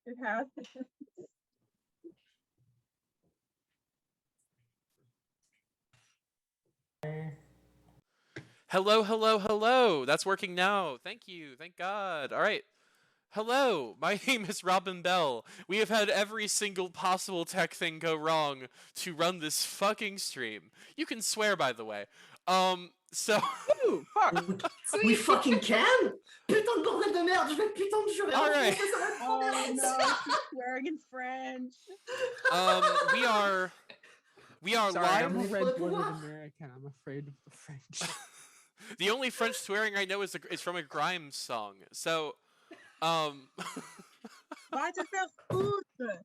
It has. Hello, hello, hello. That's working now. Thank you. Thank God. All right. Hello, my name is Robin Bell. We have had every single possible tech thing go wrong to run this fucking stream. You can swear, by the way. So. Ooh, fuck. We fucking can? Putain de bordel de merde, je vais putain de jurer All en right. français, ça va être trop Oh bien. no, she's swearing in French. We are Sorry, live. I'm a Pour le red-blooded pouvoir. American. I'm afraid of the French. The only French swearing I know is from a Grimes song. So, Va te faire foutre.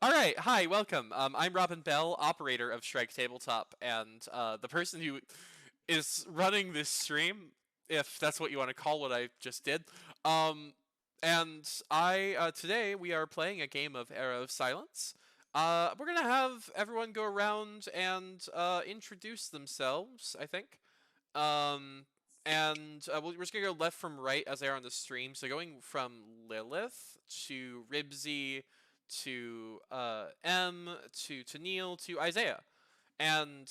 all right, hi, welcome. I'm Robin Bell, operator of Strike Tabletop, and the person who is running this stream, if that's what you want to call what I just did. And today we are playing a game of Era of Silence. We're gonna have everyone go around and introduce themselves, I think. We're just gonna go left from right as they are on the stream. So going from Lilith to Ribsy to M to Tanneal to Isaiah, and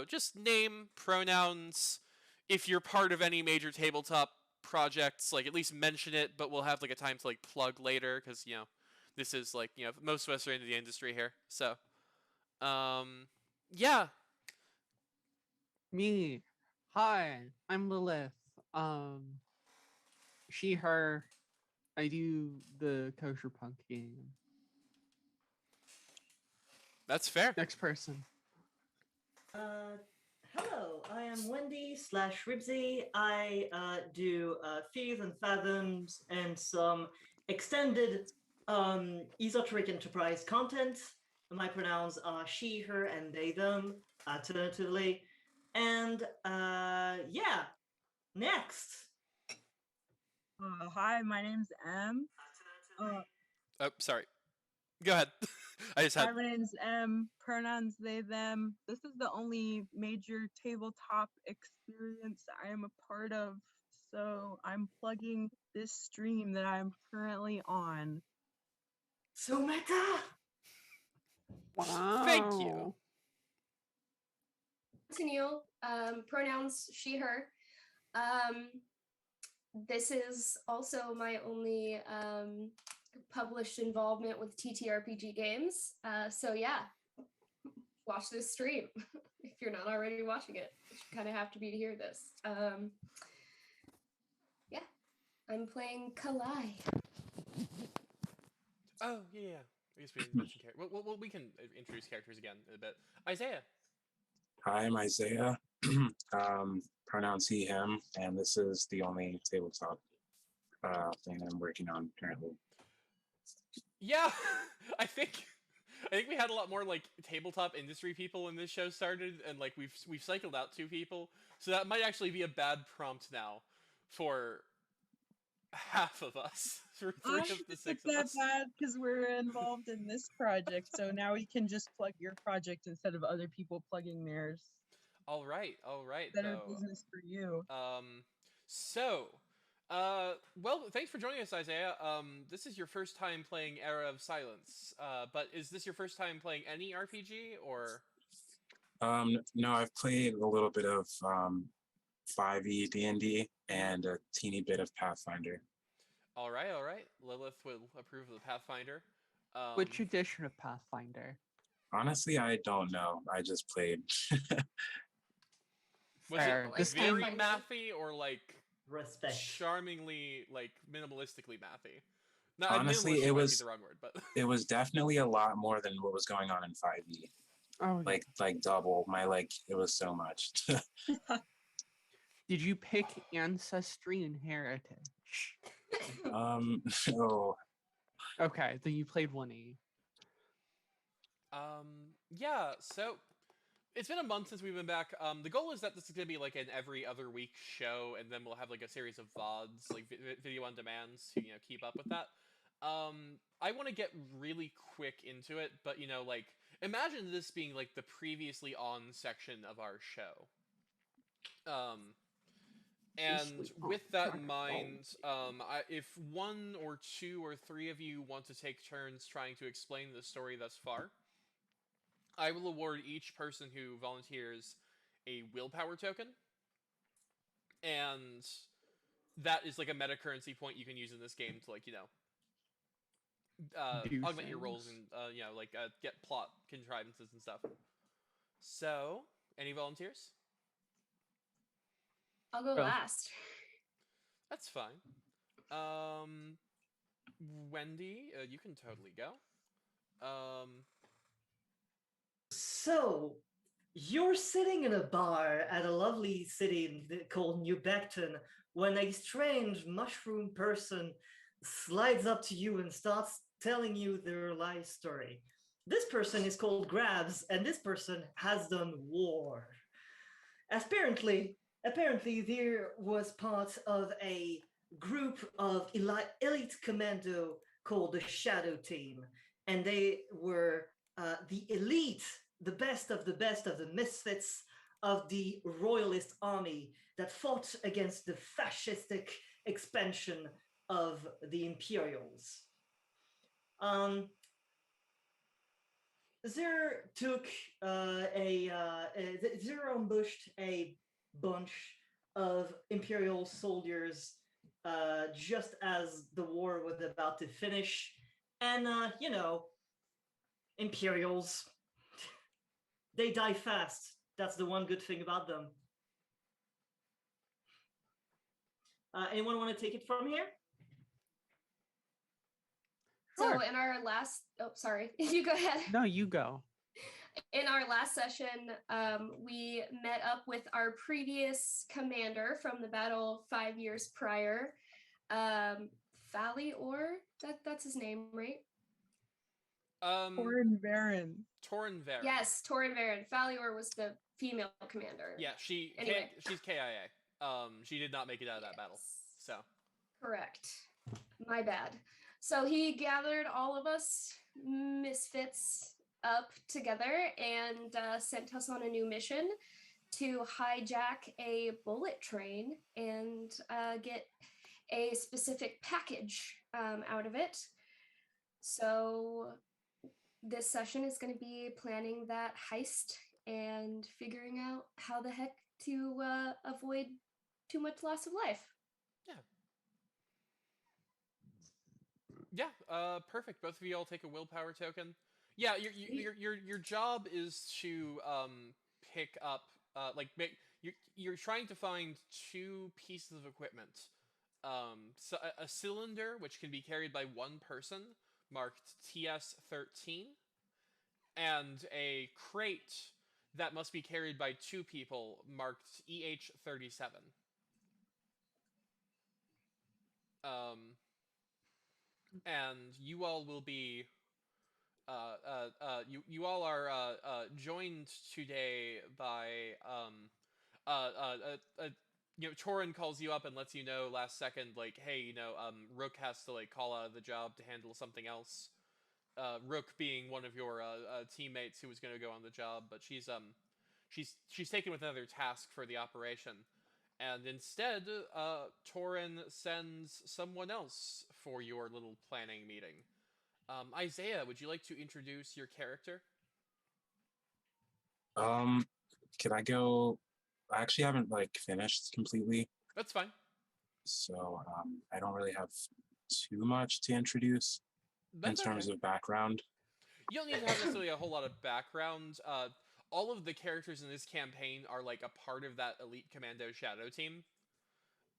just name, pronouns. If you're part of any major tabletop projects, like at least mention it. But we'll have like a time to like plug later because this is like most of us are into the industry here. So yeah. Me. Hi, I'm Lilith. She, her. I do the kosher punk game. That's fair. Next person. Hello, I am Wendy / Ribsy. I do Fees and Fathoms and some extended esoteric enterprise content. My pronouns are she, her, and they, them, alternatively. And yeah, next. Hi, my name's M. Oh, sorry. Go ahead. I just Hi, had. my name's M. Pronouns they, them. This is the only major tabletop experience I am a part of, so I'm plugging this stream that I'm currently on. So meta. Wow. Thank you. Tanneal, pronouns she, her. This is also my only published involvement with TTRPG games. So yeah, watch this stream if you're not already watching it. You kind of have to be to hear this. Yeah, I'm playing Kalai. Oh yeah. I guess we didn't mention characters. Well, we can introduce characters again in a bit. Isaiah. Hi, I'm Isaiah. Pronouns he, him, and this is the only tabletop thing I'm working on currently. Yeah, I think we had a lot more like tabletop industry people when this show started, and like we've cycled out 2 people, so that might actually be a bad prompt now for half of us, for 3 of the 6 of us. Bad because we're involved in this project, so now we can just plug your project instead of other people plugging theirs. All right. Better business for you. Well, thanks for joining us, Isaiah. This is your first time playing Era of Silence, but is this your first time playing any RPG, or? No, I've played a little bit of 5e D&D and a teeny bit of Pathfinder. All right. Lilith will approve of the Pathfinder. Which edition of Pathfinder? Honestly, I don't know. I just played. Was Fair. it This very game- mathy or like Respect. charmingly, like minimalistically mathy? No, Honestly, minimalistic it might was be the wrong word, but it was definitely a lot more than what was going on in 5e. Oh, Like double. It was so much. did you pick Ancestry and Heritage? Oh, Okay, then you played 1E. yeah. So it's been a month since we've been back. The goal is that this is gonna be like an every other week show, and then we'll have like a series of VODs, like video on demands, to keep up with that. I want to get really quick into it, but like imagine this being like the previously on section of our show. And Basically, with oh, that rock in and mind, roll. if one or two or three of you want to take turns trying to explain the story thus far, I will award each person who volunteers a willpower token, and that is like a meta currency point you can use in this game to, like, Do augment your rolls things. and get plot contrivances and stuff. So, any volunteers? I'll go Go. last. That's fine. Wendy, you can totally go. So, you're sitting in a bar at a lovely city called New Beckton when a strange mushroom person slides up to you and starts telling you their life story. This person is called Grabs, and this person has done war. Apparently, there was part of a group of elite commando called the Shadow Team, and they were the elite, the best of the misfits of the royalist army that fought against the fascistic expansion of the Imperials. Zer took Zer ambushed a bunch of Imperial soldiers just as the war was about to finish, and Imperials, they die fast. That's the one good thing about them. Anyone want to take it from here? So Sure. in our last, oh, sorry, you go ahead. No, you go. In our last session, we met up with our previous commander from the battle 5 years prior, Falior. That's his name, right? Foreign Baron. Torrin Varen. Yes, Torin Varen. Falior was the female commander. Yeah, Anyway. she's KIA. She did not make it out of that battle. So. Correct. My bad. So he gathered all of us misfits up together and sent us on a new mission to hijack a bullet train and get a specific package out of it. So this session is going to be planning that heist and figuring out how the heck to avoid too much loss of life. Yeah, perfect. Both of you all take a willpower token. Yeah, your job is to pick up you're trying to find two pieces of equipment. So a cylinder which can be carried by one person, marked TS-13, and a crate that must be carried by two people, marked EH-37. And you all will be you all are joined today by Torin calls you up and lets you know last second, like, hey, Rook has to like call out of the job to handle something else. Rook being one of your teammates who was going to go on the job, but she's taken with another task for the operation. And instead, Torin sends someone else for your little planning meeting. Isaiah, would you like to introduce your character? Can I go? I actually haven't finished completely, That's fine. so I don't really have too much to introduce That's in terms okay. of background. You don't need to have necessarily a whole lot of background. All of the characters in this campaign are like a part of that elite commando shadow team.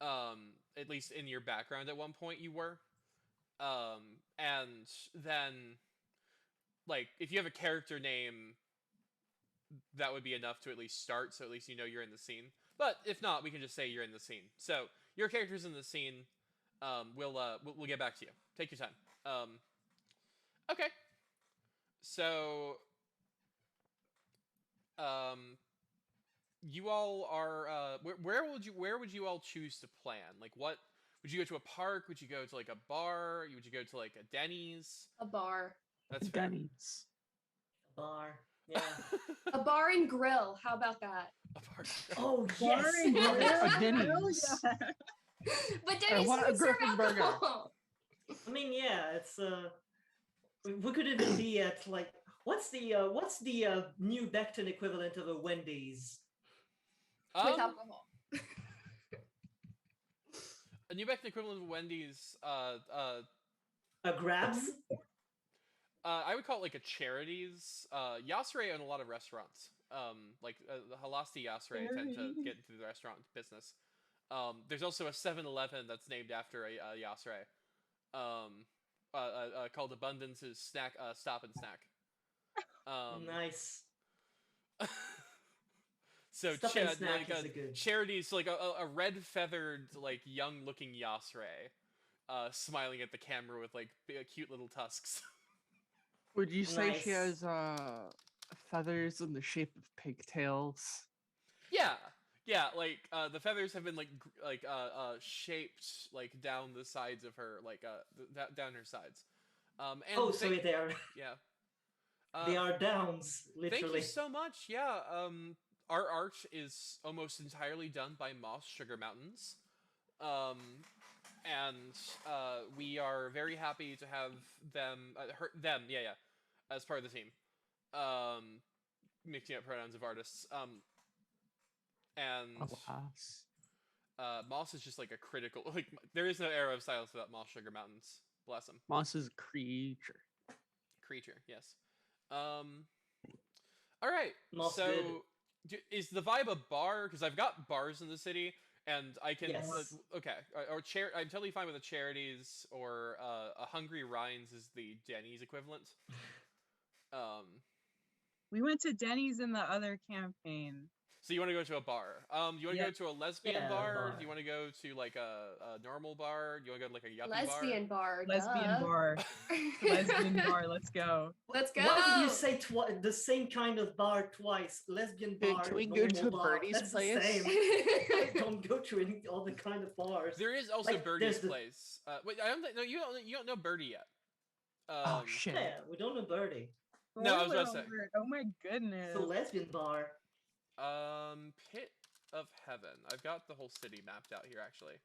At least in your background at one point you were. And then, like, if you have a character name, that would be enough to at least start, so at least you know you're in the scene. But if not, we can just say you're in the scene. So your character's in the scene. We'll get back to you. Take your time. Okay. So, you all are where would you all choose to plan? Like, what would you go to a park? Would you go to like a bar? Would you go to like a Denny's? A bar. That's fair. Denny's. Bar. Yeah. A bar and grill. How about that? A bar. Oh Bar yes, and right. grill? A Hell Denny's. yeah. But I Denny's want a doesn't serve Griffin burger. alcohol. I mean, yeah, it's we could even be at like what's the New Beckton equivalent of a Wendy's? With Um, alcohol. a New Beckton equivalent of Wendy's. A Grabs? I would call it like a charities. Yasre own a lot of restaurants. The Halasti Yasre tend to get into the restaurant business. There's also a 7-Eleven that's named after a Yasre. Called Abundance's Snack Stop and Snack. Nice. So Stuff and snack is a good. charities, like a red feathered, like young looking Yasre, smiling at the camera with like cute little tusks. Would you say she Nice. has feathers in the shape of pigtails? Yeah, like the feathers have been like shaped like down the sides of her, like down her sides. And Oh, so they are yeah. they are downs, literally. Thank you so much. Yeah. Our art is almost entirely done by Moss Sugar Mountains. And we are very happy to have them, as part of the team. Mixing up pronouns of artists. And Alas. Moss is just like a critical, like there is no era of silence without Moss Sugar Mountains. Bless him. Moss is a creature. Creature, yes. All right. Moss so good. is the vibe a bar? Because I've got bars in the city, and I can. Yes. Okay. I'm totally fine with the charities, or a Hungry Rhines is the Denny's equivalent. We went to Denny's in the other campaign. So you want to go to a bar? You want to Yeah. go to a lesbian Yeah, a bar? bar. Do you want to go to like a normal bar? Do you want to go to like a yuppie Lesbian bar. Lesbian duh. bar. Lesbian bar. Let's go. Let's go. Why did you say the same kind of bar twice? Lesbian Hey, bar. can we go normal to bar. Birdie's That's place? The same. I don't go to any other kind of bars. There is also Like, Birdie's there's the- place. Wait, I don't think. No, you don't know Birdie yet. Oh shit. Yeah, we don't know Birdie. No, I was about to Spoiler say. alert. Oh my goodness. It's a lesbian bar. Pit of Heaven. I've got the whole city mapped out here actually.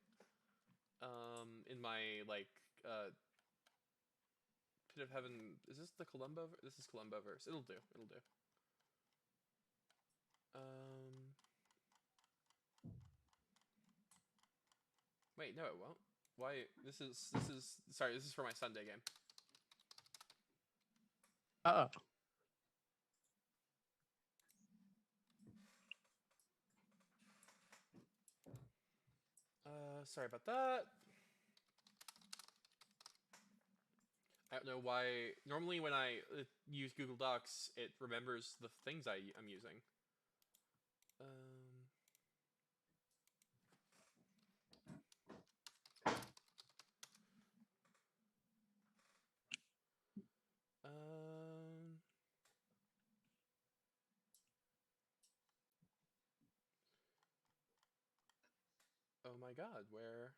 In my like Pit of Heaven. Is this the Columbo? This is Columbo verse. It'll do. It'll do. Wait, no, it won't. Why? This is sorry. This is for my Sunday game. Uh oh. Sorry about that. I don't know why. Normally, when I use Google Docs, it remembers the things I'm using. Oh my God, where?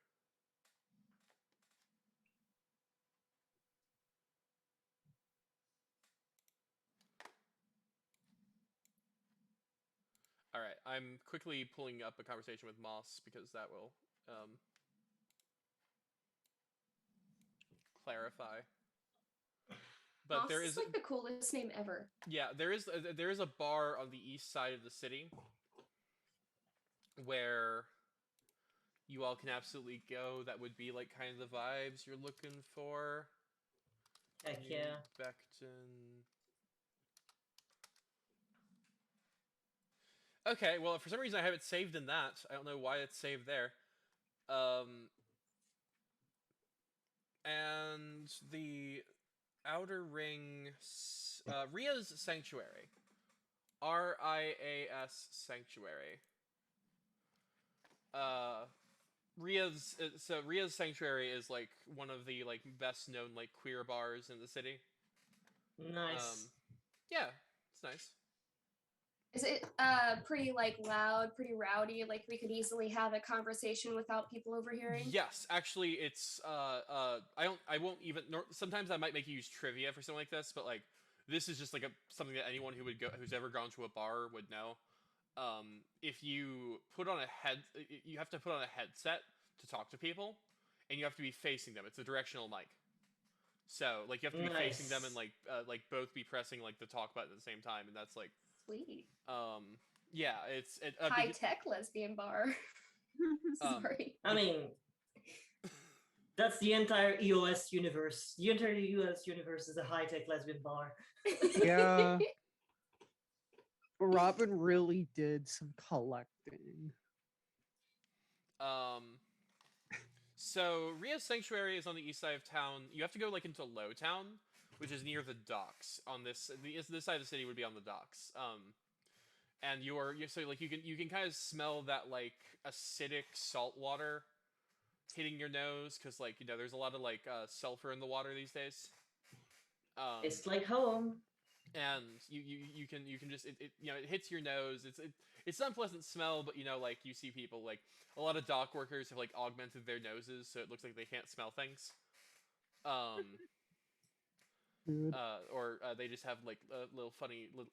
All right, I'm quickly pulling up a conversation with Moss because that will clarify. But Moss there is is like the coolest name ever. yeah, there is a bar on the east side of the city where you all can absolutely go. That would be like kind of the vibes you're looking for. Heck yeah. Beckton. Okay, well, for some reason I have it saved in that. I don't know why it's saved there. And the Outer Ring, Ria's Sanctuary. RIAS Sanctuary. Ria's Sanctuary is like one of the like best known like queer bars in the city. Nice. Yeah, it's nice. Is it pretty like loud, pretty rowdy? Like we could easily have a conversation without people overhearing? Yes, actually, it's I won't even. Sometimes I might make you use trivia for something like this, but like this is just like something that anyone who's ever gone to a bar would know. if you put on you have to put on a headset to talk to people, and you have to be facing them. It's a directional mic. So like you have to be facing them and like both be pressing like the talk button at the same time, and that's like Sweet. yeah, it's High tech lesbian bar. Sorry. I mean, that's the entire EOS universe. The entire EOS universe is a high-tech lesbian bar. Yeah. Robin really did some collecting. So Ria's Sanctuary is on the east side of town. You have to go like into Lowtown, which is near the docks. On this side of the city would be on the docks. And so like you can kind of smell that like acidic salt water hitting your nose, because like there's a lot of like sulfur in the water these days. It's like home. And you can just it hits your nose. It's an unpleasant smell, but like you see people, like a lot of dock workers have like augmented their noses so it looks like they can't smell things. Or they just have like little funny little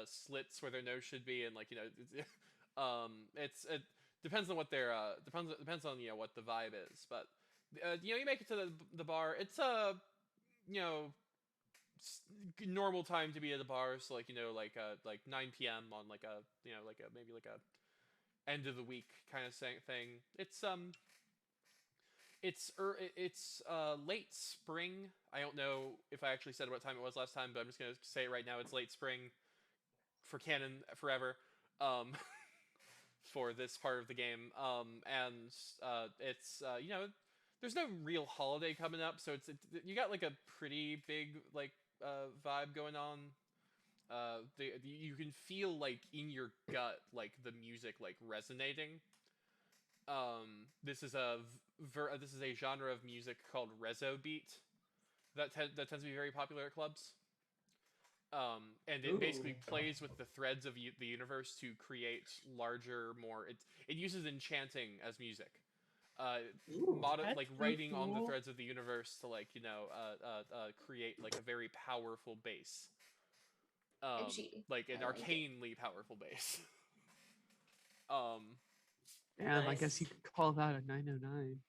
slits where their nose should be, and like it depends on what their depends on what the vibe is, but you make it to the bar. It's normal time to be at the bar, so like like 9 p.m. on like a maybe like a end of the week kind of thing. It's late spring. I don't know if I actually said what time it was last time, but I'm just gonna say it right now. It's late spring for canon forever, for this part of the game. And it's there's no real holiday coming up, so you got like a pretty big like vibe going on. You can feel like in your gut like the music like resonating. This is a genre of music called rezo beat that tends to be very popular at clubs. And it basically plays with the threads of the universe to create larger, more. It uses enchanting as music. Like writing on the threads of the universe to like create like a very powerful base. Like an arcanely powerful base. Damn, Nice. I guess you could call that a 909.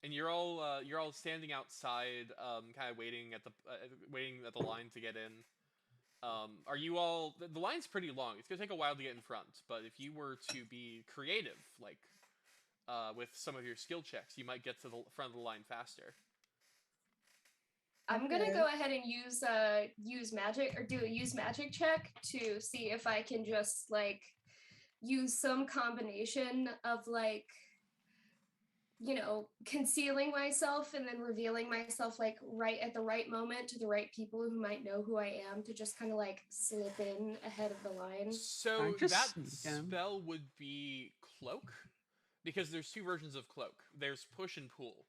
And you're all standing outside, kind of waiting at the line to get in. Are you all? The line's pretty long. It's gonna take a while to get in front. But if you were to be creative, like with some of your skill checks, you might get to the front of the line faster. I'm gonna go ahead and use magic, or do a use magic check to see if I can just like use some combination of like concealing myself and then revealing myself like right at the right moment to the right people who might know who I am, to just kind of like slip in ahead of the line. So that spell would be cloak, because there's two versions of cloak. There's push and pull.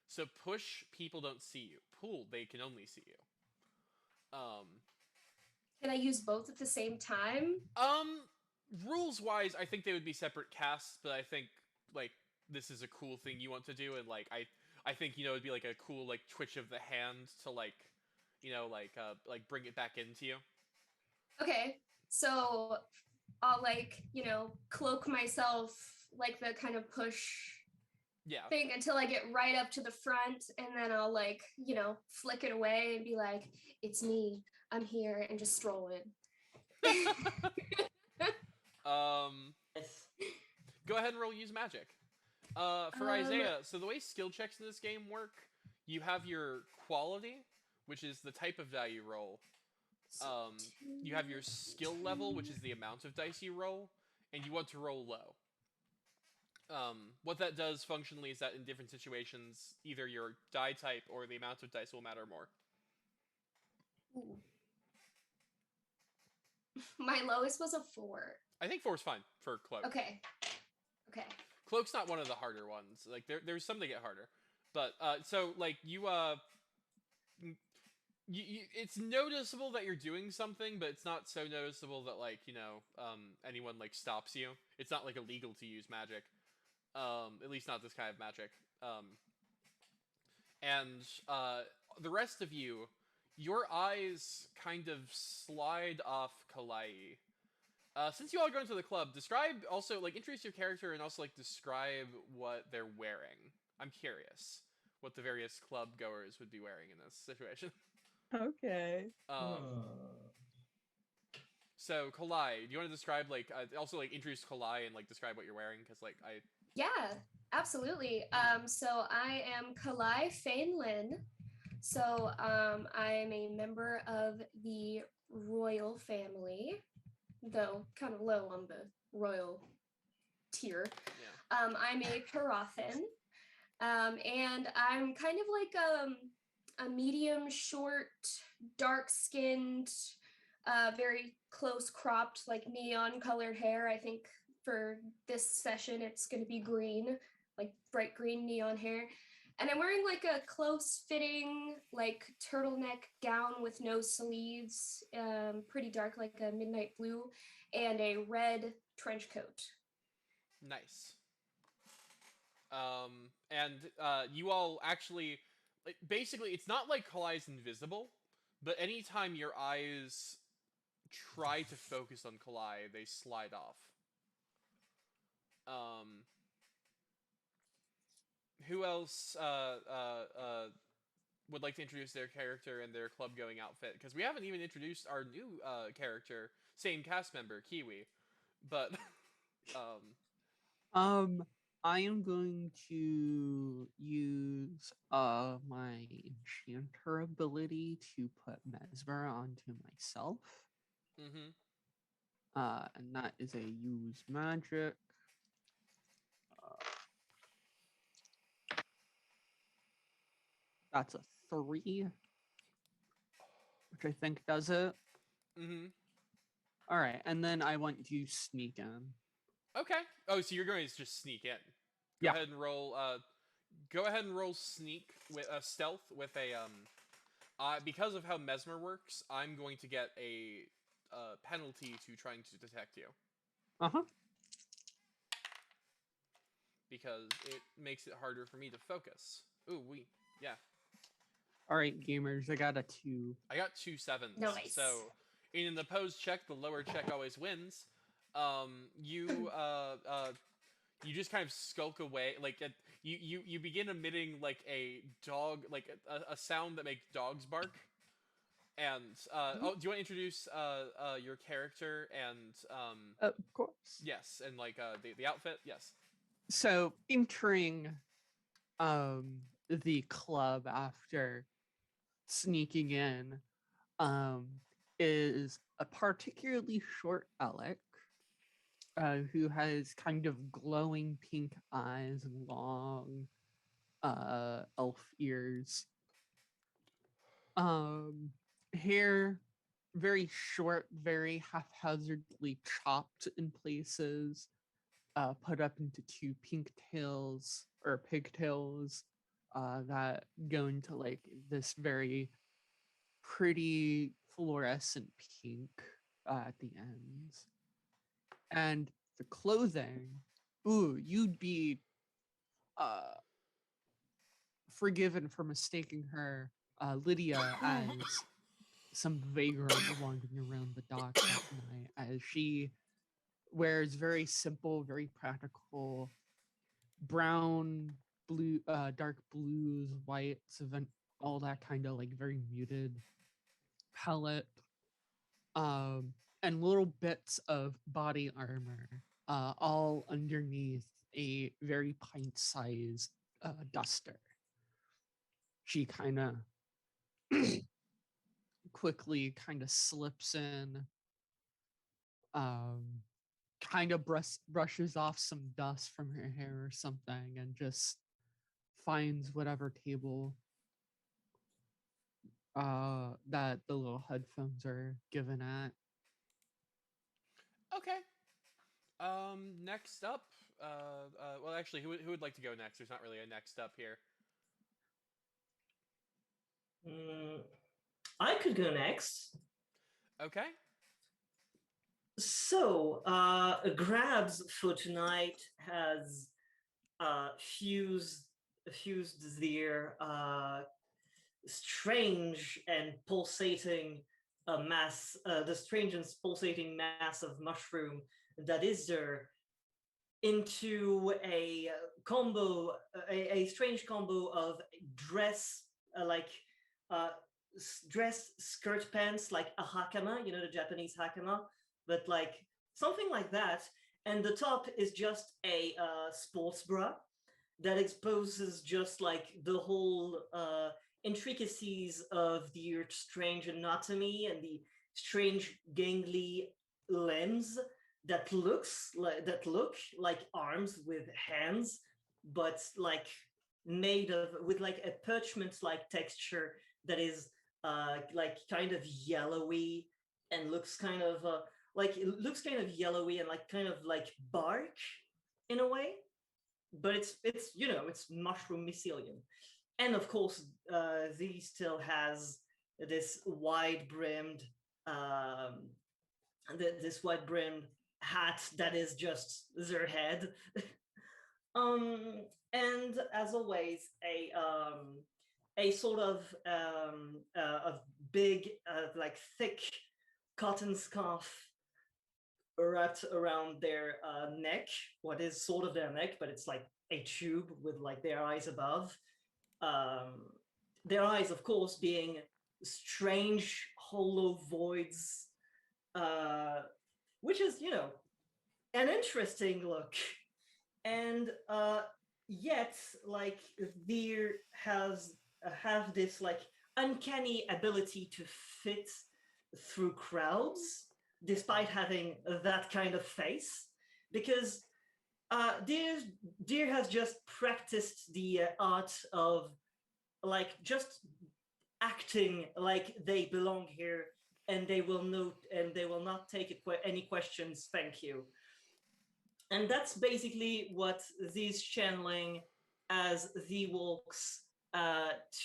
So push, people don't see you. Pull, they can only see you. Can I use both at the same time? Rules wise, I think they would be separate casts, but I think like this is a cool thing you want to do, and like I think it'd be like a cool like twitch of the hand to like like bring it back into you. Okay, so I'll like cloak myself like the kind of push thing until I get right up to the front, and then I'll like flick it away and be like, it's me, I'm here, and just stroll in. Go ahead and roll use magic. For Isaiah, so the way skill checks in this game work, you have your quality, which is the type of die you roll. You have your skill level, which is the amount of dice you roll, and you want to roll low. What that does functionally is that in different situations, either your die type or the amount of dice will matter more. Ooh. My lowest was a 4. I think 4 is fine for cloak. Okay. Cloak's not one of the harder ones. Like there's some that get harder, but so like you it's noticeable that you're doing something, but it's not so noticeable that like anyone like stops you. It's not like illegal to use magic, at least not this kind of magic. And the rest of you, your eyes kind of slide off Kalai, Since you all are going to the club, describe also like introduce your character and also like describe what they're wearing. I'm curious what the various club goers would be wearing in this situation. Okay. So Kalai, do you want to describe like also like introduce Kalai and like describe what you're wearing? Because like I Yeah, absolutely. So I am Kalai Fain Lin. So I am a member of the royal family, though kind of low on the royal tier. yeah. I'm a Karathan, and I'm kind of like a medium, short, dark-skinned, very close cropped, like neon colored hair. I think for this session it's going to be green, like bright green neon hair. And I'm wearing like a close fitting, like turtleneck gown with no sleeves, pretty dark, like a midnight blue, and a red trench coat. Nice. And you all actually, like, basically, it's not like Kalai's invisible, but anytime your eyes try to focus on Kalai, they slide off. Who else would like to introduce their character and their club going outfit? Because we haven't even introduced our new character, same cast member, Kiwi. But I am going to use my enchanter ability to put Mesmer onto myself. mm-hmm. And that is a use magic. That's a 3, which I think does it. Mm-hmm. All right, and then I want to sneak in. Okay. Oh, so you're going to just sneak in. Go Yeah. ahead and roll. Go ahead and roll sneak with stealth with a because of how Mesmer works, I'm going to get a penalty to trying to detect you. Because it makes it harder for me to focus. Ooh, yeah. All right, gamers, I got a 2. I got 2 sevens. Nice. So in an opposed check, the lower check always wins. You just kind of skulk away, like you begin emitting like a dog, like a sound that makes dogs bark. And oh, do you want to introduce your character and Of course. yes, and like the outfit? Yes. So entering the club after sneaking in is a particularly short Alec who has kind of glowing pink eyes and long elf ears. Hair very short, very haphazardly chopped in places, put up into 2 pigtails that go into like this very pretty fluorescent pink at the ends. And the clothing, you'd be forgiven for mistaking her, Lydia, as some vagrant wandering around the docks at night, as she wears very simple, very practical brown, blue, dark blues, whites, and all that kind of like very muted palette, and little bits of body armor, all underneath a very pint-sized duster. She kind of quickly kind of slips in, kind of brushes off some dust from her hair or something, and just finds whatever table that the little headphones are given at. Okay. Next up, well, actually, who would like to go next? There's not really a next up here. I could go next. Okay. So, Grabs for tonight has fused their strange and pulsating mass, the strange and pulsating mass of mushroom that is there, into a combo, a strange combo of dress, like uh, dress, skirt, pants, like a hakama, the Japanese hakama, but like something like that. And the top is just a sports bra that exposes just like the whole intricacies of the strange anatomy and the strange gangly limbs that look like arms with hands, but like made of with like a parchment like texture that is like kind of yellowy and looks kind of yellowy and like kind of like bark in a way, but it's mushroom mycelium. And of course Z still has this wide brimmed um this wide brimmed hat that is just their head. um and as always a sort of big like thick cotton scarf wrapped around their neck, what is sort of their neck, but it's like a tube with like their eyes above. Um, their eyes, of course, being strange hollow voids, uh, which is, an interesting look. And yet, like, there has have this like uncanny ability to fit through crowds despite having that kind of face, because Deer has just practiced the art of like just acting like they belong here, and they will not take any questions. Thank you. And that's basically what these channeling as the walks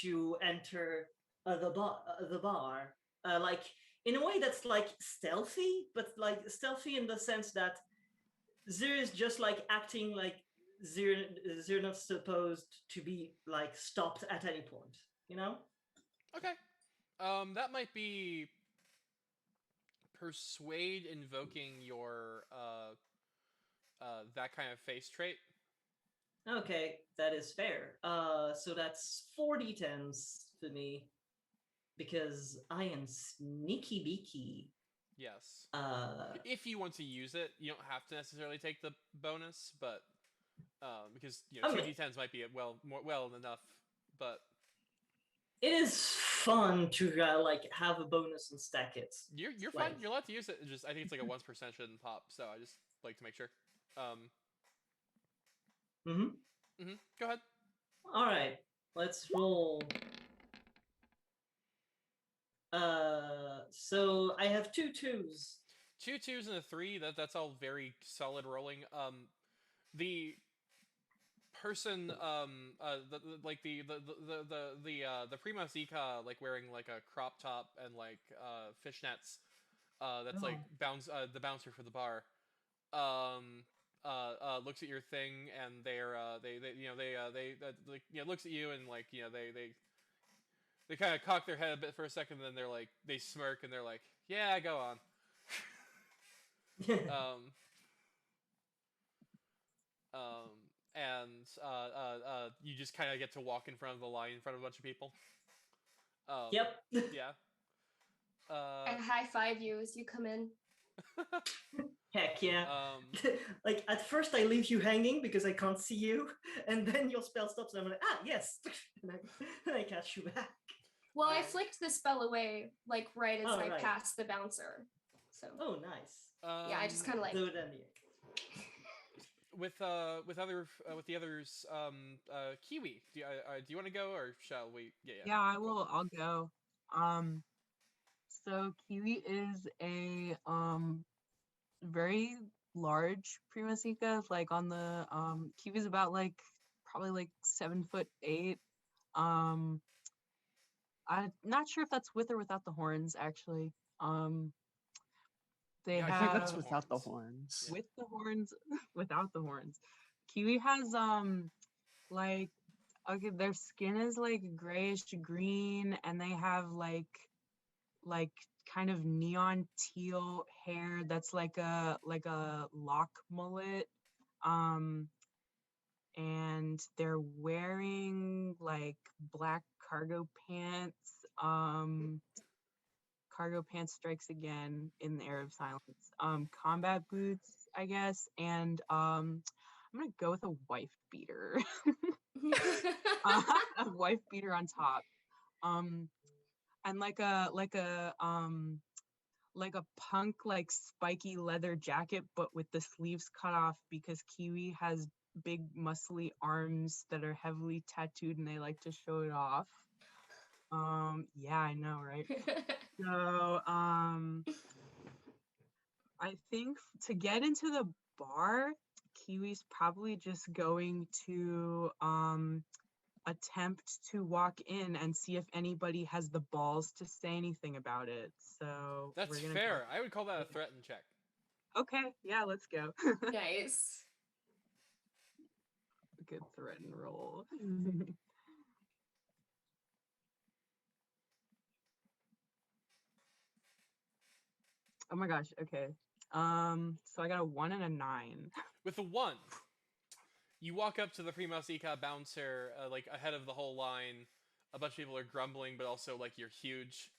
to enter the bar, like in a way that's like stealthy, but like stealthy in the sense that Zir is just like acting like Zir not supposed to be like stopped at any point, you know? Okay. That might be persuade invoking your that kind of face trait. Okay, that is fair. So that's 40 10s for me because I am sneaky beaky. Yes. Uh, If you want to use it, you don't have to necessarily take the bonus, but because I two mean, d10s might be well enough, but it is fun to like have a bonus and stack it. you're fine. Like, You're allowed to use it. Just I think it's like a 1% shouldn't pop, so I just like to make sure. mm-hmm. Go ahead. All right, let's roll. So I have 2 2s. 2 2s and a 3. That's all very solid rolling. The person like the prima zika like wearing like a crop top and like fishnets that's like the bouncer for the bar looks at your thing, and they like looks at you, and like they kind of cock their head a bit for a second, and then they're like they smirk and they're like, yeah, go on. um um and you just kind of get to walk in front of the line in front of a bunch of people. Yep. Yeah. I high five you as you come in. Heck yeah. Like at first I leave you hanging because I can't see you, and then your spell stops and I'm like, yes. and I catch you back. Well, I flicked the spell away like right as I passed the bouncer. So oh, nice. Yeah, I just kind of like with the others. Kiwi, do you want to go, or shall we? Yeah, I will. I'll go. So Kiwi is a very large Prima Zika. Like on the Kiwi's about like probably like 7'8". I'm not sure if that's with or without the horns actually. They I have think that's without the horns. with the horns, without the horns. Kiwi has like okay, their skin is like grayish green, and they have like kind of neon teal hair that's like a lock mullet. And they're wearing like black cargo pants. Cargo pants strikes again in the air of silence. Combat boots, I guess, and I'm gonna go with a wife beater. A wife beater on top. And like a punk like spiky leather jacket, but with the sleeves cut off because Kiwi has big muscly arms that are heavily tattooed and they like to show it off. Yeah, I know, right? So I think to get into the bar, Kiwi's probably just going to attempt to walk in and see if anybody has the balls to say anything about it. So That's we're gonna fair. I would call that a threaten check. Okay, yeah, let's go. Nice. Good threat and roll. Oh my gosh, okay. So I got a 1 and a 9. With a 1, you walk up to the Prima Seca bouncer, like ahead of the whole line. A bunch of people are grumbling, but also like you're huge.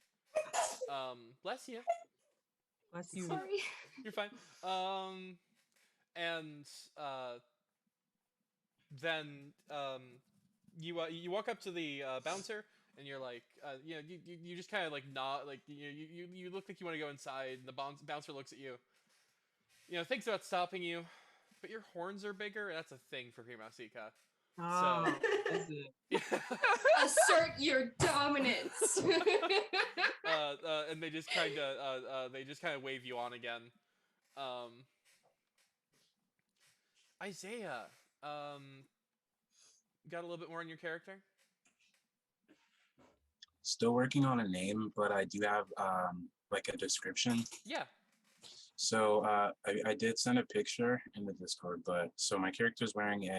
Bless you. Bless you. Sorry. You're fine. And then you walk up to the bouncer and you're like, you just kind of like nod, like you look like you want to go inside, and the bouncer looks at you. Thinks about stopping you, but your horns are bigger, and that's a thing for Prima Seca. Oh, is it? Assert your dominance. And they just kind of wave you on again. Isaiah, got a little bit more on your character? Still working on a name, but I do have like a description. Yeah. So I did send a picture in the Discord, but so my character's wearing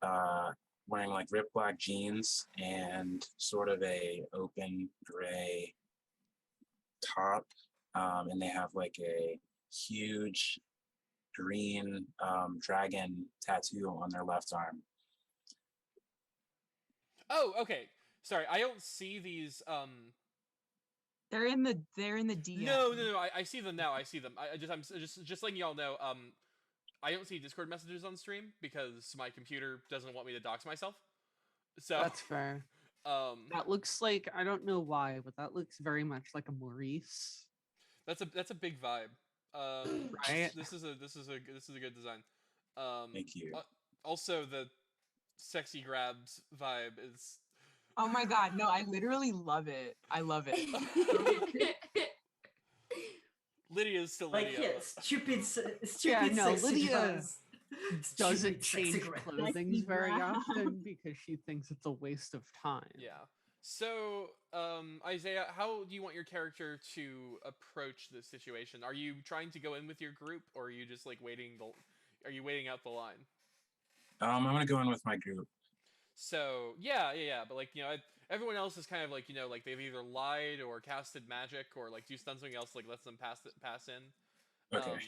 like ripped black jeans and sort of a open gray top, and they have like a huge green dragon tattoo on their left arm. Oh, okay. Sorry, I don't see these. They're in the DM. No. I see them now. I see them. I'm just letting y'all know. I don't see Discord messages on stream because my computer doesn't want me to dox myself. So That's fair. That looks like, I don't know why, but that looks very much like a Maurice. That's a big vibe. Right? This is a good design. Thank you. Also, the sexy grabs vibe is. Oh my god, no, I literally love it. I love it. Lydia's still Like, Lydia. yeah, stupid, Yeah, no, sexy Lydia jazz. Doesn't Stupid, sexy change gra- clothing Sexy very brown. often because she thinks it's a waste of time. Yeah. So, Isaiah, how do you want your character to approach this situation? Are you trying to go in with your group, or are you just like are you waiting out the line? I'm gonna go in with my group. So yeah, but like everyone else is kind of like like they've either lied or casted magic or like do something else like lets them pass in. Okay.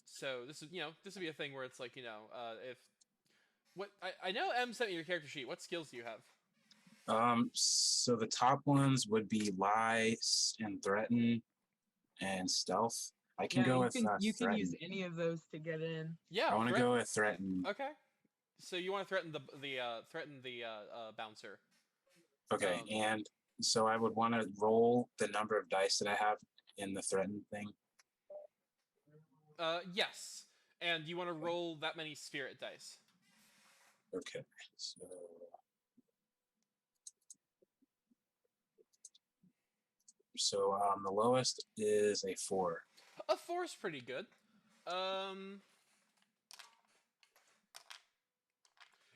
So this would be a thing where it's like if what I know M sent me your character sheet. What skills do you have? So the top ones would be lie and threaten and stealth. I can go with you can threaten. use any of those to get in. Yeah, I want to go with threaten. Okay. So you want to threaten the bouncer. Okay, and so I would want to roll the number of dice that I have in the threaten thing. Yes. And you want to roll that many spirit dice. Okay, so the lowest is a 4. A 4 is pretty good.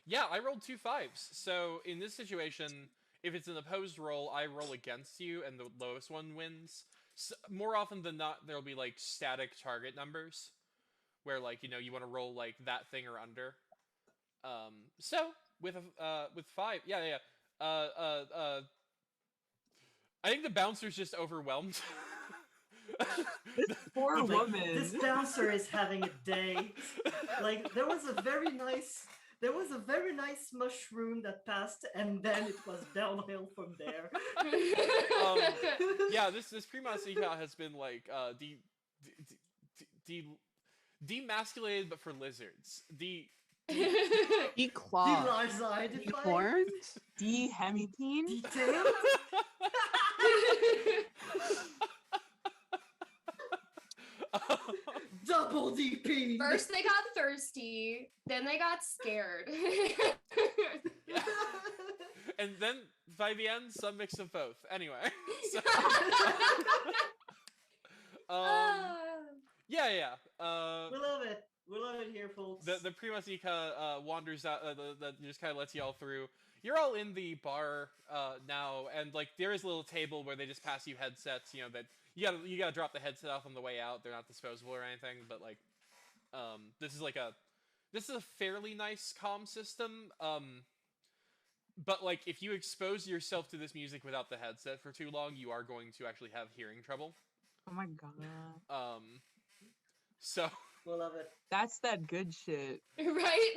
Yeah, I rolled 2 5s. So in this situation, if it's an opposed roll, I roll against you, and the lowest one wins. So, more often than not, there'll be like static target numbers, where like you want to roll like that thing or under. So with 5, yeah. I think the bouncer's just overwhelmed. This poor Like, woman. this bouncer is having a day. Like there was a very nice mushroom that passed, and then it was downhill from there. Yeah, this Prima Seika has been like demasculated, but for lizards. Declawed. Delizified. Dehorned? Hemipene. Detailed. Double DP. First they got thirsty, then they got scared. Yeah. And then by the end, some mix of both. Anyway, so, yeah. We love it. We love it here, folks. The Prima Seika wanders out. That just kind of lets you all through. You're all in the bar now, and like there is a little table where they just pass you headsets. You know that you gotta drop the headset off on the way out. They're not disposable or anything, but like this is a fairly nice comm system. But like if you expose yourself to this music without the headset for too long, you are going to actually have hearing trouble. Oh my god. So We love it. That's that good shit. Right?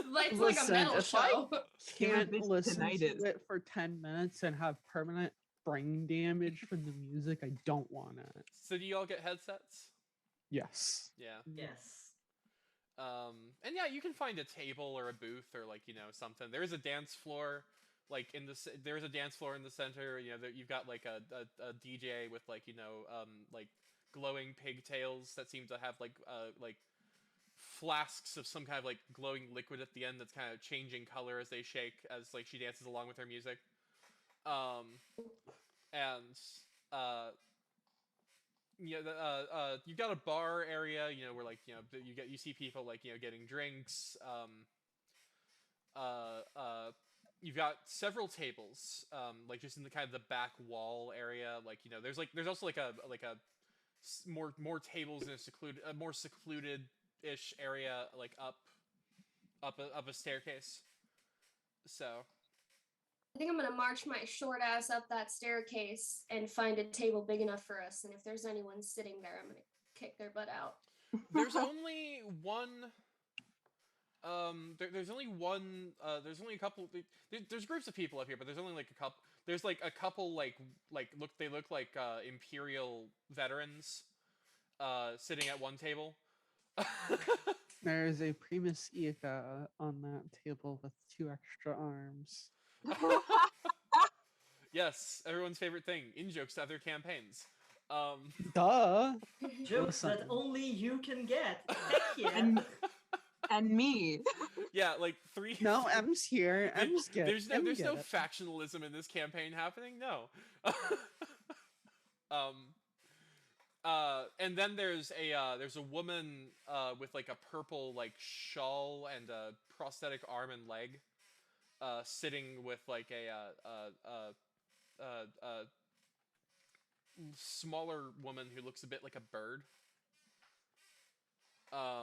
Life's like a Listen, metal if I show. Give a can't bitch listen tinnitus. to it for 10 minutes and have permanent brain damage from the music, I don't want it. so do you all get headsets? Yes. Yeah. Yes. And yeah, you can find a table or a booth or like something. There is a dance floor, like there is a dance floor in the center. You've got like a DJ with like like glowing pigtails that seem to have like flasks of some kind of like glowing liquid at the end that's kind of changing color as they shake as like she dances along with her music. And you've got a bar area, where like you see people like getting drinks. You've got several tables, like just in the kind of the back wall area. Like there's also like a more tables in a more secluded ish area, like up a staircase. So I think I'm gonna march my short ass up that staircase and find a table big enough for us. And if there's anyone sitting there, I'm gonna kick their butt out. there's only one. There's only one. There's only a couple. There's groups of people up here, but there's only like a couple. There's like a couple they look like Imperial veterans, sitting at one table. There's a Primus Ica on that table with 2 extra arms. Yes, everyone's favorite thing, in-jokes to other campaigns. Duh! Jokes that Listen. only you can get. Heck yeah. And me. Yeah, like 3. No, M's here. M's get There's M no get it. factionalism in this campaign happening. No. And then there's a woman with like a purple like shawl and a prosthetic arm and leg, sitting with like a smaller woman who looks a bit like a bird.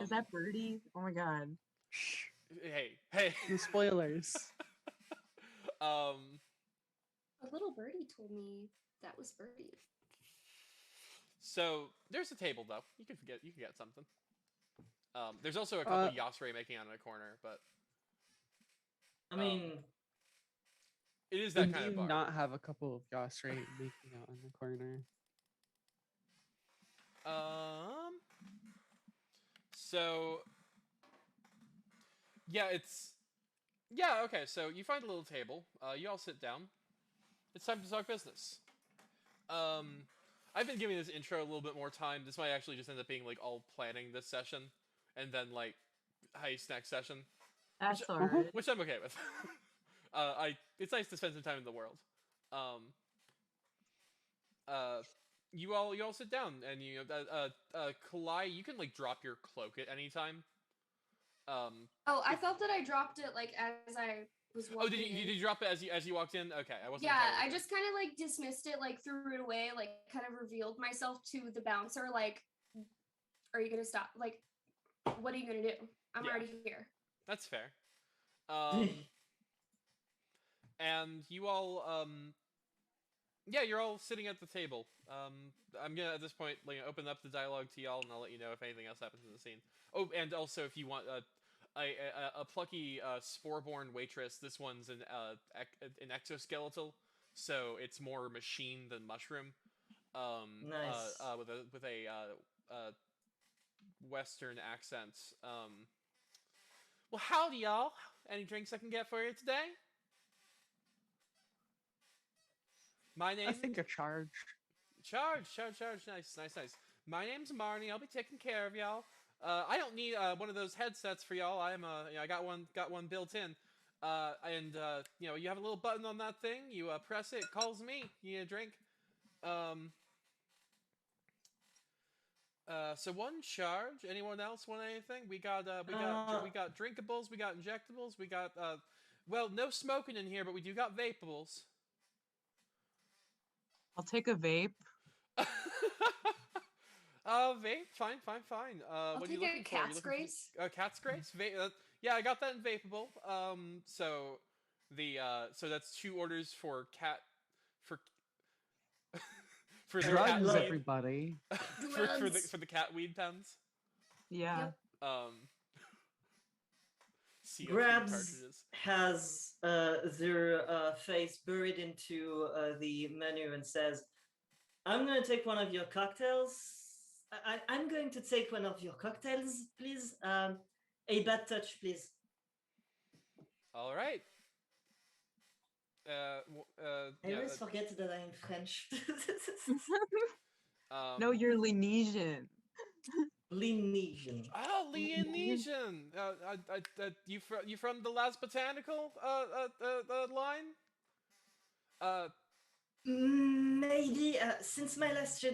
Is that Birdie? Oh my god. Shh. Hey. The spoilers. A little birdie told me that was Birdie. So there's a table though. You can get something. There's also a couple Yasre making out in a corner, but I mean, it is that When kind do of you bar. not have a couple of Yasre making out in the corner? So okay. So you find a little table. You all sit down. It's time to talk business. I've been giving this intro a little bit more time. This might actually just end up being like all planning this session, and then like heist next session, That's Which- alright. which I'm okay with. It's nice to spend some time in the world. You all sit down, and Kalai, you can like drop your cloak at any time. Oh, I thought that I dropped it like as I was walking. Oh, did you drop it as you walked in? Okay, I wasn't. Yeah, entirely I sure. just kind of like dismissed it, like threw it away, like kind of revealed myself to the bouncer. Like, are you gonna stop? Like, what are you gonna do? I'm Yeah. already here. That's fair. And you all Yeah, you're all sitting at the table. I'm gonna at this point open up the dialogue to y'all, and I'll let you know if anything else happens in the scene. Oh, and also if you want a plucky spore-born waitress, this one's an exoskeletal, so it's more machine than mushroom. Nice. With a Western accent. Well, howdy, y'all. Any drinks I can get for you today? My name. I think a charge. Charge. Nice. My name's Marnie. I'll be taking care of y'all. I don't need one of those headsets for y'all. I got one built in. You have a little button on that thing. You press it, it calls me. You need a drink. So one charge. Anyone else want anything? We got drinkables. We got injectables. We got well, no smoking in here, but we do got vapables. I'll take a vape. Vape, fine. I'll What are take you looking a for? cat's grace. Cat's grace? Yeah, I got that in vapable. So that's 2 orders for cat for for the cat Drugs, Like- everybody. for the cat weed pens. Yeah. Yep. CO2 Grabs cartridges. has their face buried into the menu and says, I'm going to take one of your cocktails. I'm going to take one of your cocktails, please. A bad touch, please. All right. I Yeah, always forget that I'm French. No, you're Linnesian. Linnesian. Oh, Linnesian. You from the Las Botanical line? Maybe since my last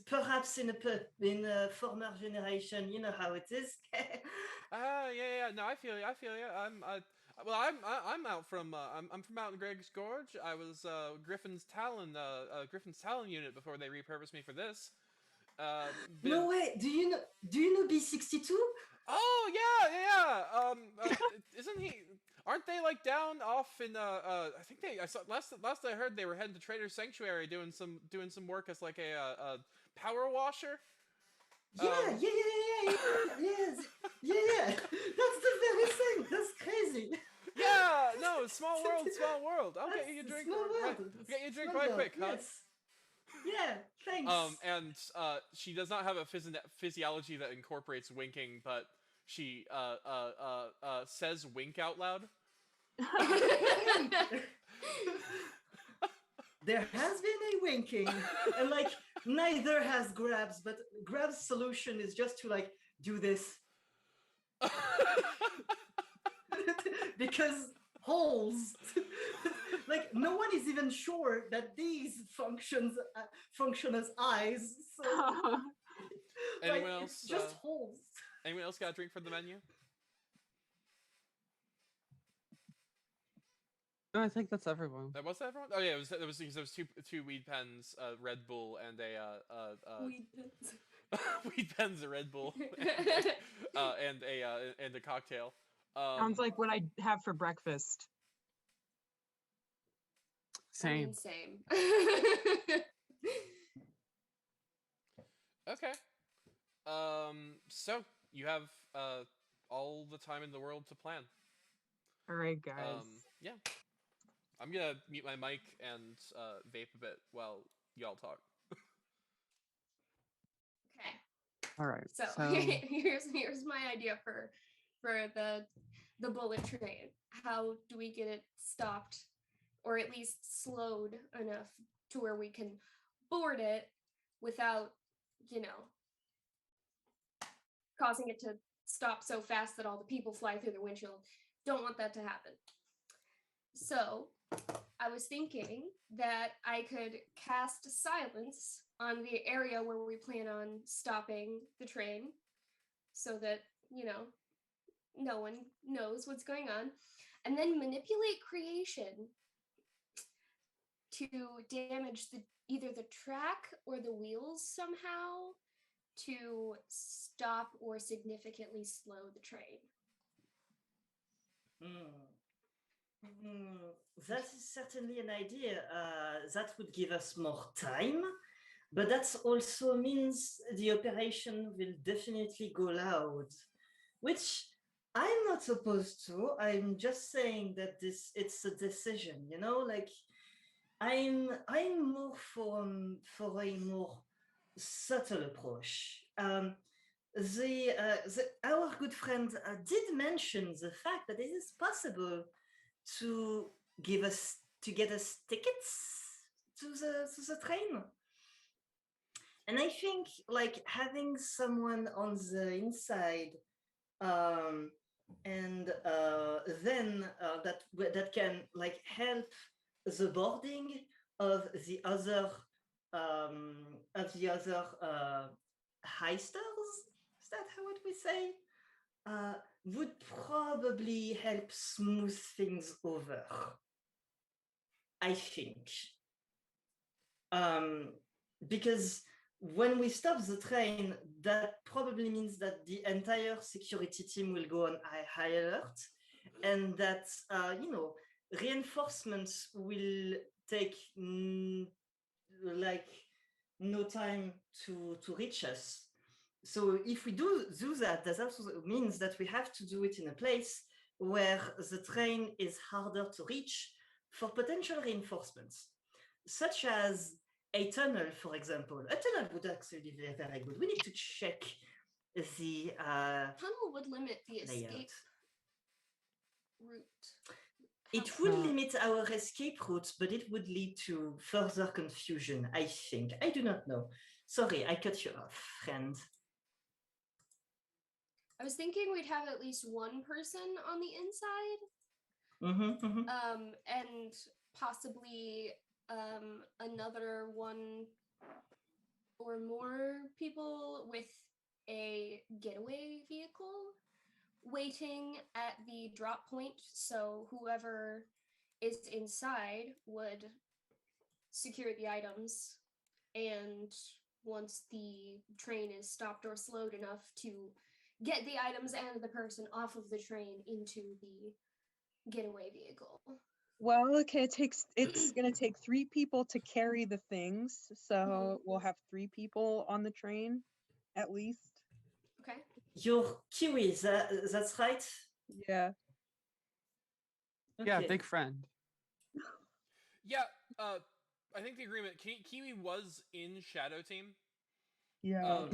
perhaps in a former generation, you know how it is. Yeah. No, I feel you. I'm out from I'm from out in Greg's Gorge. I was Griffin's Talon unit before they repurposed me for this. No way. Do you know B62? Oh yeah. Isn't he? Aren't they like down off in I think I saw last I heard they were heading to Trader Sanctuary doing some work as like a power washer. Yeah. Yes. Yeah. That's the very thing. That's crazy. Yeah, no, small world. I'll get you a drink. Right, get you a drink right quick, huh? Yes. Yeah, thanks. And she does not have a physiology that incorporates winking, but she says wink out loud. There has been a winking, and like neither has Grabs, but Grabs' solution is just to like do this because holes. Like no one is even sure that these function as eyes. So Anyone like, else? it's just holes. Anyone else got a drink for the menu? No, I think that's everyone. Was that everyone? Oh yeah, there was two weed pens, Red Bull, and a Weed pens. weed pens, a Red Bull, and a cocktail. Sounds like what I have for breakfast. Same. Same. Okay. So you have all the time in the world to plan. All right, guys. Yeah. I'm gonna mute my mic and vape a bit while y'all talk. Okay. All right. So, here's my idea for the bullet train. How do we get it stopped, or at least slowed enough to where we can board it without, causing it to stop so fast that all the people fly through the windshield? Don't want that to happen. So I was thinking that I could cast silence on the area where we plan on stopping the train so that, no one knows what's going on, and then manipulate creation to damage either the track or the wheels somehow to stop or significantly slow the train. That is certainly an idea. That would give us more time, but that also means the operation will definitely go loud, which I'm not opposed to. I'm just saying that it's a decision, you know, like I'm more for a more subtle approach. Our good friend did mention the fact that it is possible to get us tickets to the train. And I think like having someone on the inside and then that can like help the boarding of the other heisters. Is that how would we say? Would probably help smooth things over. I think. Because when we stop the train, that probably means that the entire security team will go on high alert, and that reinforcements will take like no time to reach us. So if we do that, that also means that we have to do it in a place where the train is harder to reach for potential reinforcements, such as a tunnel, for example. A tunnel would actually be very, very good. We need to check the Tunnel would limit the layout. escape route. It would limit our escape route, but it would lead to further confusion, I think. I do not know. Sorry, I cut you off, friend. I was thinking we'd have at least one person on the inside, and possibly another one or more people with a getaway vehicle waiting at the drop point, so whoever is inside would secure the items, and once the train is stopped or slowed enough to get the items and the person off of the train into the getaway vehicle. Well, okay, it's gonna take 3 people to carry the things, so we'll have 3 people on the train, at least. Okay. You're Kiwi, that's right? Yeah. Yeah, Okay. big friend. Yeah, I think the agreement. Kiwi was in Shadow Team. Yeah.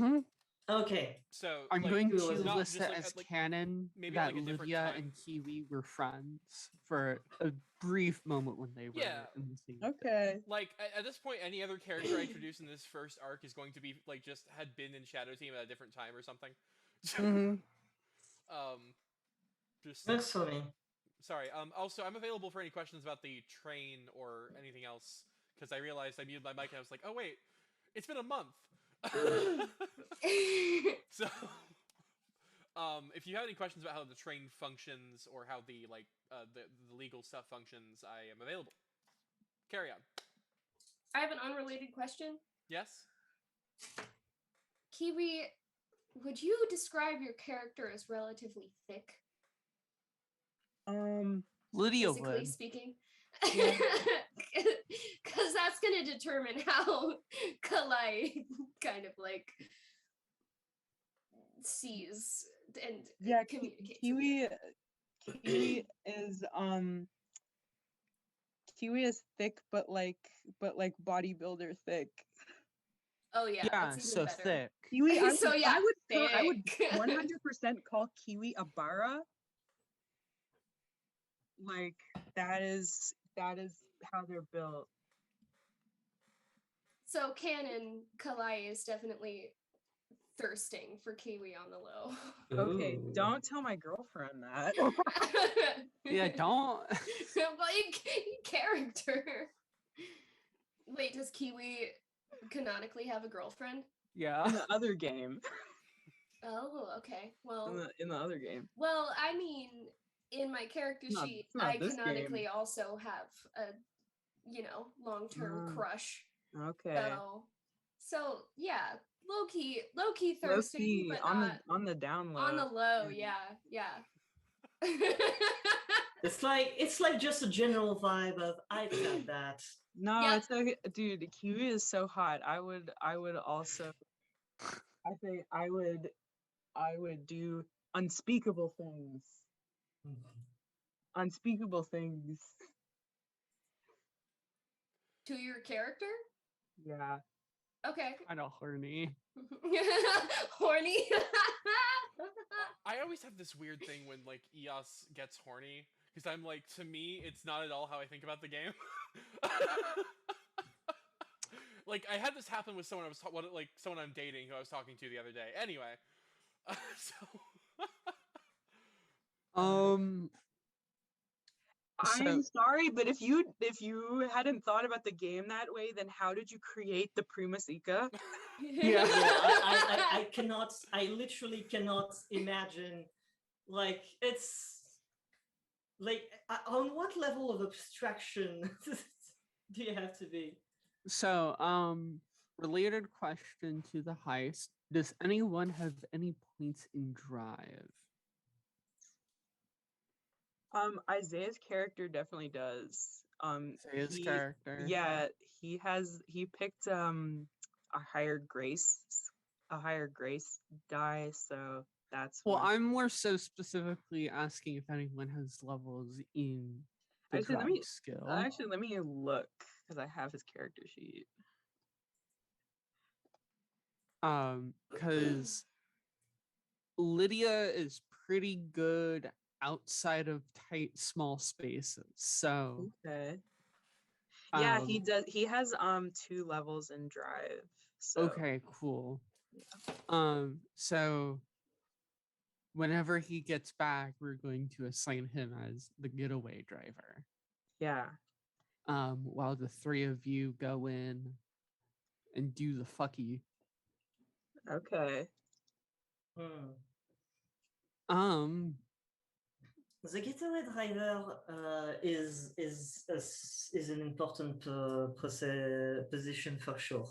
Okay. So I'm like, going Cool. to not list just it like as like canon maybe that like a different Lydia time. and Kiwi were friends for a brief moment when they were Yeah. in the same. Okay. Like at this point, any other character I introduce in this first arc is going to be like just had been in Shadow Team at a different time or something. Just Works for me. sorry. Also, I'm available for any questions about the train or anything else because I realized I muted my mic and I was like, oh wait, it's been a month. So, if you have any questions about how the train functions or how the the legal stuff functions, I am available. Carry on. I have an unrelated question. Yes. Kiwi, would you describe your character as relatively thick, Lydia physically would. speaking? Yeah. Because that's going to determine how Kalai kind of like sees and Yeah, communicates. Kiwi Kiwi is thick, but like bodybuilder thick. Oh yeah, Yeah, that's even so better. thick. Kiwi, I So would, yeah, I would thick. 100% call Kiwi a bara. Like that is how they're built. So canon, Kalai is definitely thirsting for Kiwi on the low. Okay, Ooh. don't tell my girlfriend that. Yeah, don't. Like character. Wait, does Kiwi canonically have a girlfriend? Yeah. In the other game. Oh, okay. Well, In the other game. well, I mean, in my character It's sheet, not I this canonically game. also have a, long-term crush. Okay. So yeah, low key thirsting, Low-key, but on not the down low. on the low. Yeah. It's like just a general vibe of I'd have that. No, Yep. it's okay, dude. The kiwi is so hot. I would also. I think I would do unspeakable things. Unspeakable things. To your character? Yeah. Okay. Kind of horny. Horny. I always have this weird thing when like EOS gets horny because I'm like, to me, it's not at all how I think about the game. Like I had this happen with someone someone I'm dating who I was talking to the other day. Anyway, so Um. I'm So sorry, but if you hadn't thought about the game that way, then how did you create the Primasika? Yeah. I cannot. I literally cannot imagine. Like it's like on what level of abstraction do you have to be? related question to the heist. Does anyone have any points in drive? Isaiah's character definitely does. Say his he character. yeah, he picked a higher grace die, so that's Well, one. I'm more so specifically asking if anyone has levels in the Actually, let drive me skill. let me look because I have his character sheet. Because Lydia is pretty good outside of tight, small spaces. So, Okay. Yeah, he um, does. He has 2 levels in drive. So okay, cool. So whenever he gets back, we're going to assign him as the getaway driver. yeah. While the 3 of you go in and do the fucky. Okay. Um, The getaway driver is an important position for sure.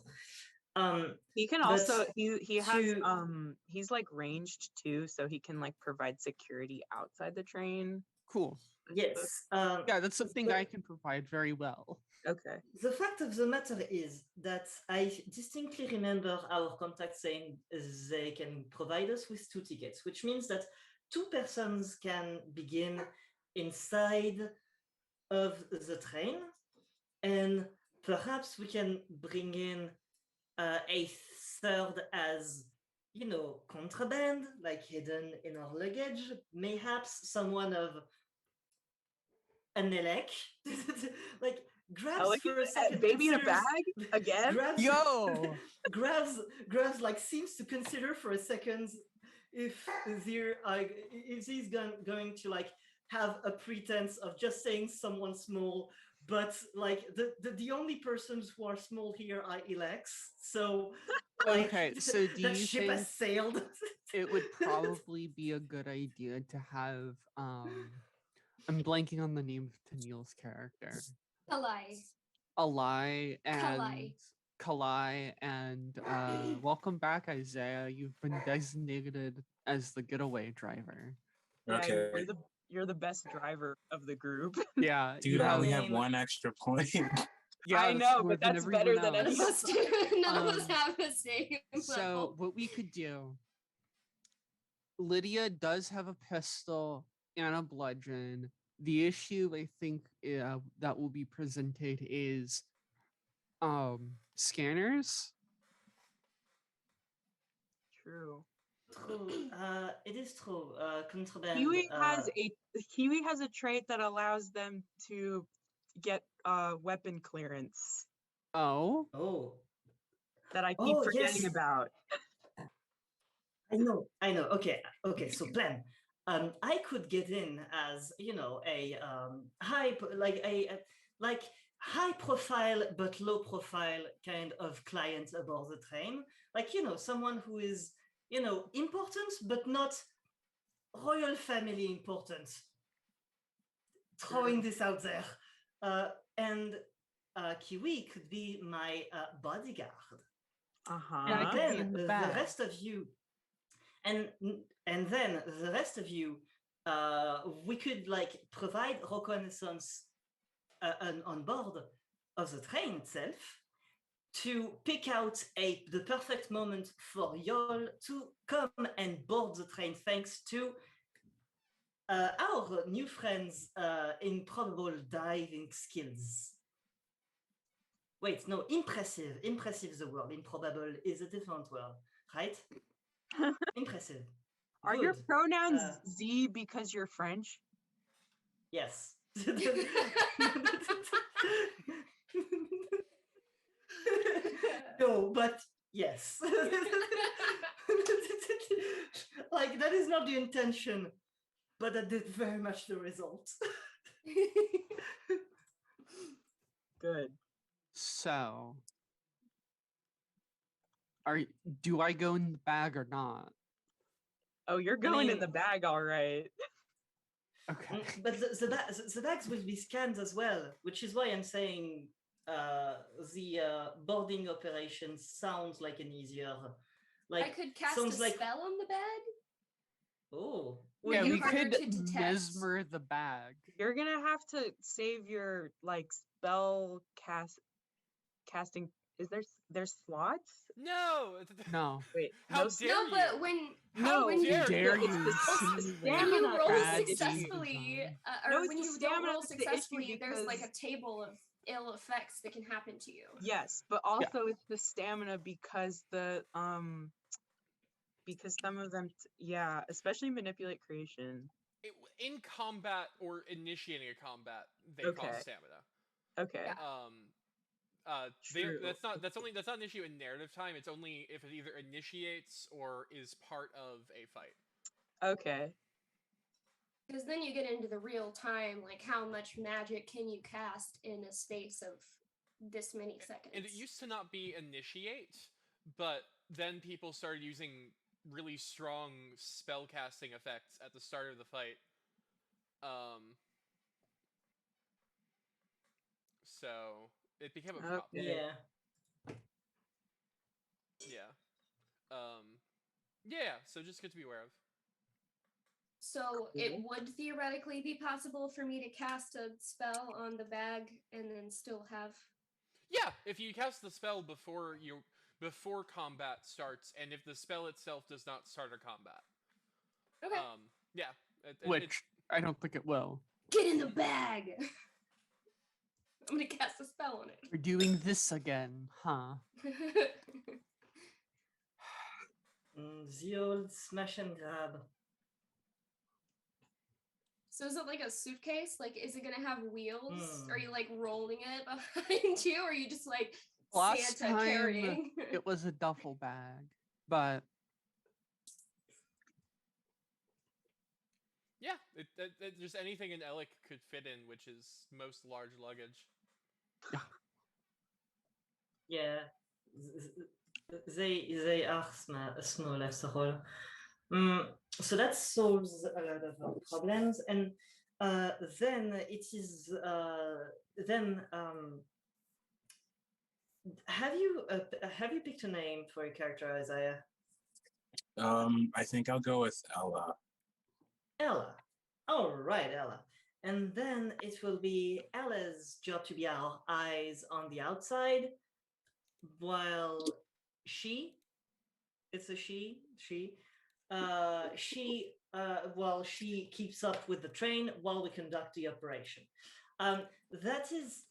He can But also he has to- he's like ranged too, so he can like provide security outside the train. cool. yes. Yeah, that's something but- I can provide very well. Okay. The fact of the matter is that I distinctly remember our contact saying they can provide us with 2 tickets, which means that 2 persons can begin inside of the train, and perhaps we can bring in a third as, you know, contraband, like hidden in our luggage, perhaps someone of an elec, like grabs Like for a second, baby in a considers- bag again. grabs, Yo! grabs, like seems to consider for a second if he's going to like have a pretense of just saying someone small, but like the only persons who are small here are elects, so like, Okay, so do that you ship think has sailed. it would probably be a good idea to have I'm blanking on the name of Tanneal's character. Kalai. And Kalai and welcome back, Isaiah. You've been designated as the getaway driver. Yeah, Okay. you're the best driver of the group. Yeah, Dude, you I have, only have Name- 1 extra point. yeah, I that's know, more but than that's everyone better than else. anyone. Us too. None of us Um, have the same So level. what we could do, Lydia does have a pistol and a bludgeon. The issue I think that will be presented is scanners. True. True. It is true. Contraband. Kiwi has a trait that allows them to get weapon clearance Oh, Oh, that I keep Oh, forgetting yes. about. I know. Okay. So plan. I could get in as, you know, a like high profile but low profile kind of client aboard the train. Like, you know, someone who is, you know, important but not royal family important. Throwing this out there. And Kiwi could be my bodyguard. Uh-huh. Yeah, I And could be then in the the back. rest of you, and then the rest of you we could like provide reconnaissance on board of the train itself to pick out the perfect moment for y'all to come and board the train, thanks to our new friends' improbable diving skills. Wait, no, impressive. Impressive is the word. Improbable is a different word, right? Impressive. Are your Good. pronouns Z because you're French? Yes. No, but yes. Like, that is not the intention, but that is very much the result. Good. So, do I go in the bag or not? Oh, you're going in mean- the bag, all right. Okay. But the bags will be scanned as well, which is why I'm saying the boarding operation sounds like an easier. Like, I could cast sounds a like, spell on the bag. oh, Yeah, you we harder could to detect. mesmer the bag. You're gonna have to save your like spell casting. Is there's slots? No. No. Wait, How no dare No, you? but when No, when dare you you. Dare it's you the insinuate when you stamina roll that's the successfully, issue. or No, it's when the you don't stamina roll that's the issue successfully, there's like a because- table of ill effects that can happen to you. Yes, but also it's the stamina because because some of them, yeah, especially manipulate creation. In combat or initiating a combat, they Okay. cost stamina. Okay. Yeah. True. That's not an issue in narrative time. It's only if it either initiates or is part of a fight. Okay. Because then you get into the real time, like how much magic can you cast in a space of this many seconds. And it used to not be initiate, but then people started using really strong spell casting effects at the start of the fight. So it became a problem. Okay. yeah. Yeah. So just good to be aware of. So it Cool. would theoretically be possible for me to cast a spell on the bag and then still have. Yeah, if you cast the spell before combat starts, and if the spell itself does not start a combat. Okay. Yeah. Which I don't think it will. Get in the bag. I'm gonna cast a spell on it. We're doing this again, huh? The old smash and grab. So is it like a suitcase? Like, is it gonna have wheels? Hmm. Are you like rolling it behind you, or are you just like Last Santa time carrying? it was a duffel bag, but Yeah, just anything an Elec could fit in, which is most large luggage. Yeah, they are small after all. So that solves a lot of our problems, and then it is have you picked a name for your character, Isaiah? I think I'll go with Ella. Ella. All right, Ella. And then it will be Ella's job to be our eyes on the outside, while it's a she while she keeps up with the train while we conduct the operation. That is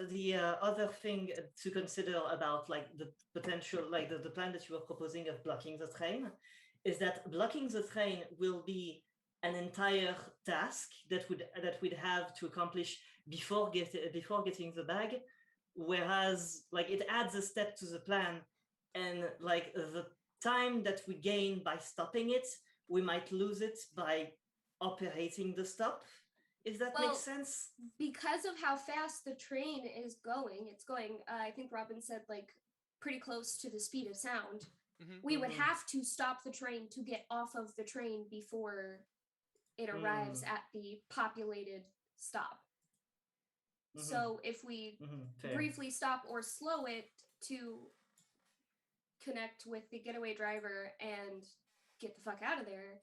the other thing to consider about like the potential, like the plan that you were proposing of blocking the train, is that blocking the train will be an entire task that we'd have to accomplish before getting the bag, whereas like it adds a step to the plan, and like the time that we gain by stopping it, we might lose it by operating the stop, if that Well, makes sense. Because of how fast the train is going, it's going, I think Robin said, like, pretty close to the speed of sound. We would have to stop the train to get off of the train before it arrives at the populated stop. So if we briefly stop or slow it to connect with the getaway driver and get the fuck out of there,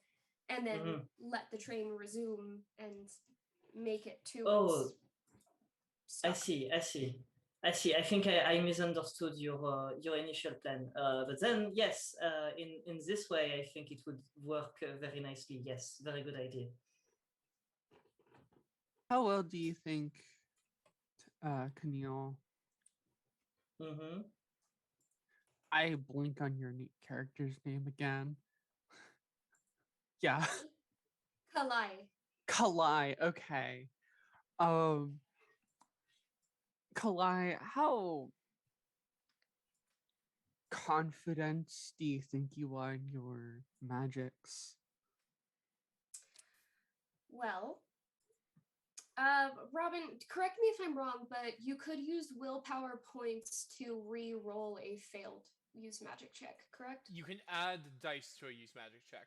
and then Mhm. let the train resume and make it to Oh, its I stop. see. I think I misunderstood your initial plan. But then, yes, in this way, I think it would work very nicely. Yes, very good idea. How well do you think, Tanneal? Mm-hmm. I blink on your character's name again. Yeah, Kalai. Kalai. Okay. Um, Kalai, how confident do you think you are in your magics? Well, Robin, correct me if I'm wrong, but you could use willpower points to re-roll a failed use magic check, correct? You can add dice to a use magic check.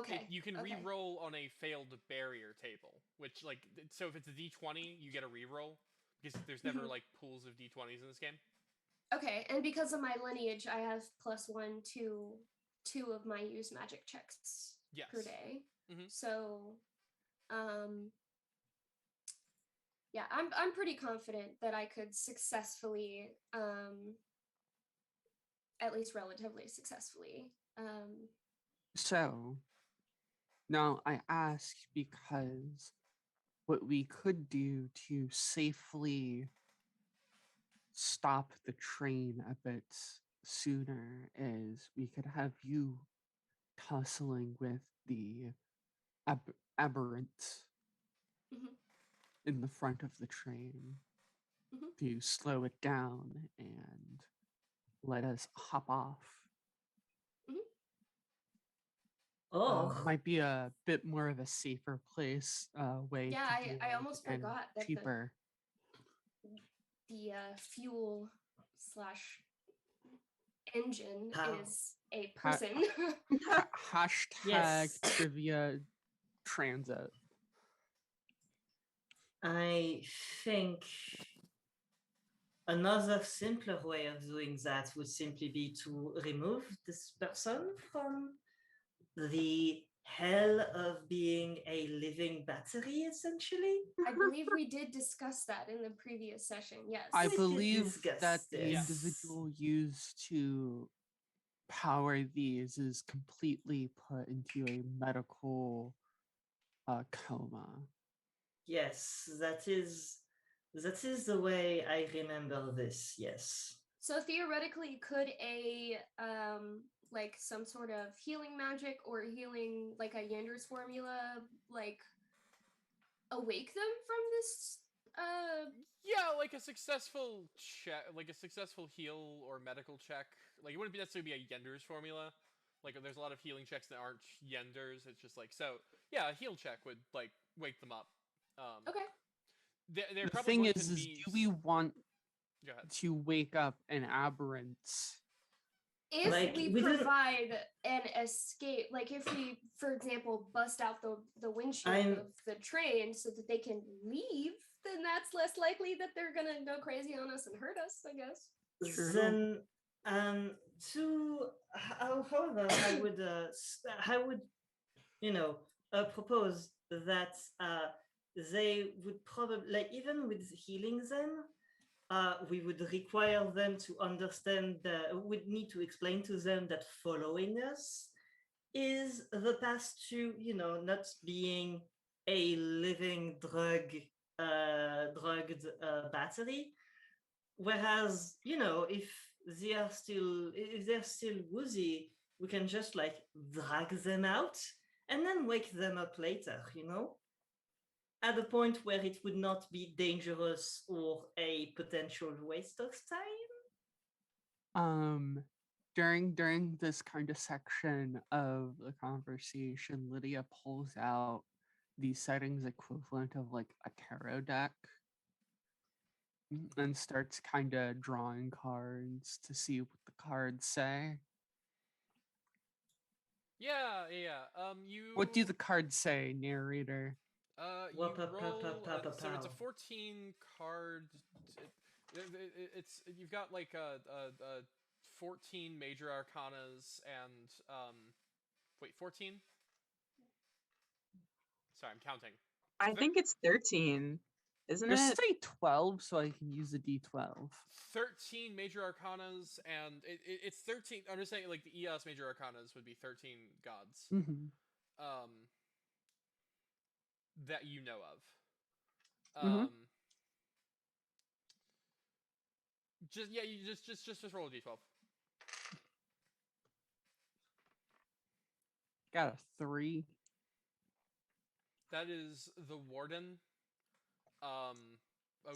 Okay. You can okay. re-roll on a failed barrier table, which so if it's a d20, you get a re-roll because there's never Mhm. like pools of d20s in this game. Okay, and because of my lineage, I have +1 to 2 of my use magic checks Yes. per day. Mhm. So, yeah, I'm pretty confident that I could successfully, at least relatively successfully. So, now I ask because what we could do to safely stop the train a bit sooner is we could have you tussling with the aberrant Mhm. in the front of the train Mhm. to slow it down and let us hop off. Or Might be a bit more of a safer place way Yeah, to do I it almost and forgot that cheaper. the fuel slash engine How? is a Ha- person. Hashtag Yes. trivia transit. I think another simpler way of doing that would simply be to remove this person from the hell of being a living battery, essentially. I believe we did discuss that in the previous session. Yes. I We did believe discuss that the this. individual used to power these is completely put into a medical coma. Yes, that is the way I remember this. Yes. So theoretically, could a like some sort of healing magic or healing like a Yender's formula like awake them from this Yeah, like a successful check, like a successful heal or medical check. Like it wouldn't be necessarily be a Yender's formula. Like there's a lot of healing checks that aren't Yender's. It's just like so. Yeah, a heal check would like wake them up. okay. They're The probably thing going to is be. do we want Go ahead. to wake up an aberrant? If Like, we we didn't- provide an escape, like if we, for example, bust out the windshield I'm- of the train so that they can leave, then that's less likely that they're gonna go crazy on us and hurt us, I guess. True. Then, however, I would, propose that they would probably, like, even with healing them, we would require them to understand we'd need to explain to them that following us is the path to, not being a living drugged battery. Whereas, if they're still woozy, we can just like drag them out and then wake them up later, at a point where it would not be dangerous or a potential waste of time. During this kind of section of the conversation, Lydia pulls out the settings equivalent of like a tarot deck and starts kind of drawing cards to see what the cards say. Yeah. What do the cards say, narrator? You roll. So it's a 14 card. It's you've got like a 14 major arcanas and wait 14. Sorry, I'm counting. I think it's 13, isn't Just it? say 12 so I can use the D12. 13 major arcanas, and it's 13. I'm just saying, like, the EOS major arcanas would be 13 gods. Mm-hmm. That you know of. Mhm. Just roll a d12. Got a 3. That is the warden. Oh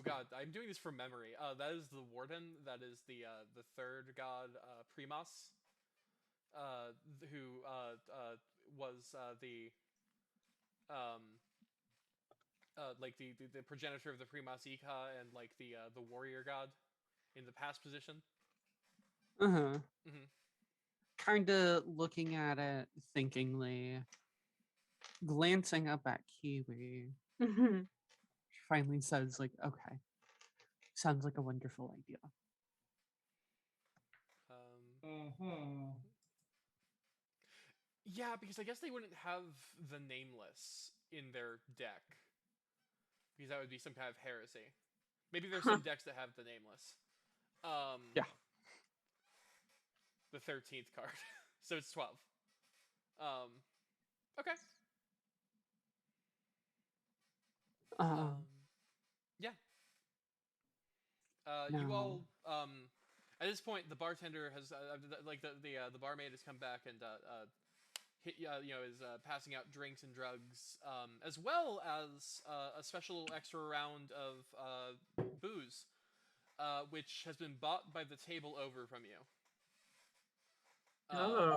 god, I'm doing this from memory. That is the warden. That is the third god, Primas. Who was the like the progenitor of the Primas Ika, and like the warrior god in the past position. Uh-huh. Mm-hmm. Kind of looking at it thinkingly, glancing up at Kiwi, she finally says, like, okay, sounds like a wonderful idea. Yeah, because I guess they wouldn't have the nameless in their deck, because that would be some kind of heresy. Maybe there's some decks that have the nameless. Yeah. The 13th card. So it's 12. Okay. Yeah. You No. all at this point the bartender has the barmaid has come back and is passing out drinks and drugs, as well as a special extra round of booze, which has been bought by the table over from you. Oh.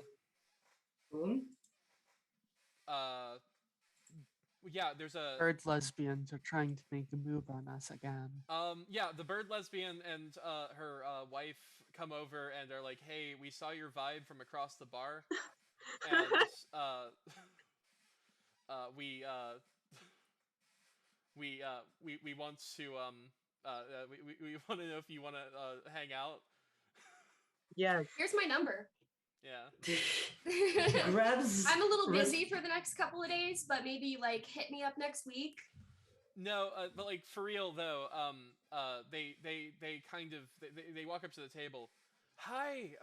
Yeah, there's a Bird lesbians are trying to make a move on us again. yeah, the bird lesbian and her wife come over and are like, "Hey, we saw your vibe from across the bar, and we want to we want to know if you want to hang out." Yes. Here's my number. Yeah. Grabs. I'm a little busy for the next couple of days, but maybe like hit me up next week. No, but like for real though, they kind of they walk up to the table. Hi,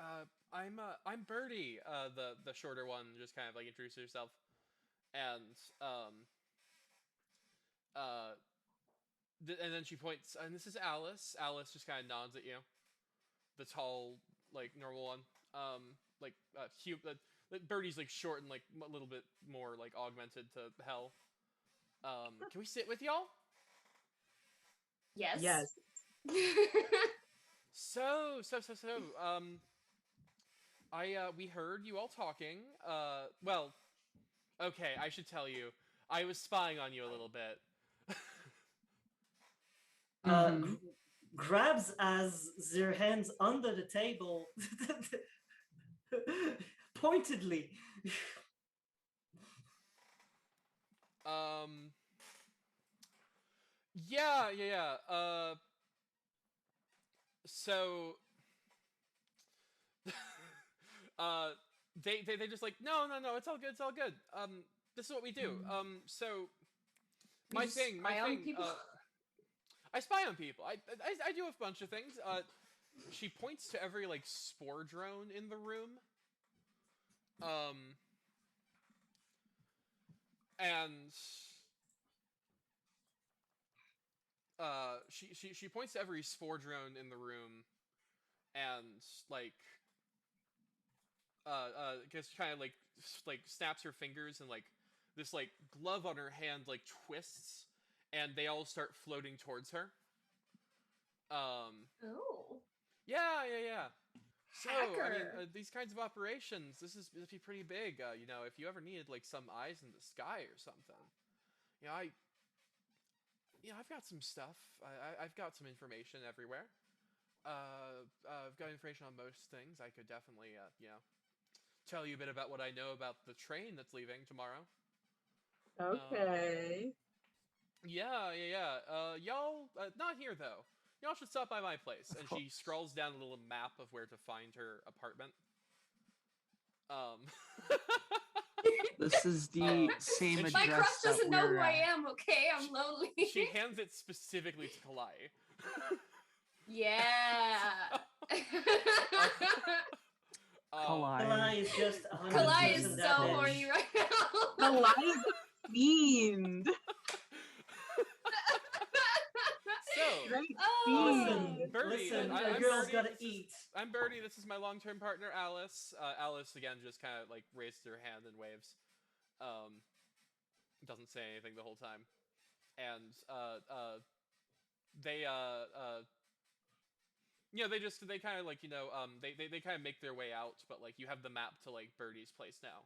I'm Birdie, the shorter one, just kind of like introduces herself, and and then she points, and this is Alice. Alice just kind of nods at you. The tall, like normal one, Birdie's like short and like a little bit more like augmented to hell. Can we sit with y'all? Yes. Yes. So, we heard you all talking. Well, okay, I should tell you, I was spying on you a little bit. Grabs as their hands under the table, pointedly. Yeah. So, they just like, no, it's all good. This is what we do. So, my thing, I spy on people. I do a bunch of things. She points to every like spore drone in the room. And she points to every spore drone in the room, and like just kind of like snaps her fingers, and like this like glove on her hand like twists, and they all start floating towards her. Oh. Yeah. So, Hacker. I mean, these kinds of operations, this be pretty big. If you ever needed like some eyes in the sky or something, I've got some stuff. I've got some information everywhere. I've got information on most things. I could definitely, tell you a bit about what I know about the train that's leaving tomorrow. Okay. Yeah. Y'all, not here though. Y'all should stop by my place. And she scrolls down a little map of where to find her apartment. This is the same and My address crush that doesn't know who we're I at. am, okay? I'm lonely. She hands it specifically to Kalai. Yeah. Kalai. Kalai is just 100% Kalai is that so bitch. horny right now. The lie is fiend. So, Right? Listen, Fiend. Birdie, listen, I- a I'm girl's Birdie, gotta this is- eat. I'm Birdie. This is my long-term partner, Alice. Alice again just kind of like raises her hand and waves. Doesn't say anything the whole time, and they they kind of like they kind of make their way out, but like you have the map to like Birdie's place now,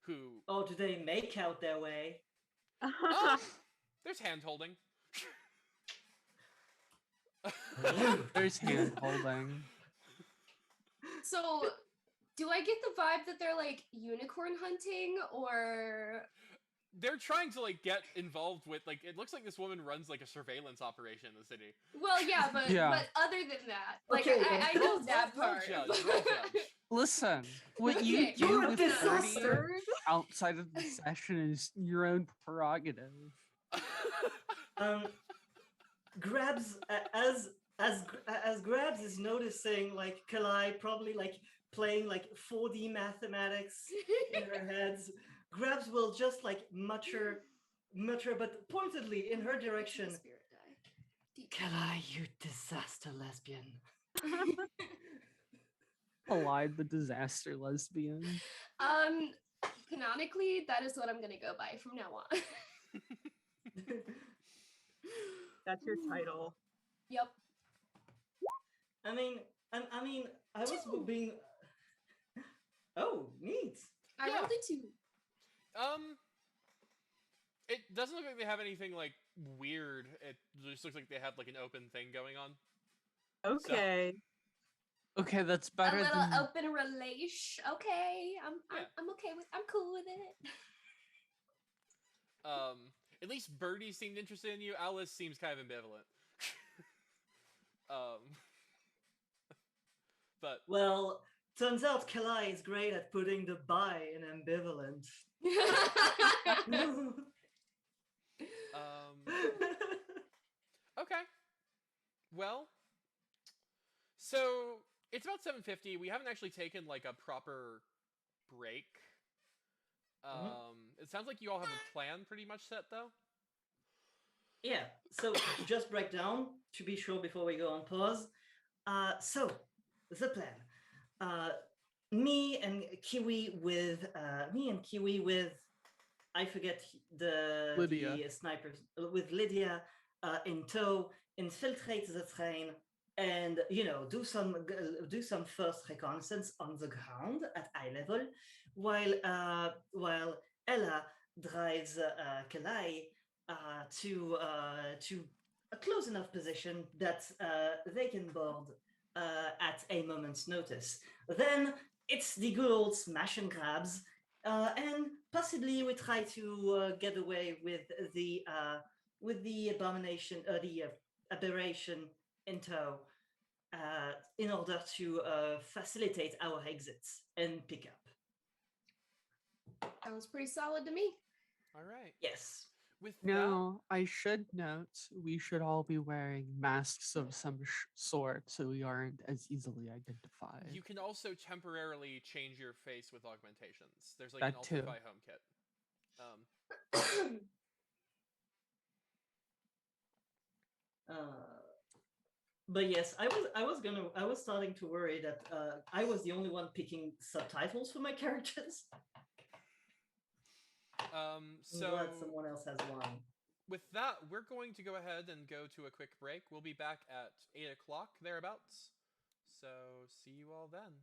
who Oh, do they make out their way? there's hand holding. There's hand holding. So, do I get the vibe that they're like unicorn hunting or They're trying to like get involved with like it looks like this woman runs like a surveillance operation in the city. well, yeah, but Yeah. but other than that, like Okay, I know that Roll part. judge, roll judge. Listen, what you Okay. do You're a with disaster. Birdie outside of the session is your own prerogative. Grabs as Grabs is noticing like Kalai probably like playing like 4D mathematics in her heads. Grabs will just like mutter, but pointedly in her direction. Spirit die. Deep. Kalai, you disaster lesbian. Kalai the disaster lesbian. Canonically, that is what I'm gonna go by from now on. That's your title. Yep. I mean, I was being. Oh, neat. I Yeah. rolled a 2. It doesn't look like they have anything like weird. It just looks like they have like an open thing going on. Okay. Okay, that's A better little than open relation. Okay, I'm okay with. I'm cool with it. At least Birdie seemed interested in you. Alice seems kind of ambivalent. But Well, turns out Kalai is great at putting the bi in ambivalent. okay. Well, so it's about 7:50. We haven't actually taken like a proper break. It sounds like you all have a plan pretty much set though. Yeah, so just break down to be sure before we go on pause. So the plan. Me and Kiwi with I forget Lydia. the snipers with Lydia in tow, infiltrate the train, and do some first reconnaissance on the ground at eye level, while Ella drives Kalai to a close enough position that they can board at a moment's notice. Then it's the good old smash and grabs, and possibly we try to get away with the abomination, the aberration in tow, in order to facilitate our exits and pick up. Sounds pretty solid to me. All right. Yes. With No, I should note we should all be wearing masks of some sort so we aren't as easily identified. that, you can also temporarily change your face with augmentations. There's like That an too. Altify home kit. But yes, I was starting to worry that I was the only one picking subtitles for my characters. So Glad someone else has one. with that, we're going to go ahead and go to a quick break. We'll be back at 8 o'clock thereabouts. So see you all then.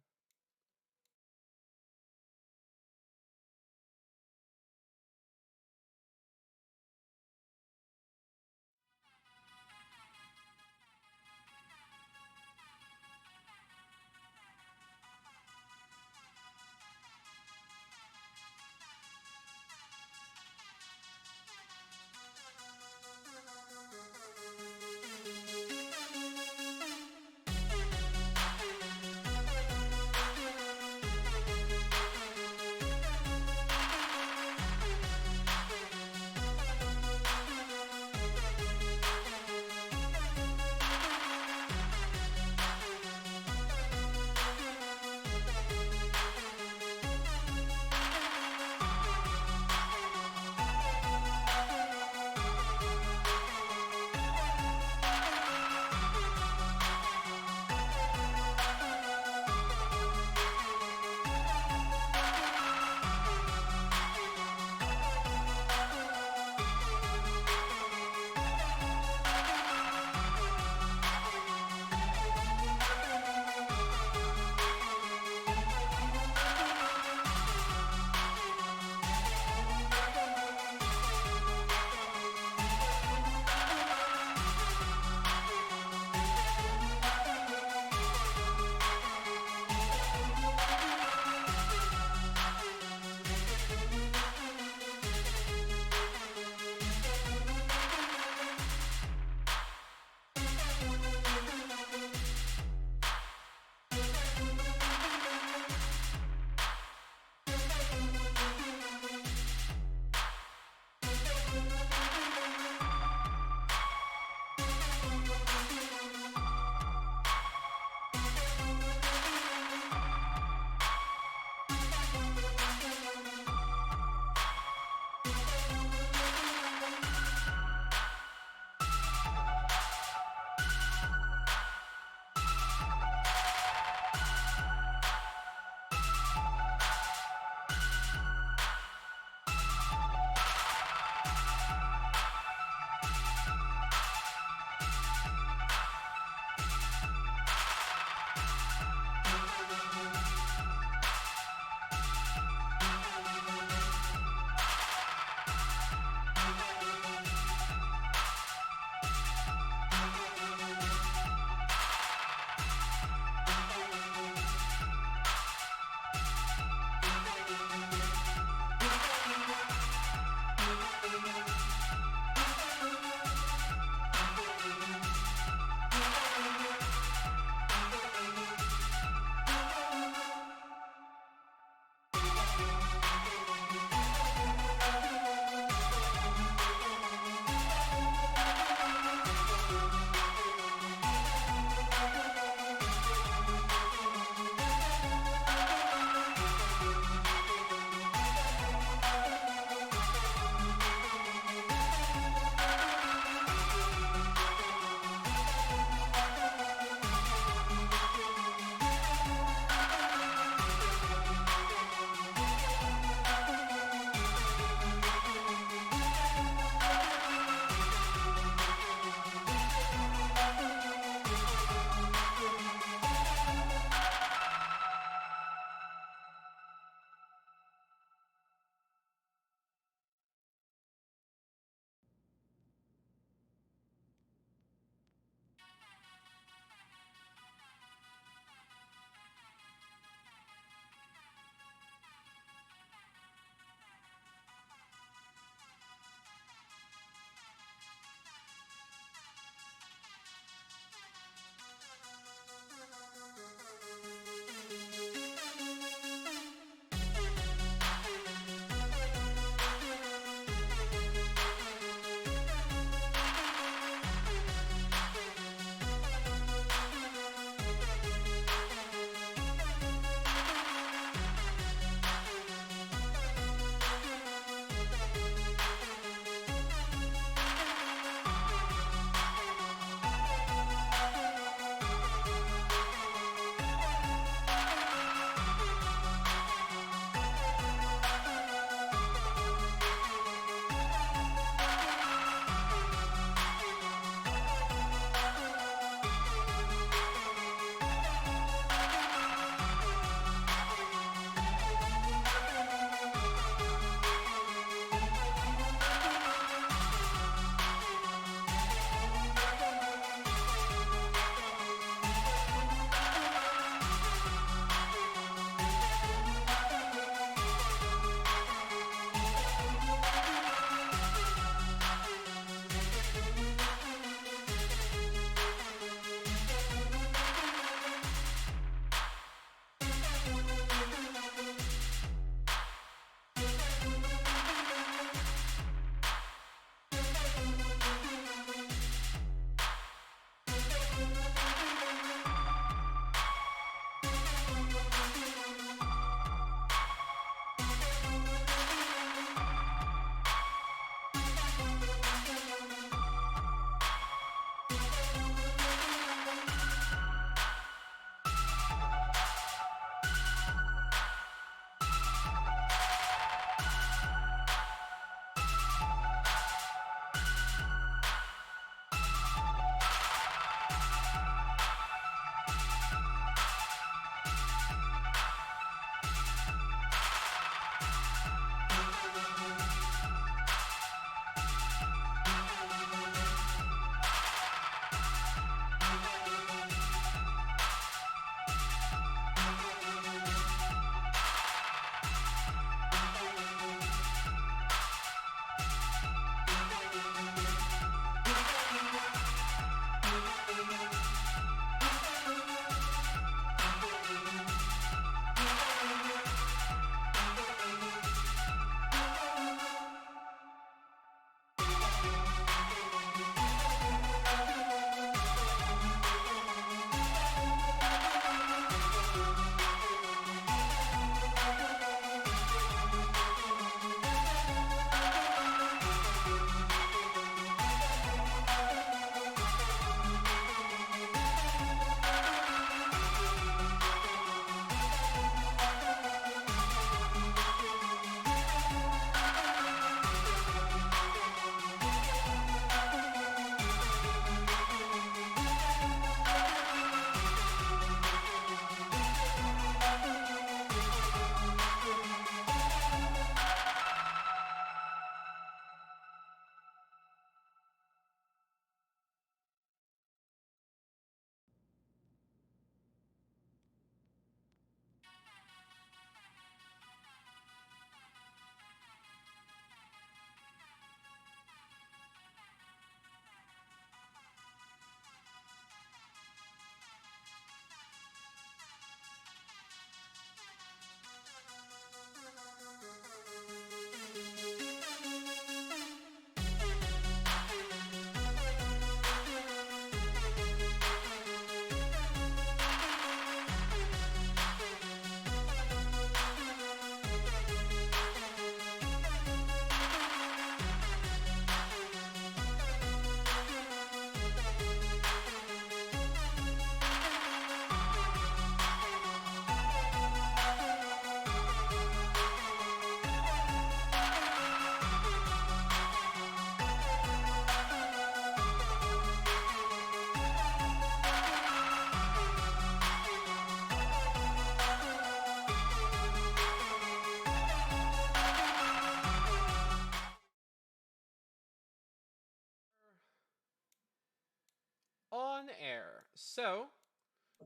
on air. So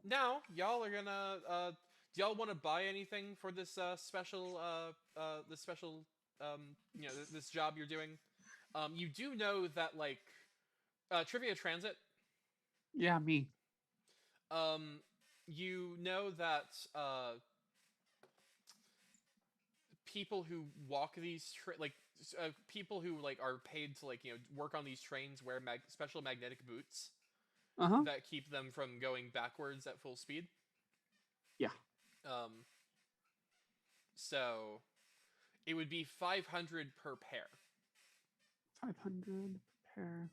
now y'all are gonna. Do y'all want to buy anything for this special this job you're doing? You do know that like Trivia Transit. Yeah, me. You know that people who walk these people who like are paid to like work on these trains wear special magnetic boots Uh-huh. that keep them from going backwards at full speed. Yeah. So it would be 500 per pair. 500 pair.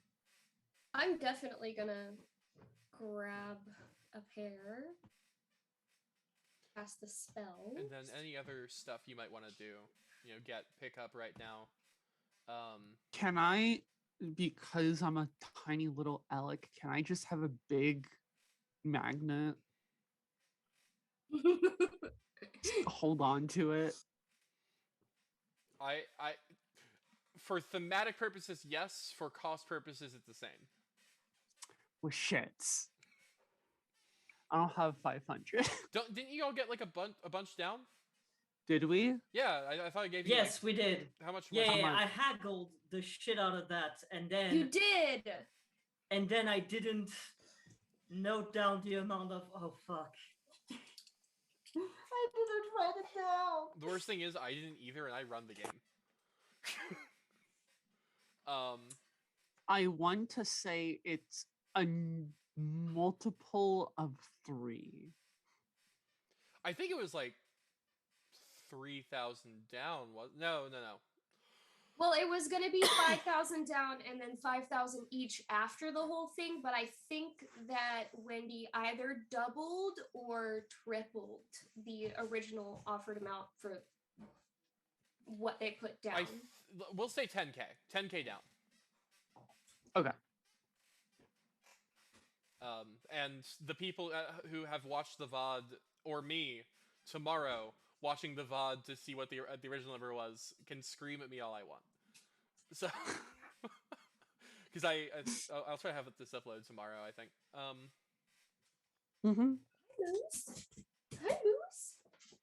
I'm definitely gonna grab a pair. Cast the spell. And then any other stuff you might want to do, pick up right now. Can I, because I'm a tiny little Alec, can I just have a big magnet? Hold on to it. I for thematic purposes, yes. For cost purposes, it's the same. Well, shits. I don't have 500. Didn't you all get like a bunch down? Did we? Yeah, I thought I gave you. Yes, we did. How much? Yeah, was it? I haggled the shit out of that, and then You did. and then I didn't note down the amount of. Oh fuck! I didn't write it down. The worst thing is I didn't either, and I run the game. I want to say it's a multiple of 3. I think it was like 3,000 down. No. Well, it was going to be 5,000 down and then 5,000 each after the whole thing, but I think that Wendy either doubled or tripled the original offered amount for what they put down. We'll say 10K. 10K down. Okay. And the people who have watched the VOD, or me, tomorrow, watching the VOD to see what the original number was, can scream at me all I want. So, because I'll try to have this uploaded tomorrow, I think. Moose? Hi, Moose.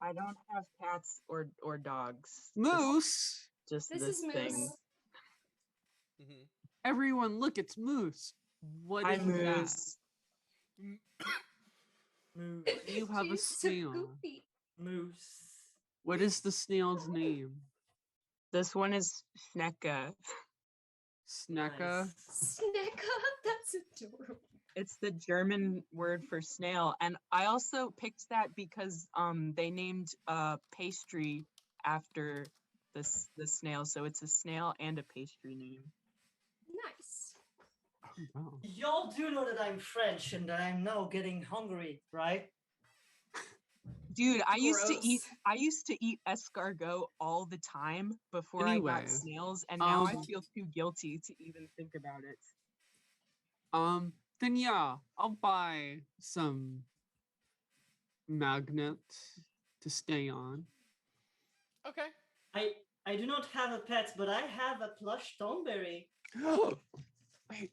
I don't have cats or dogs. Moose! Just This this is Moose. thing. Mm-hmm. Everyone, look, it's Moose. What Hi, is that? Moose. Moose. You have a She's so snail. goofy. Moose. What is the snail's name? This one is Schnecke. Snecka? Nice. Snecka, that's adorable. It's the German word for snail. And I also picked that because they named pastry after the snail. So it's a snail and a pastry name. Nice. Oh, wow. Y'all do know that I'm French and that I'm now getting hungry, right? Dude, I used Gross. to eat escargot all the time before I Anyway, got snails, and now I um, feel too guilty to even think about it. Then yeah, I'll buy some magnet to stay on. Okay. I do not have a pet, but I have a plush Thornberry. Wait,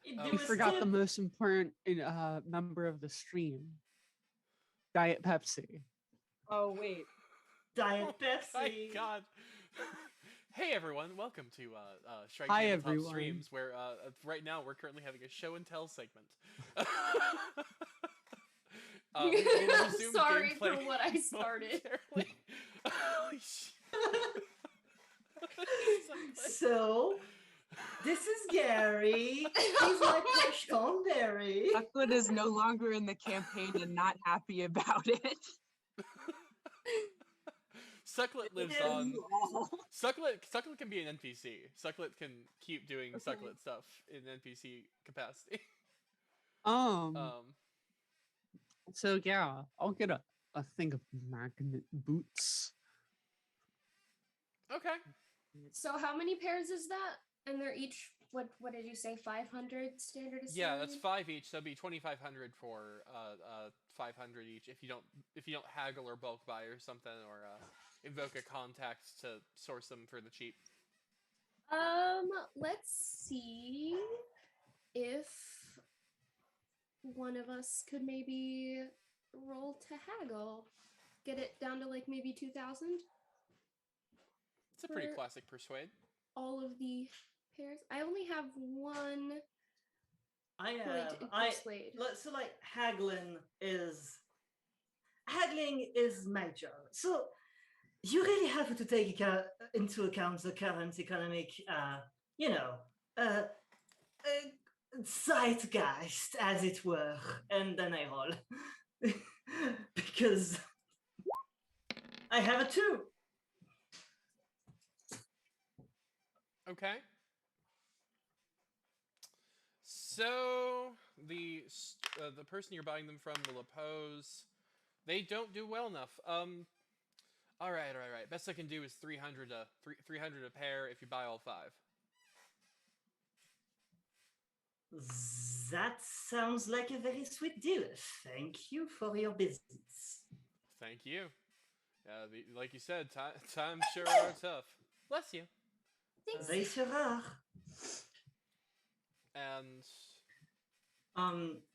It we was forgot the tip- most important member of the stream. Diet Pepsi. Oh wait, Diet Oh Pepsi. my god. Hey everyone, welcome to Strike Hi, Tabletop everyone. Streams, where right now we're currently having a show and tell segment. We'll resume Sorry for gameplay what I started. momentarily. Holy shit. So, this is Gary. He's my plush Thornberry. Sucklet is no longer in the campaign and not happy about it. Sucklet lives Yeah, on. You all. Sucklet can be an NPC. Sucklet can keep doing Sucklet stuff in NPC capacity. So yeah, I'll get a thing of magnet boots. Okay. So how many pairs is that? And they're each what did you say? 500 standard is Yeah, that's 5 each. That'd be 2,500 for 500 each. If you don't haggle or bulk buy or something, or invoke a contact to source them for the cheap. Let's see if one of us could maybe roll to haggle, get it down to like maybe 2,000 It's a pretty For- classic persuade. all of the pairs. I only have one I point have in I persuade. so like haggling is my job. So you really have to take into account the current economic, you know, uh, zeitgeist, as it were. And then I roll because I have a 2. Okay. So the person you're buying them from will oppose. They don't do well enough. All right. Best I can do is 300 a pair if you buy all 5. That sounds like a very sweet deal. Thank you for your business. Thank you. Like you said, times sure are tough. Bless you. Thanks. They sure are. And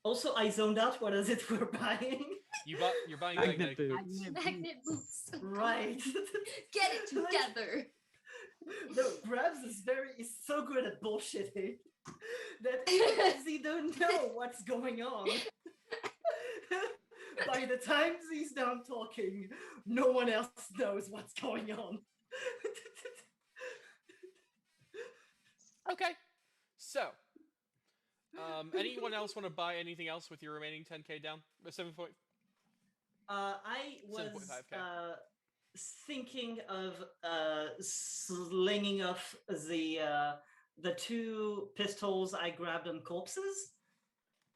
Also, I zoned out. What is it we're buying? you're buying Magnet magnetic boots. Magnet boots. Right. Get it together. No, Grabs is so good at bullshitting that he don't know what's going on. By the time he's done talking, no one else knows what's going on. Okay. So, anyone else want to buy anything else with your remaining 10k down? 7 point. I was 7.5K. Thinking of slinging off the 2 pistols I grabbed on corpses,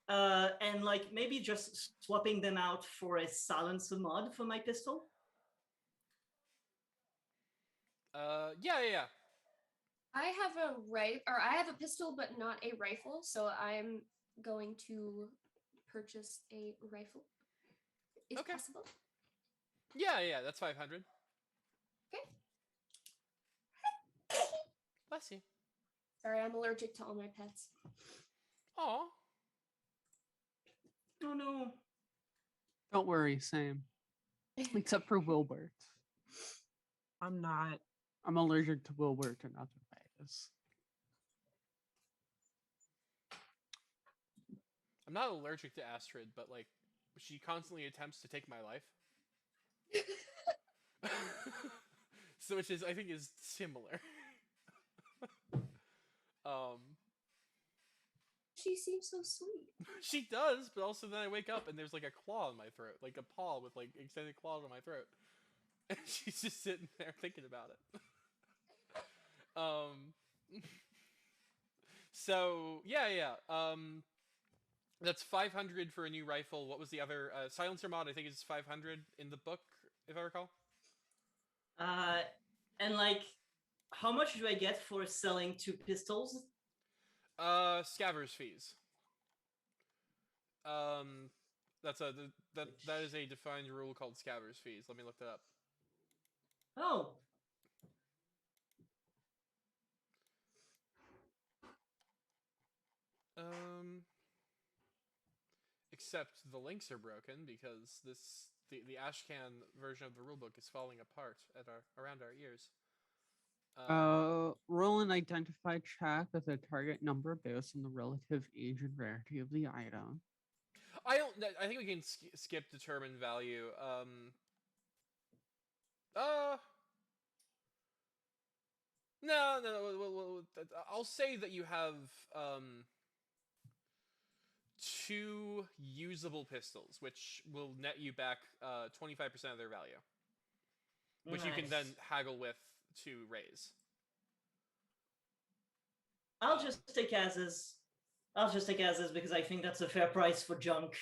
and like maybe just swapping them out for a silencer mod for my pistol. Yeah. I have a pistol, but not a rifle, so I'm going to purchase a rifle, if Okay. possible. Yeah, that's 500. Okay. Bless you. Sorry, I'm allergic to all my pets. Aw. Oh no. Don't worry, same. Except for Wilbert. I'm not. I'm allergic to Wilbert in other ways. I'm not allergic to Astrid, but like, she constantly attempts to take my life. So which is, I think, is similar. She seems so sweet. She does, but also then I wake up and there's like a claw in my throat, like a paw with like extended claws on my throat, and she's just sitting there thinking about it. So yeah. That's 500 for a new rifle. What was the other silencer mod? I think it's 500 in the book, if I recall. And like, how much do I get for selling 2 pistols? Scabbers fees. That is a defined rule called Scabbers fees. Let me look that up. Oh. Except the links are broken because the Ashcan version of the rulebook is falling apart around our ears. Roll an identify check with a target number based on the relative age and rarity of the item. I think we can skip determined value. No. I'll say that you have 2 usable pistols, which will net you back 25% of their value, which you can then haggle with to raise. I'll just take as is. Because I think that's a fair price for junk.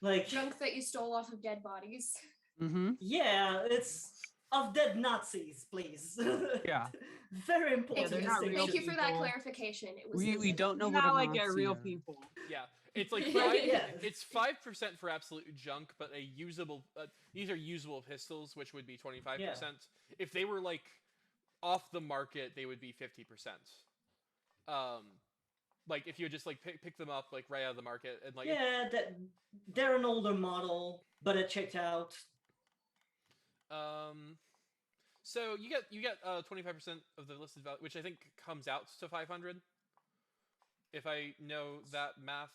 Like Junk that you stole off of dead bodies. Mm-hmm. Yeah, it's of dead Nazis, please. Yeah. Very important. they're not real Thank you for that people. clarification. It was We don't know Not what a like Nazi real is. people. Yeah, it's like Yeah. it's 5% for absolute junk, but a usable. These are usable pistols, which would be 25%. Yeah. If they were like off the market, they would be 50%. Like if you would just like pick them up like right out of the market and like Yeah, they're an older model, but it checked out. So you get 25% of the listed value, which I think comes out to 500. If I know that math.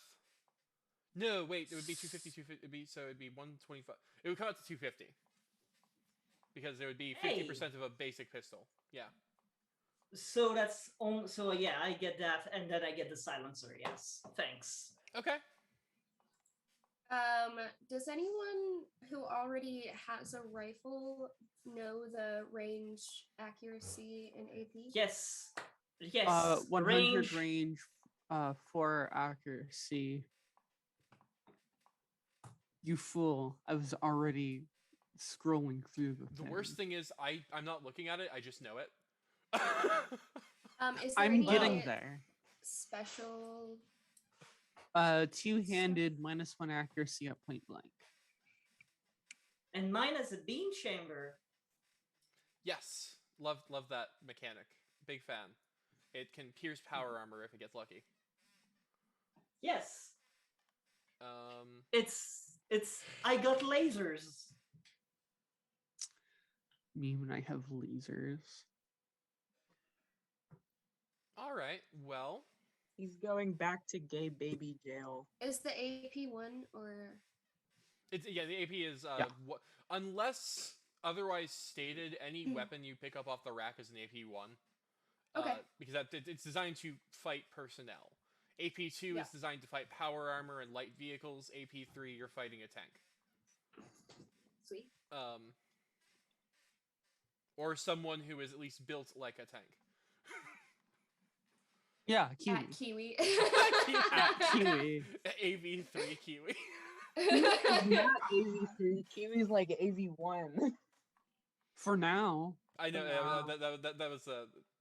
No, wait, it would be 250, 250. It'd be 125. It would come out to 250 because there would be 50% of a basic pistol. Yeah. So that's on. So yeah, I get that, and then I get the silencer. Yes, thanks. Okay. Does anyone who already has a rifle know the range, accuracy, and AP? Yes, yes. 100 range, 4 accuracy. You fool! I was already scrolling through The worst thing is I'm not looking at it. I just know it. Is there I'm any getting there. special? 2-handed, -1 accuracy at point blank. And mine is a beam chamber. Yes, love that mechanic. Big fan. It can pierce power armor if it gets lucky. Yes. It's. I got lasers. Me when I have lasers. All right. Well, He's going back to gay baby jail. Is the AP one or? the AP is unless otherwise stated, any weapon you pick up off the rack is an AP1. Okay. Because it's designed to fight personnel. AP2 is designed to fight power armor and light vehicles. AP3, you're fighting a tank. Sweet. Or someone who is at least built like a tank. Yeah, Kiwi. At Kiwi. Kiwi. AV3 Kiwi. Not AV3. Kiwi's like AV1. For now. I know Wow. that was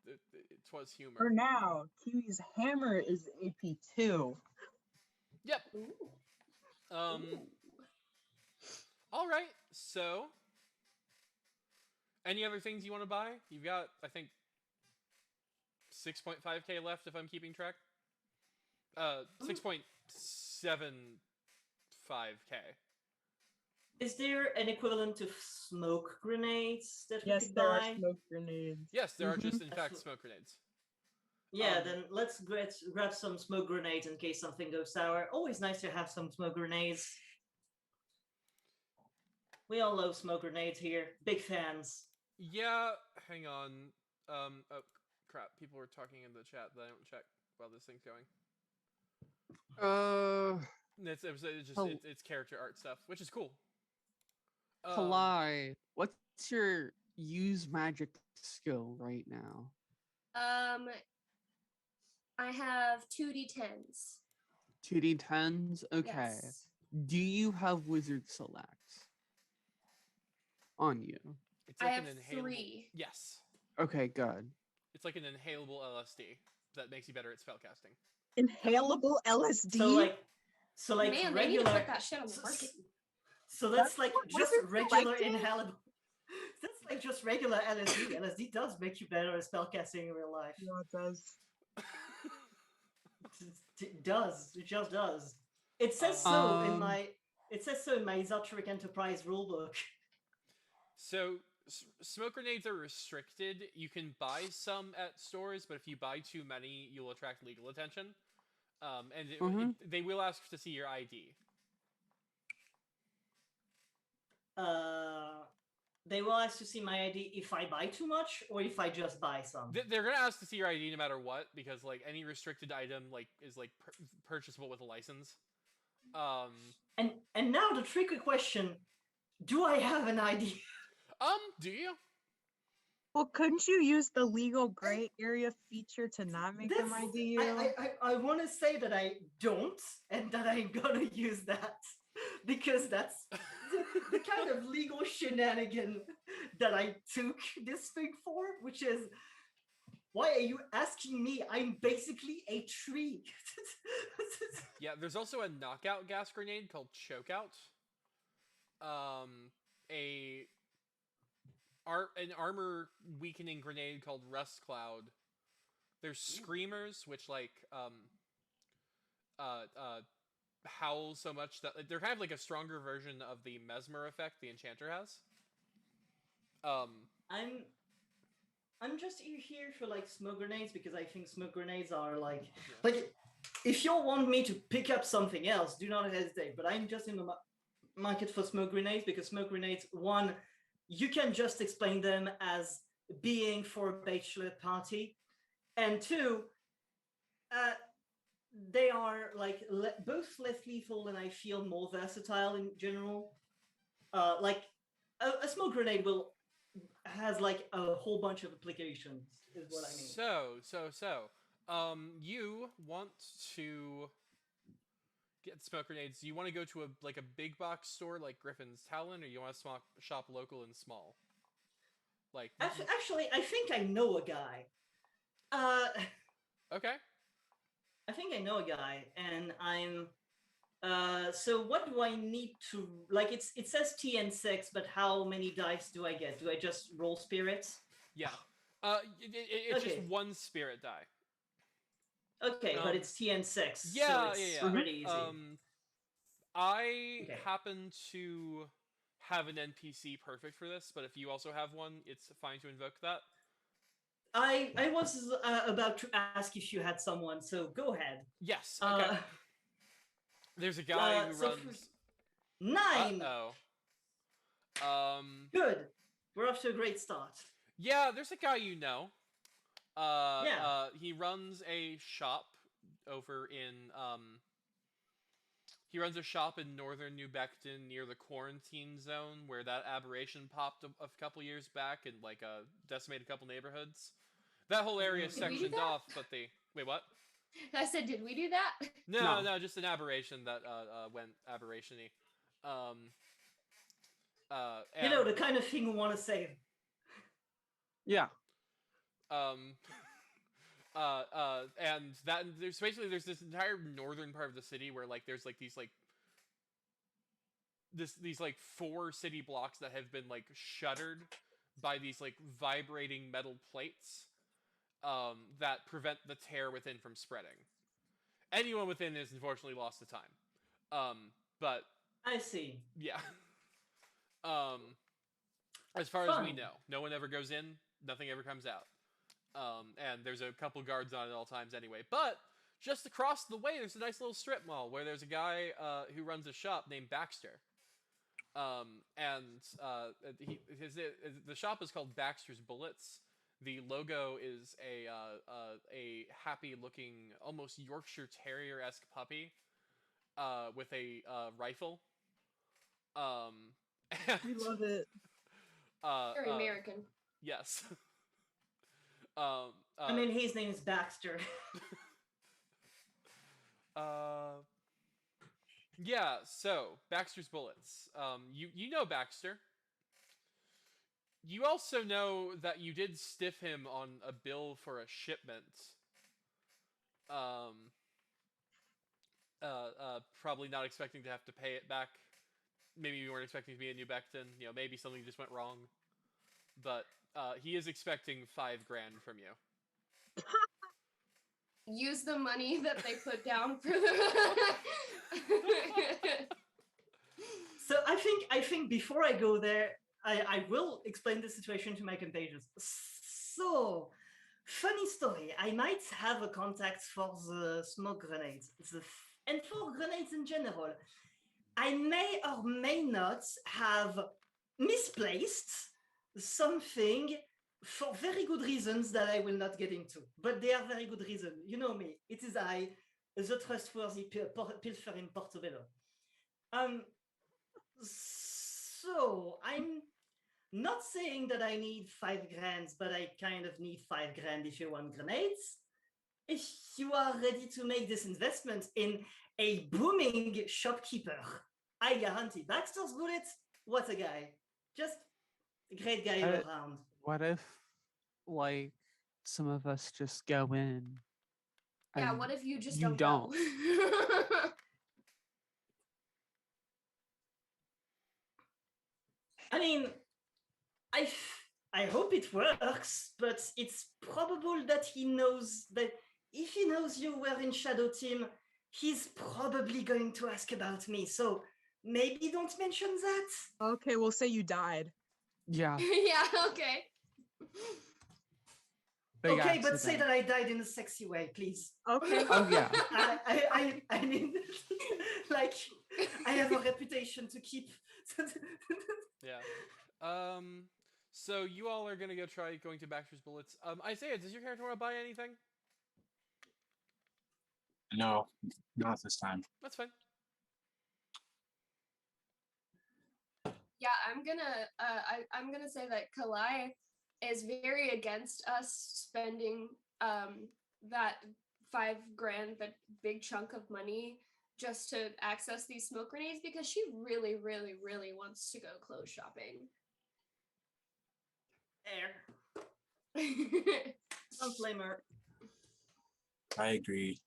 it was humor. For now, Kiwi's hammer is AP2. Yep. Ooh. All right. So, any other things you want to buy? You've got, I think, 6.5k left if I'm keeping track. 6.75k. Is there an equivalent to smoke grenades that we Yes, could there are buy? smoke grenades. Yes, there are just in That's fact what- smoke grenades. Yeah, then let's grab some smoke grenades in case something goes sour. Always nice to have some smoke grenades. We all love smoke grenades here. Big fans. Yeah, hang on. Oh crap! People were talking in the chat that I don't check while this thing's going. It's character art stuff, which is cool. Kalai, what's your use magic skill right now? I have 2d10s. 2d10s? Okay. Yes. Do you have wizard select on you? It's I like have an inhalable. 3. Yes, Okay, good. it's like an inhalable LSD that makes you better at spellcasting. Inhalable LSD? So like Man, regular. they need to put that shit on the market. So that's like what just wizard regular select is? inhalable. That's like just regular LSD. LSD does make you better at spellcasting in real life. Yeah, it does. It does. It just does. It says so in my. It says so in my esoteric enterprise rulebook. So smoke grenades are restricted. You can buy some at stores, but if you buy too many, you'll attract legal attention. And they will ask to see your ID. They will ask to see my ID if I buy too much or if I just buy some. They're gonna ask to see your ID no matter what, because like any restricted item is purchasable with a license. And now the tricky question: do I have an ID? Do you? Well, couldn't you use the legal gray area feature to not make them ID you? I want to say that I don't, and that I'm gonna use that because that's the kind of legal shenanigan that I took this thing for, which is, why are you asking me? I'm basically a tree. Yeah, there's also a knockout gas grenade called Chokeout. An armor weakening grenade called Rust Cloud. There's Screamers, which howl so much that they're kind of like a stronger version of the mesmer effect the enchanter has. I'm just here for like smoke grenades because I think smoke grenades are like Yeah. like if you want me to pick up something else, do not hesitate. But I'm just in the market for smoke grenades because smoke grenades, one, you can just explain them as being for a bachelor party, and two, they are like both less lethal and I feel more versatile in general. Like a smoke grenade has like a whole bunch of applications, is what I mean. You want to get smoke grenades? You want to go to a big box store like Griffin's Talon, or you want to shop local and small? Like Actually, I think I know a guy. Okay. I think I know a guy, and I'm. So what do I need to like? It says TN6, but how many dice do I get? Do I just roll spirits? Yeah. It's Okay. just one spirit die. Okay, but it's TN6. Yeah, so it's yeah. pretty easy. I happen to have an NPC perfect for this, but if you also have one, it's fine to invoke that. I was about to ask if you had someone, so go ahead. Yes. Okay. There's a guy who runs 9. Good. We're off to a great start. Yeah, there's a guy you know. Yeah. He runs a shop over in He runs a shop in northern New Becton near the quarantine zone where that aberration popped a couple years back and decimated a couple neighborhoods. That whole area is sectioned off, but they wait. What? I said, did we do that? No, just an aberration that went aberration-y. You know, the kind of thing we want to save. Yeah. And there's this entire northern part of the city where there's these 4 city blocks that have been shuttered by these vibrating metal plates that prevent the tear within from spreading. Anyone within is unfortunately lost to time. But I see. Yeah. As far as we know, no one ever goes in, nothing ever comes out. And there's a couple guards on it at all times anyway. But just across the way, there's a nice little strip mall where there's a guy who runs a shop named Baxter. The shop is called Baxter's Bullets. The logo is a happy-looking, almost Yorkshire Terrier-esque puppy with a rifle. We love it. Very American. Yes. I mean, his name is Baxter. Yeah, so Baxter's Bullets. You know Baxter. You also know that you did stiff him on a bill for a shipment. Probably not expecting to have to pay it back. Maybe you weren't expecting to be in New Becton. You know, maybe something just went wrong. But he is expecting $5,000 from you. Use the money that they put down for the. So I think before I go there, I will explain the situation to my compatriots. So, funny story. I might have a contact for the smoke grenades, and for grenades in general. I may or may not have misplaced something for very good reasons that I will not get into. But they are very good reasons. You know me. It is I, the trustworthy pilfer in Portobello. So I'm not saying that I need $5,000, but I kind of need $5,000 if you want grenades. If you are ready to make this investment in a booming shopkeeper, I guarantee Baxter's Bullets, what a guy. Just a great guy all around. What if, some of us just go in? Yeah, what if you just you don't? I mean, I hope it works, but it's probable that he knows that if he knows you were in Shadow Team, he's probably going to ask about me, so maybe don't mention that. Okay, we'll say you died. Yeah. Yeah, okay. Big Okay, but say accident. that I died in a sexy way, please. Okay. Oh yeah. I mean, like, I have a reputation to keep. Yeah. So you all are gonna go try going to Baxter's Bullets. Isaiah, does your character want to buy anything? No, not this time. That's fine. Yeah, I'm gonna say that Kalai is very against us spending that $5,000, that big chunk of money, just to access these smoke grenades, because she really, really, really wants to go clothes shopping. Don't blame her. I agree.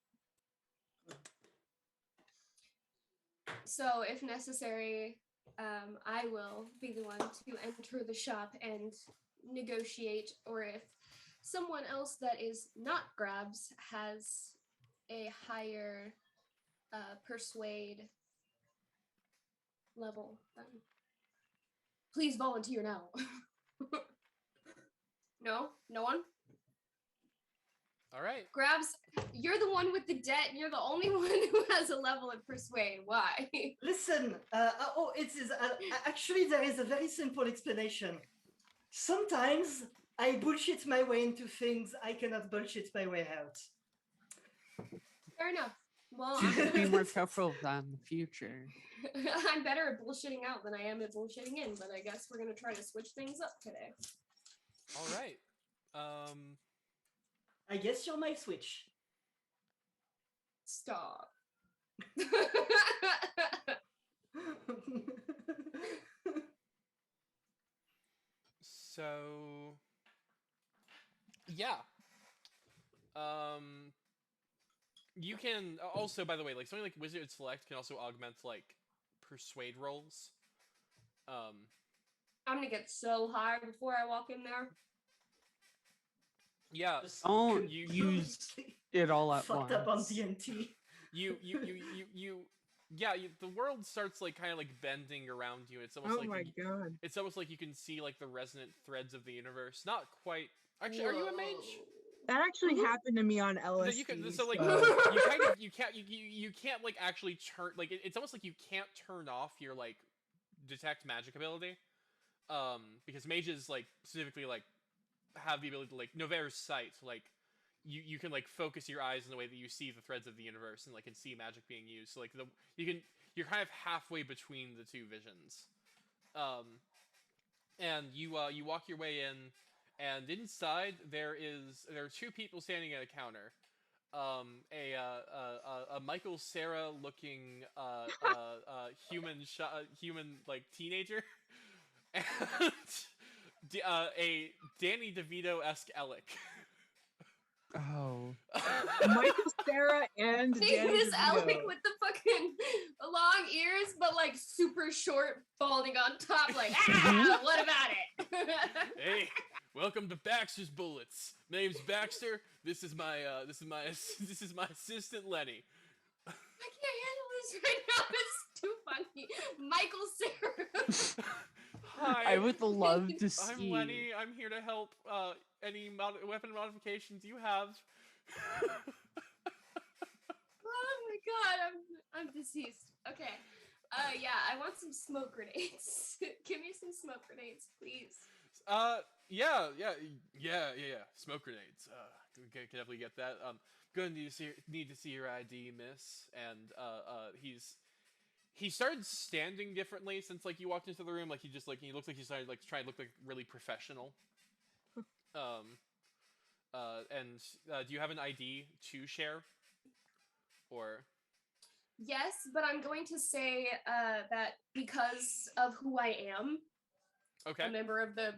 So, if necessary, I will be the one to enter the shop and negotiate, or if someone else that is not Grabs has a higher persuade level, then please volunteer now. No one? All right. Grabs, you're the one with the debt, and you're the only one who has a level of persuade. Why? Listen, it is actually there is a very simple explanation. Sometimes I bullshit my way into things I cannot bullshit my way out. Fair enough. Well, She should be more careful of that in the future. I'm better at bullshitting out than I am at bullshitting in, but I guess we're gonna try to switch things up today. All right. I guess you're my switch. Stop. So yeah. You can also, by the way, like something like Wizard Select can also augment like persuade rolls. I'm gonna get so high before I walk in there. Yeah. Just Don't you- use it all at fucked once. up on D&T. The world starts like kind of like bending around you. It's almost Oh like my god. it's almost like you can see like the resonant threads of the universe. Not quite. Actually, are you a mage? That actually happened to me on No, LSD. you can, so like so- you kind of you can't like actually turn like it's almost like you can't turn off your like detect magic ability, because mages like specifically like have the ability to like Nover's sight, like you can like focus your eyes in the way that you see the threads of the universe and like can see magic being used. So like you're kind of halfway between the two visions, and you walk your way in, and inside there are two people standing at a counter. A Michael Sarah looking human like teenager, and a Danny DeVito-esque Alec. Oh. Michael Sarah and See Danny this Alec DeVito. with the fucking long ears, but like super short, balding on top. Like, what about it? Hey, welcome to Baxter's Bullets. My name's Baxter. This is my assistant Lenny. I can't handle this right now. It's too funny. Michael Sarah. Hi, I would love to see. I'm Lenny. I'm here to help. Any weapon modifications you have. Oh my god, I'm deceased. Okay. Yeah, I want some smoke grenades. Give me some smoke grenades, please. Yeah. Smoke grenades. We can definitely get that. Gonna need to see your ID, miss. And he started standing differently since like you walked into the room. Like he looks like he started like trying to look like really professional. Do you have an ID to share? Or Yes, but I'm going to say that because of who I am, okay, a member of the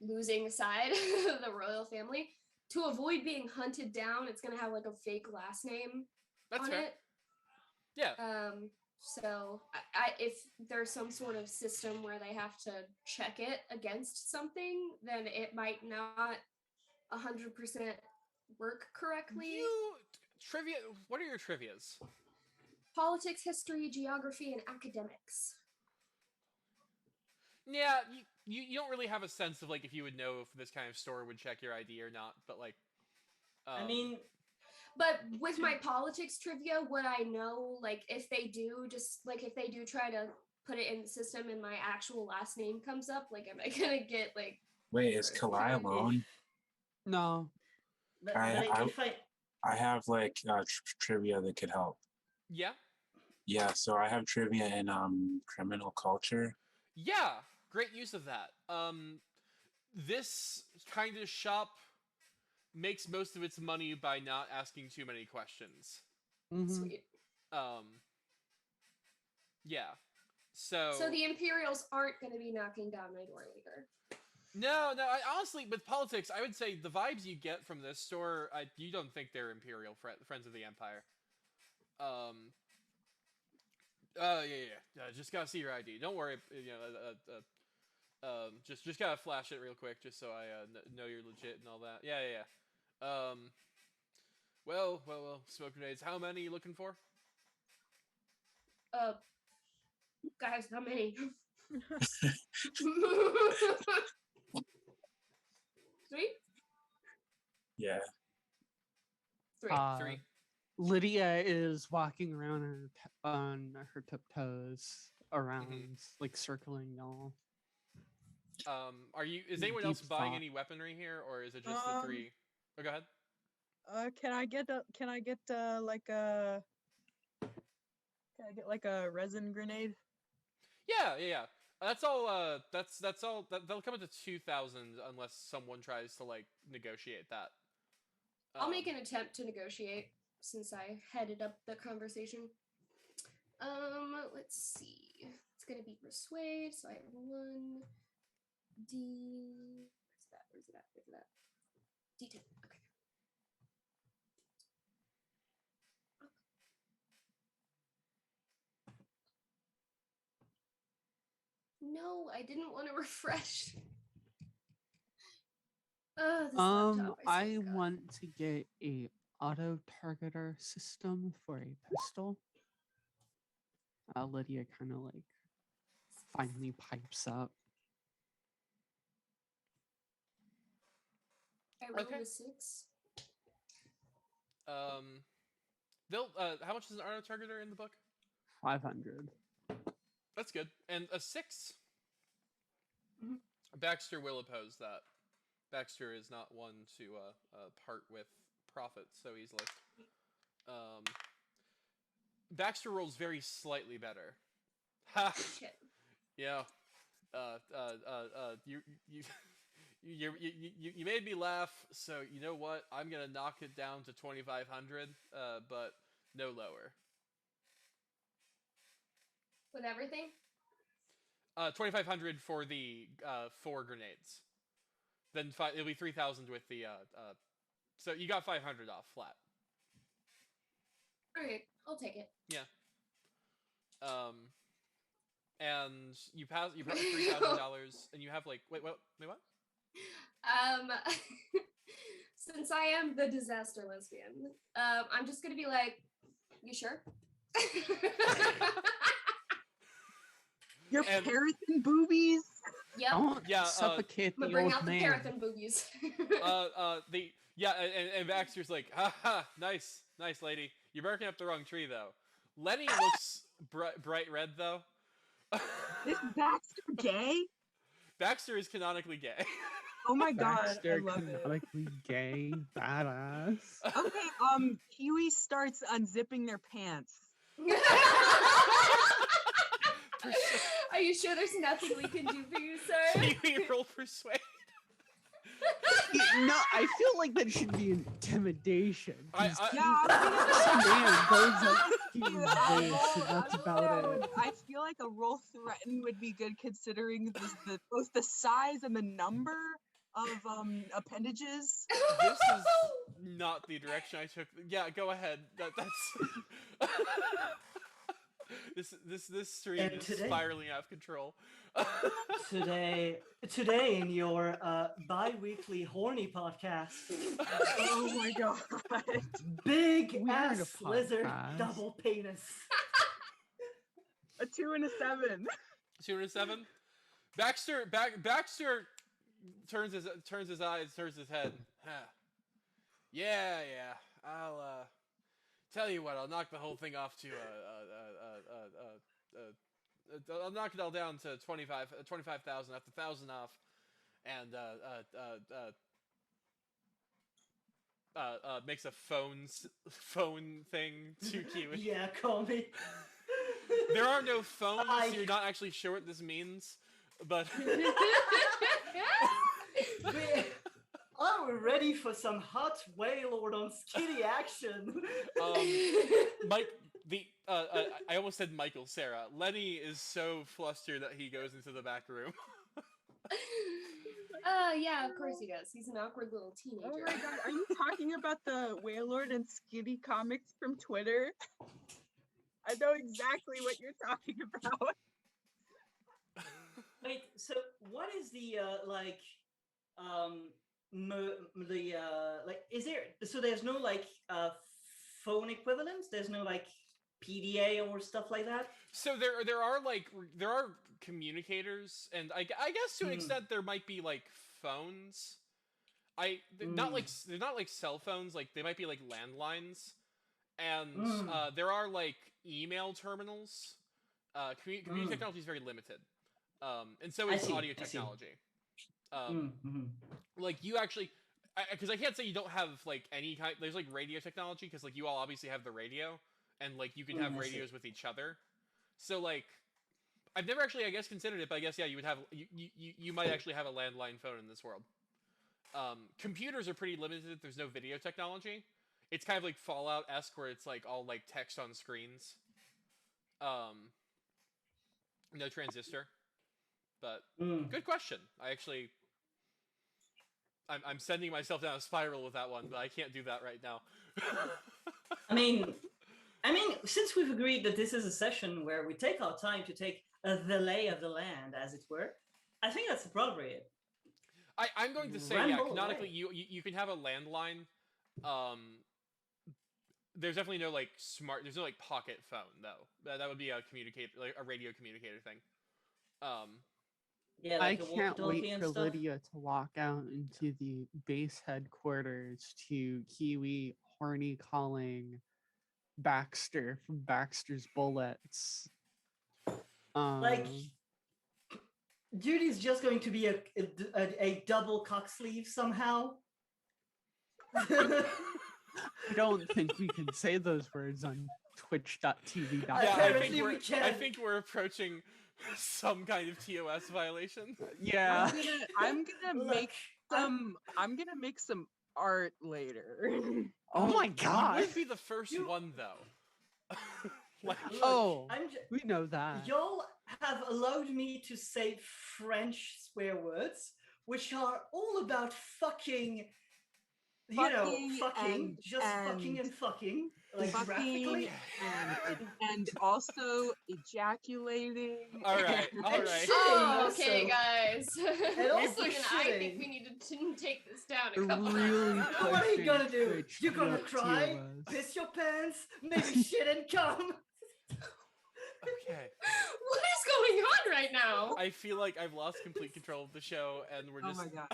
losing side of the royal family, to avoid being hunted down, it's going to have like a fake last name that's on fair. it. Yeah. So if there's some sort of system where they have to check it against something, then it might not 100% work correctly. Trivia. What are your trivias? politics, history, geography, and academics. Yeah, you don't really have a sense of like if you would know if this kind of store would check your ID or not, but like, I mean, But with my politics trivia, would I know, like, if they do, just like if they do try to put it in the system and my actual last name comes up, like, am I gonna get like? Wait, is Kalai alone? No. but I- if I have like trivia that could help. yeah, Yeah, so I have trivia in criminal culture. yeah, great use of that. This kind of shop makes most of its money by not asking too many questions. Mhm. Sweet. Yeah. So the Imperials aren't going to be knocking down my door later. No, I honestly, with politics, I would say the vibes you get from this store, you don't think they're Imperial friends of the Empire. Yeah. Just gotta see your ID. Don't worry, just gotta flash it real quick, just so I know you're legit and all that. Yeah. Well, smoke grenades. How many you looking for? Guys, how many? 3? Yeah. 3. 3. Lydia is walking around on her tiptoes around, like circling y'all. Is anyone else Deep buying thought. any weaponry here, or is it just the 3? Oh, go ahead. Can I get like a resin grenade? Yeah. That's all. That's all. That'll come into 2,000 unless someone tries to like negotiate that. I'll make an attempt to negotiate since I headed up the conversation. Let's see. It's gonna be persuade, so I have 1 D. Where's it at? D10. Okay. No, I didn't want to refresh. This laptop, I swear to God. want to get a auto targeter system for a pistol. Lydia kind of like finally pipes up. I rolled Okay. a 6. They'll. How much is an auto targeter in the book? 500. That's good. And a 6. Mhm. Baxter will oppose that. Baxter is not one to part with profits so easily. Baxter rolls very slightly better. Ha! Shit. Yeah. You made me laugh. So you know what? I'm gonna knock it down to 2,500. But no lower. With everything? 2,500 for the 4 grenades. Then it'll be 3,000 with the so you got 500 off flat. Okay, I'll take it. Yeah. And you pass $3,000, and you have like wait what? Since I am the disaster lesbian, I'm just gonna be like, you sure? Your And- paraffin boobies? Yep. Don't Yeah, suffocate I'm the gonna bring old out the man. paraffin boobies. And Baxter's like, haha, nice lady. You're barking up the wrong tree though. Lenny looks bright red though. Is Baxter gay? Baxter is canonically gay. Oh my god, I Baxter love it. canonically gay, badass. Okay, Kiwi starts unzipping their pants. Are you sure there's nothing we can do for you, sir? Kiwi roll persuade. No, I feel like that should be intimidation. I- 'cause I- some man goes up to his face, and that's about it. I feel like a roll threaten would be good considering both the size and the number of appendages. This is not the direction I took. Yeah, go ahead. That's this stream And is today- spiraling out of control. today in your bi-weekly horny podcast, Oh my god. big We are in a ass lizard podcast. double penis. A 2 and a 7. 2 and a 7. Baxter turns his eyes, turns his head. Yeah. I'll tell you what. I'll knock the whole thing off to I'll knock it all down to 25,000 after 1,000 off, and makes a phone thing to Kiwi. Yeah, call me. There are no phones, so you're not actually sure what this means, but Are we ready for some hot Waylord on Skitty action? Mike, I almost said Michael, Sarah. Lenny is so flustered that he goes into the back room. Yeah, of course he does. He's an awkward little teenager. Oh my god, are you talking about the Waylord and Skitty comics from Twitter? I know exactly what you're talking about. Wait, so what is the is there, so there's no phone equivalents? There's no PDA or stuff like that? So there are communicators, and I guess to an extent there might be phones. They're not like cell phones. Like they might be like landlines, and there are email terminals. Computer technology is very limited, and so is audio technology. Like you actually, because I can't say you don't have any kind. There's radio technology because you all obviously have the radio, and you can have radios with each other. So I've never actually, I guess, considered it, but I guess you would have you might actually have a landline phone in this world. Computers are pretty limited. There's no video technology. It's kind of like Fallout-esque, where it's all text on screens. No transistor. But good question. I'm sending myself down a spiral with that one, but I can't do that right now. I mean, since we've agreed that this is a session where we take our time to take the lay of the land, as it were, I think that's appropriate. I'm going to say, canonically, you can have a landline. There's definitely no there's no pocket phone though. That would be a communicator, a radio communicator thing. Yeah, I can't wait for Lydia to walk out into the base headquarters to Kiwi horny calling Baxter from Baxter's Bullets. Judy's just going to be a double cock sleeve somehow. I don't think we can say those words on twitch.tv. Yeah, I think we're approaching some kind of TOS violation. Yeah. I'm gonna make some art later. Oh my god. You would be the first one though. We know that. Y'all have allowed me to say French swear words, which are all about fucking, fucking, fucking and fucking, graphically. And also ejaculating. All right. Oh, okay, guys. And also Listen, I shitting. think we need to take this down a couple Really notches. What are you gonna do? Twitch You're gonna not cry, TOS. piss your pants, maybe shit and come. Okay. What is going on right now? I feel like I've lost complete control of the show, and we're just. Oh my god.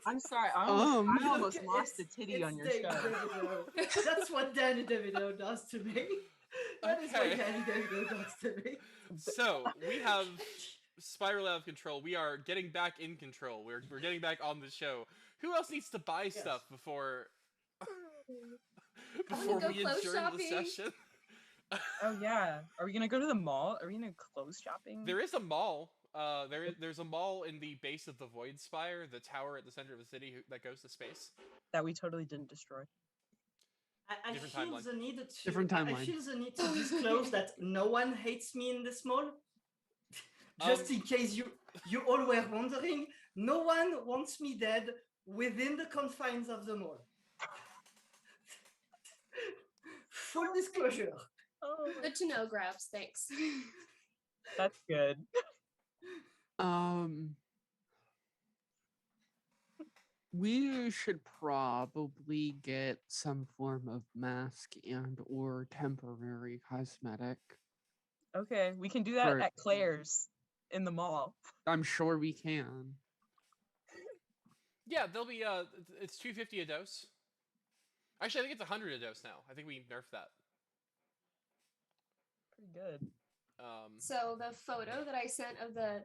I'm sorry. I Um, almost lost a titty on your Danny show. DeVito. That's what Danny DeVito does to me. That is what Okay. Danny DeVito does to me. So we have spiral out of control. We are getting back in control. We're getting back on the show. Who else needs to buy stuff before go we clothes adjourn shopping. the session? Oh yeah. Are we gonna go to the mall? Are we gonna clothes shopping? There is a mall. There's a mall in the base of the Void Spire, the tower at the center of the city that goes to space. That we totally didn't destroy. I Different feel timeline. the need to Different I timeline. feel the need to disclose that no one hates me in this mall. Just in case you all were wondering, no one wants me dead within the confines of the mall. Full disclosure. Oh, Good to know, Grabs. Thanks. that's good. We should probably get some form of mask and or temporary cosmetic. Okay, we can do that For- at Claire's in the mall. I'm sure we can. Yeah, they'll be it's 250 a dose. Actually, I think it's 100 a dose now. I think we nerfed that. Pretty good. So the photo that I sent of the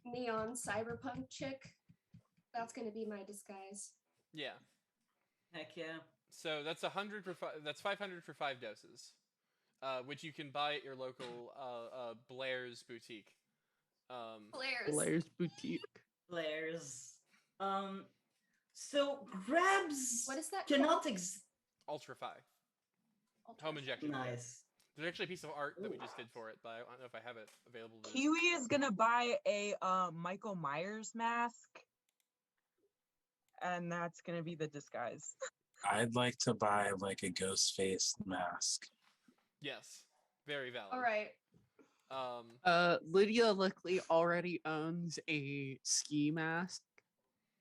neon cyberpunk chick, that's gonna be my disguise. Yeah. Heck yeah. So that's 100 for that's 500 for 5 doses, which you can buy at your local Blair's boutique. Blair's. Blair's Boutique. Blair's. So grabs What is that cannot called? Ultrafy. Home injection. Nice. There's actually a piece of art that we just did for it, but I don't know if I have it available. Kiwi is gonna buy a Michael Myers mask, and that's gonna be the disguise. I'd like to buy like a ghost face mask. Yes, very valid. All right. Lydia luckily already owns a ski mask.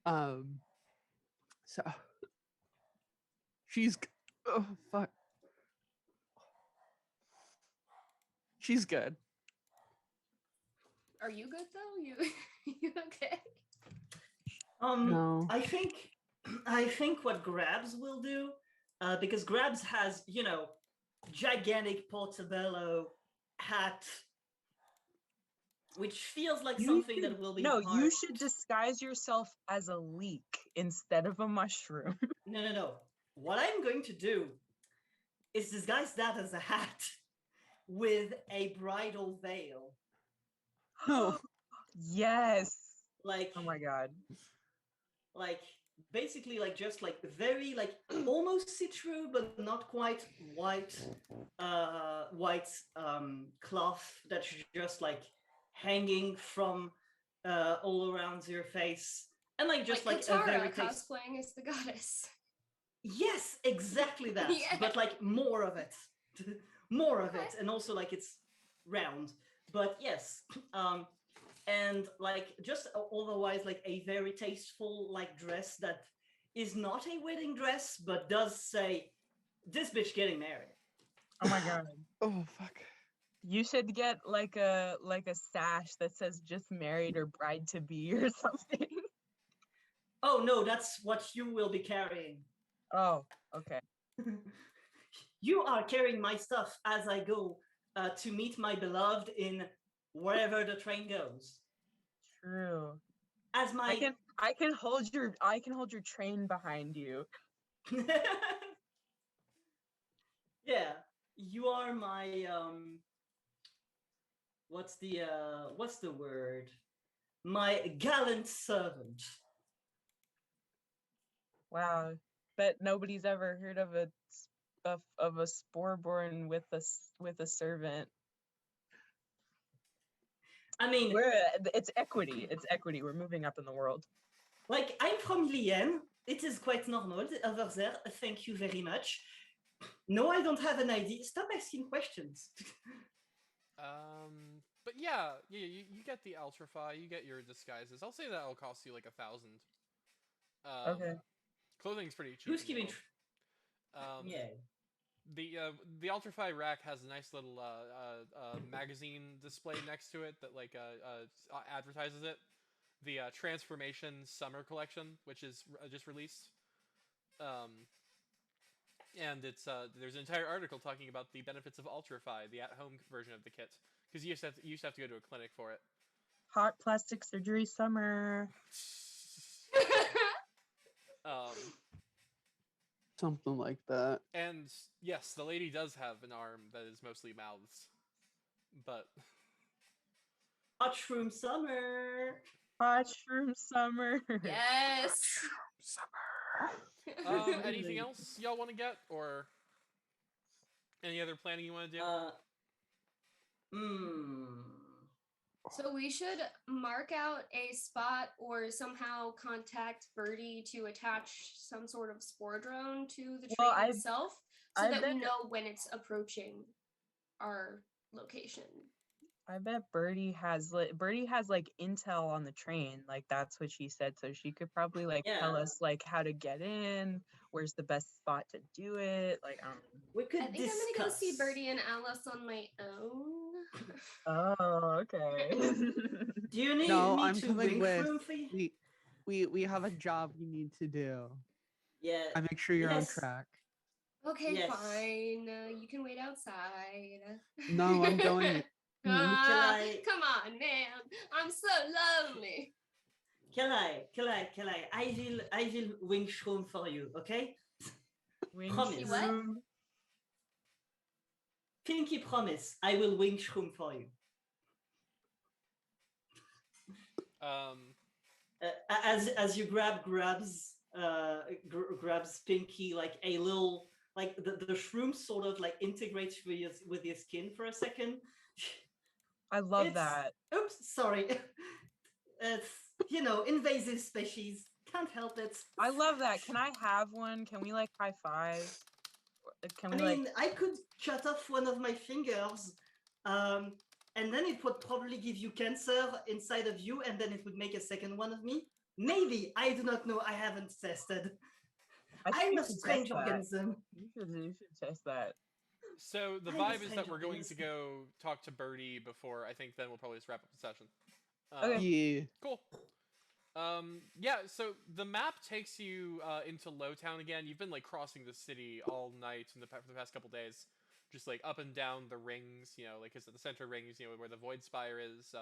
So she's oh fuck. She's good. Are you good though? You okay? No. I think what Grabs will do, because Grabs has, gigantic Portobello hat, which feels like You something should- that will be No, hard. you should disguise yourself as a leek instead of a mushroom. No. What I'm going to do is disguise that as a hat with a bridal veil. No. Yes. Like, Oh my god. like basically like just like very like almost see-through but not quite white cloth that's just like hanging from all around your face, and like just like a Katara very taste. cosplaying as the goddess. Yes, exactly that. Yeah. But like more of it. More of it. Okay. And also like it's round. But yes. And like just otherwise like a very tasteful like dress that is not a wedding dress but does say this bitch getting married. Oh my god. Oh fuck. You should get like a sash that says just married or bride to be or something. Oh no, that's what you will be carrying. Oh, okay. You are carrying my stuff as I go to meet my beloved in wherever the train goes. True. As my I can hold your train behind you. yeah, you are my what's the word? My gallant servant. Wow. Bet nobody's ever heard of a spore born with a servant. I mean, It's equity. It's equity. We're moving up in the world. like I'm from Lien. It is quite normal over there. Thank you very much. No, I don't have an ID. Stop asking questions. But yeah, you get the Ultrafy, you get your disguises. I'll say that'll cost you like 1,000. Okay. Clothing's pretty cheap. Who's in the giving? world. Yeah. The Ultrafy rack has a nice little magazine display next to it that like advertises it. The Transformation Summer Collection, which is just released. And it's there's an entire article talking about the benefits of Ultrafy, the at-home version of the kit, because you used to have to go to a clinic for it. Hot plastic surgery summer. Something like that. And yes, the lady does have an arm that is mostly mouths, but Mushroom summer. Mushroom summer. Yes. anything else y'all want to get, or any other planning you want to do? So we should mark out a spot or somehow contact Birdie to attach some sort of spore drone to the Well, train itself so I've that we been- know when it's approaching our location. I bet Birdie has like intel on the train. Like that's what she said. So she could probably like tell Yeah. us like how to get in, where's the best spot to do it. Like I don't know. We could I think discuss. I'm gonna go see Birdie and Alice on my own. Oh, okay. Do you need No, me I'm to coming wink with. room for you? We have a job we need to do. Yeah. I make sure you're on Yes. track. Okay, Yes. fine. You can wait outside. No, I'm going in. Ah, I- come on, man. I'm so lonely. Kelai, I will wink room for you, okay? Wing Promise. You what? shroom. Pinky promise, I will wink room for you. As you grabs Pinky like a little like the shroom sort of like integrates with your skin for a second. I love It's- that. Oops, sorry. It's invasive species. Can't help it. I love that. Can I have one? Can we like high five? Can I we mean, I could cut off one of my fingers, and then it would probably give you cancer inside of you, and then it would make a second one of me. Maybe, I do not know. I haven't tested. I think I'm you a should test strange that. organism. You should test that. So the I'm a vibe is that strange we're going to organism. go talk to Birdie before. I think then we'll probably just wrap up the session. Okay. Yeah. Cool. Yeah, so the map takes you into Lowtown again. You've been like crossing the city all night for the past couple days, just like up and down the rings. Like because at the center rings, where the Void Spire is.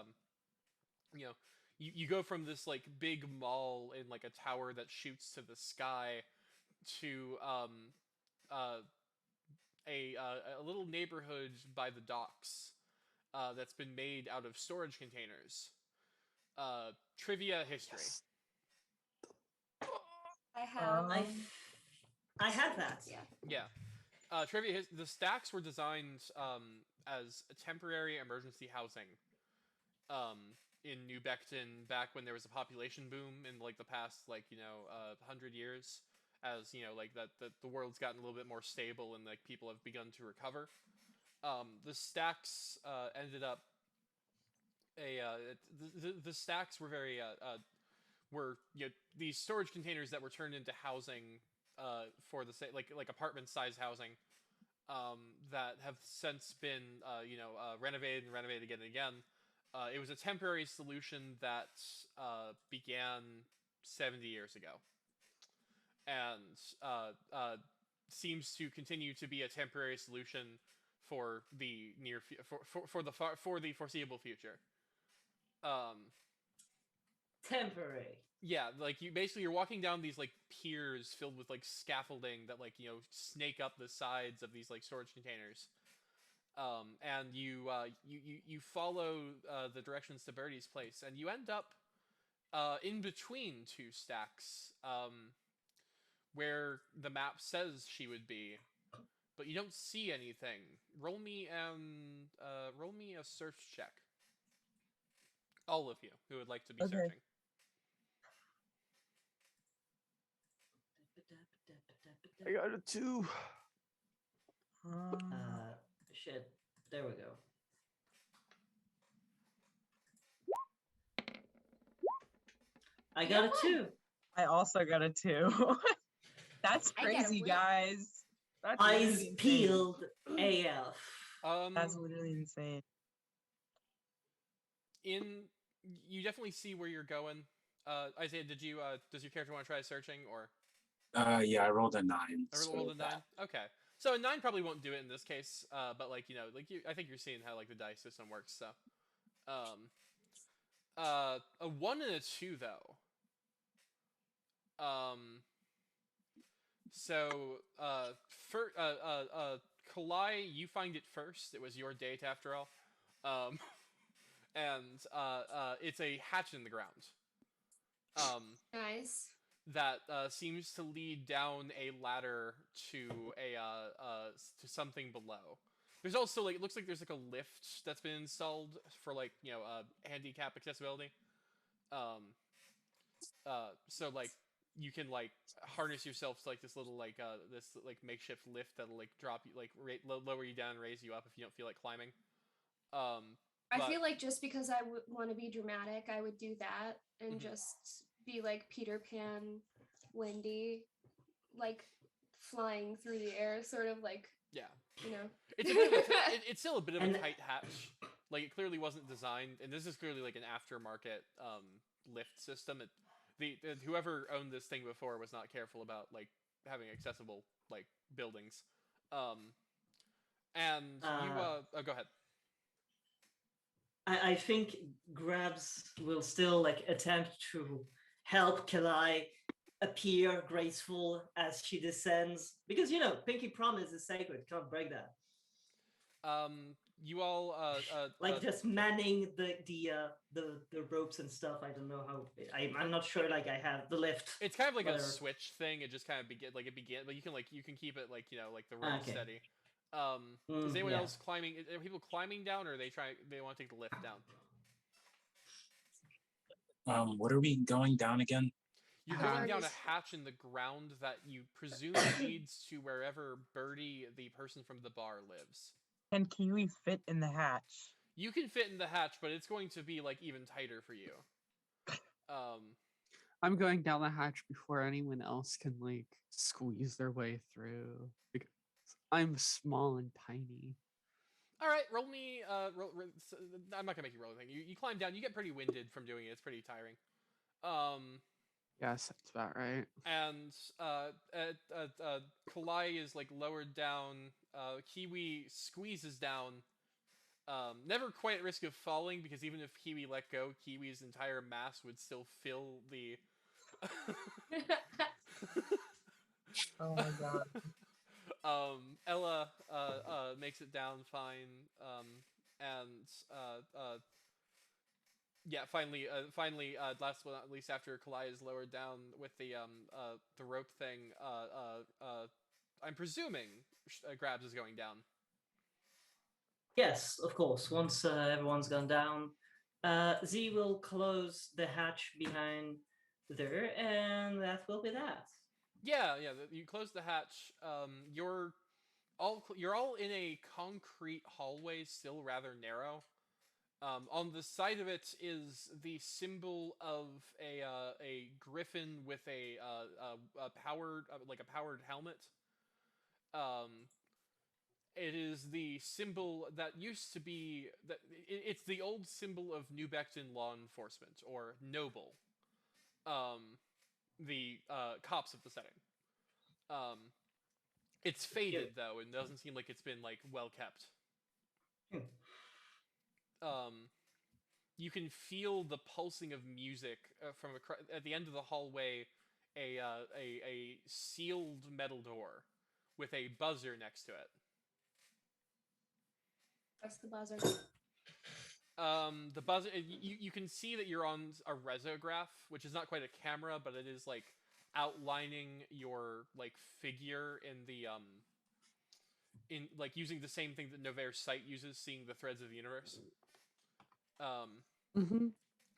You go from this like big mall in like a tower that shoots to the sky to a little neighborhood by the docks that's been made out of storage containers. Trivia history. I have. I have that. Yeah. Yeah. The stacks were designed as a temporary emergency housing in New Beckton back when there was a population boom in like the past 100 years, as like that the world's gotten a little bit more stable and like people have begun to recover. The stacks ended up the stacks were very these storage containers that were turned into housing for the like apartment size housing that have since been renovated again and again. It was a temporary solution that began 70 years ago, and seems to continue to be a temporary solution for the for the foreseeable future. Temporary. Yeah, like you're walking down these like piers filled with like scaffolding that like snake up the sides of these like storage containers. And you follow the directions to Birdie's place, and you end up in between two stacks, where the map says she would be, but you don't see anything. Roll me a search check. All of you who would like to be Okay. searching. I got a 2. Shit. There we go. I got a 2. I also got a 2. That's I got a crazy, win. guys. That's Eyes literally insane. peeled AF. That's literally insane. You definitely see where you're going. Isaiah, does your character want to try searching, or? Yeah, I rolled a 9. I rolled a 9. Okay, so a 9 probably won't do it in this case. But I think you're seeing how like the dice system works. So, a 1 and a 2 though. So, Kalai, you find it first. It was your date after all. And it's a hatch in the ground. Nice. That seems to lead down a ladder to to something below. There's also like it looks like there's like a lift that's been installed for like handicap accessibility. So like you can like harness yourself to like this little this makeshift lift that'll like drop you like lower you down and raise you up if you don't feel like climbing. I But- feel like just because I would want to be dramatic, I would do that and Mhm. just be like Peter Pan, Wendy, like flying through the air, sort of like, Yeah. you know. It's a bit of it's still a bit of a And- tight hatch. Like it clearly wasn't designed, and this is clearly like an aftermarket lift system. Whoever owned this thing before was not careful about like having accessible like buildings. And oh, go ahead. I think Grabs will still like attempt to help Kalai appear graceful as she descends, because Pinky Promise is sacred, can't break that. You all Like just manning the ropes and stuff. I don't know how. I'm not sure. Like I have the lift. it's kind of like whatever. a switch thing. It just kind of begin, but you can keep it like like the rope Okay. steady. Is anyone Yeah. else climbing? Are people climbing down, or they want to take the lift down? What are we going down again? You're Hatch. going down a hatch in the ground that you presume leads to wherever Birdie, the person from the bar, lives. Can Kiwi fit in the hatch? You can fit in the hatch, but it's going to be like even tighter for you. I'm going down the hatch before anyone else can like squeeze their way through because I'm small and tiny. All right, roll me. I'm not gonna make you roll anything. You climb down. You get pretty winded from doing it. It's pretty tiring. Yes, that's about right. And Kalai is like lowered down. Kiwi squeezes down. Never quite at risk of falling, because even if Kiwi let go, Kiwi's entire mass would still fill the. Oh my god. Ella makes it down fine. Yeah, finally, last but not least, after Kalai is lowered down with the rope thing, I'm presuming Grabs is going down. Yes, of course. Once everyone's gone down, Z will close the hatch behind there, and that will be that. Yeah. You close the hatch. You're all in a concrete hallway, still rather narrow. On the side of it is the symbol of a griffin with a powered helmet. It is the symbol that used to be it's the old symbol of New Becton law enforcement, or Noble. The cops of the setting. It's faded though, and doesn't seem like it's been like well kept. You can feel the pulsing of music from at the end of the hallway. A sealed metal door with a buzzer next to it. Press the buzzer. The buzzer. You can see that you're on a resograph, which is not quite a camera, but it is like outlining your like figure in the in like using the same thing that Novair's sight uses, seeing the threads of the universe.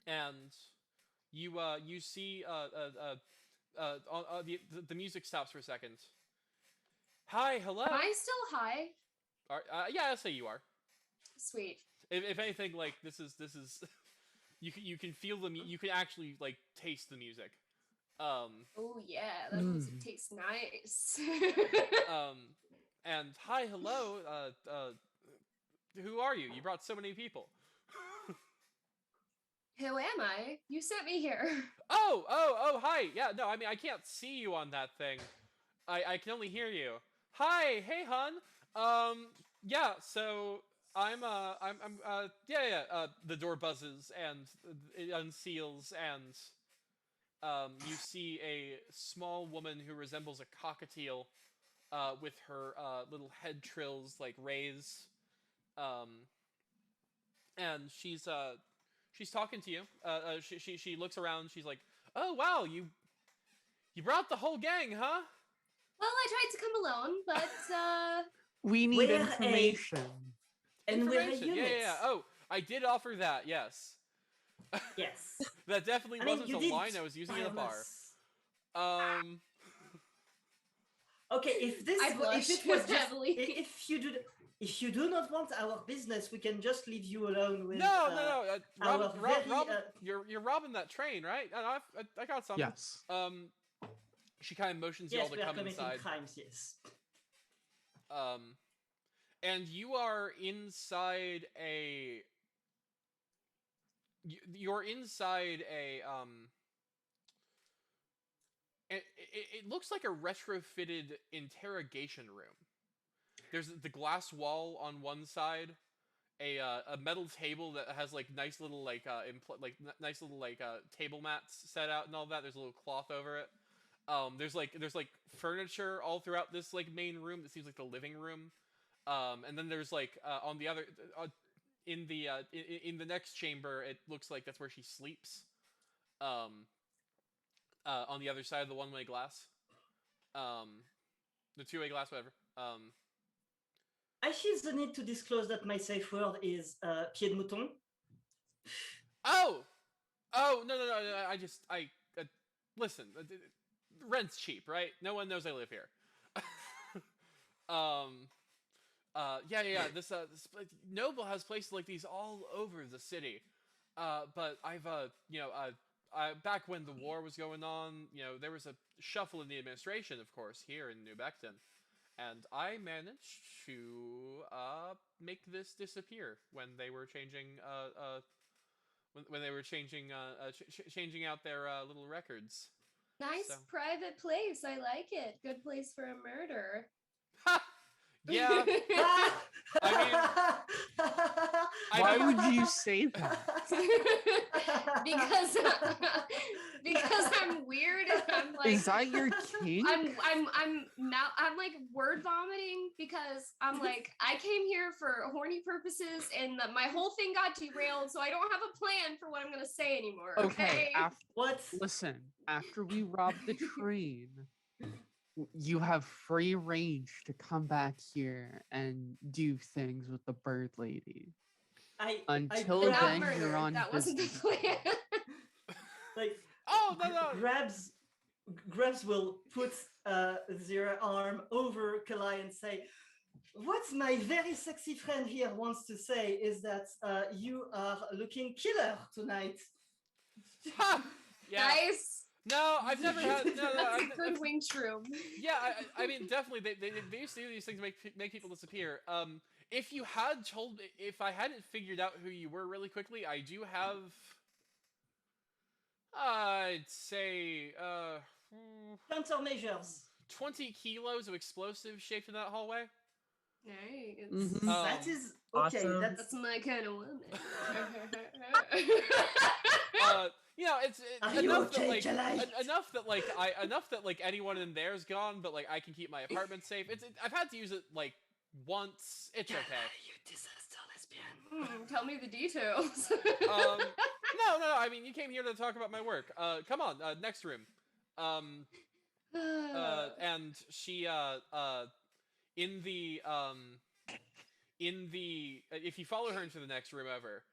And you see the music stops for a second. Hi, hello. Am I still high? Yeah, I'll say you are. Sweet. If anything, like this is you can feel you can actually like taste the music. Oh yeah, that music tastes nice. And hi, hello. Who are you? You brought so many people. Who am I? You sent me here. Oh, hi. Yeah, no, I mean I can't see you on that thing. I can only hear you. Hi, hey, hun. Yeah. So I'm the door buzzes and it unseals, and you see a small woman who resembles a cockatiel, with her little head trills like rays, and she's talking to you. She looks around. She's like, "Oh wow, you brought the whole gang, huh?" Well, I tried to come alone, but We need We're a- information. And we're a Information. unit. Yeah. Oh, I did offer that. Yes. Yes. That definitely I mean, wasn't you the did line I was using in a bar. Okay, if this I blush if it was just heavily. if you do if you do not want our business, we can just leave you alone with. No. our very, you're robbing that train, right? I got something. Yes. She kind of motions you Yes, all to we are come committing inside. crimes. Yes. And you are inside a. You're inside a It looks like a retrofitted interrogation room. There's the glass wall on one side, a metal table that has like nice little table mats set out and all that. There's a little cloth over it. There's furniture all throughout this like main room that seems like the living room. And then there's like on the other in the next chamber, it looks like that's where she sleeps. On the other side of the one-way glass. The two-way glass, whatever. I feel the need to disclose that my safe word is pied de mouton. Oh, no. Listen. Rent's cheap, right? No one knows I live here. Yeah. This Noble has places like these all over the city. But I've back when the war was going on, there was a shuffle in the administration, of course, here in New Beckton, and I managed to make this disappear when they were changing changing out their little records. Nice private place. I like it. Good place for a murder. Yeah. Why would you say that? because I'm weird and I'm like. Is that your kink? I'm like word vomiting because I'm like I came here for horny purposes and my whole thing got derailed, so I don't have a plan for what I'm gonna say anymore. Okay. Listen, after we rob the train, you have free range to come back here and do things with the bird lady. Until then, you're on that wasn't the plan. Like, no. Grabs will put their arm over Kalai and say, what my very sexy friend here wants to say is that you are looking killer tonight. Yeah. Nice. No, I've never had. That's a good wing shroom. Yeah, I mean, definitely, they used to do these things to make people disappear. If I hadn't figured out who you were really quickly, I do have. I'd say countermeasures. 20 kilos of explosives shaped in that hallway. Nice. Mm-hmm. That is okay. Awesome. That's my kind of woman. It's enough that anyone in there's gone, but like I can keep my apartment safe. I've had to use it like once. It's okay. You disaster lesbian. Tell me the details. No. I mean, you came here to talk about my work. Come on, next room. And she if you follow her into the next room over,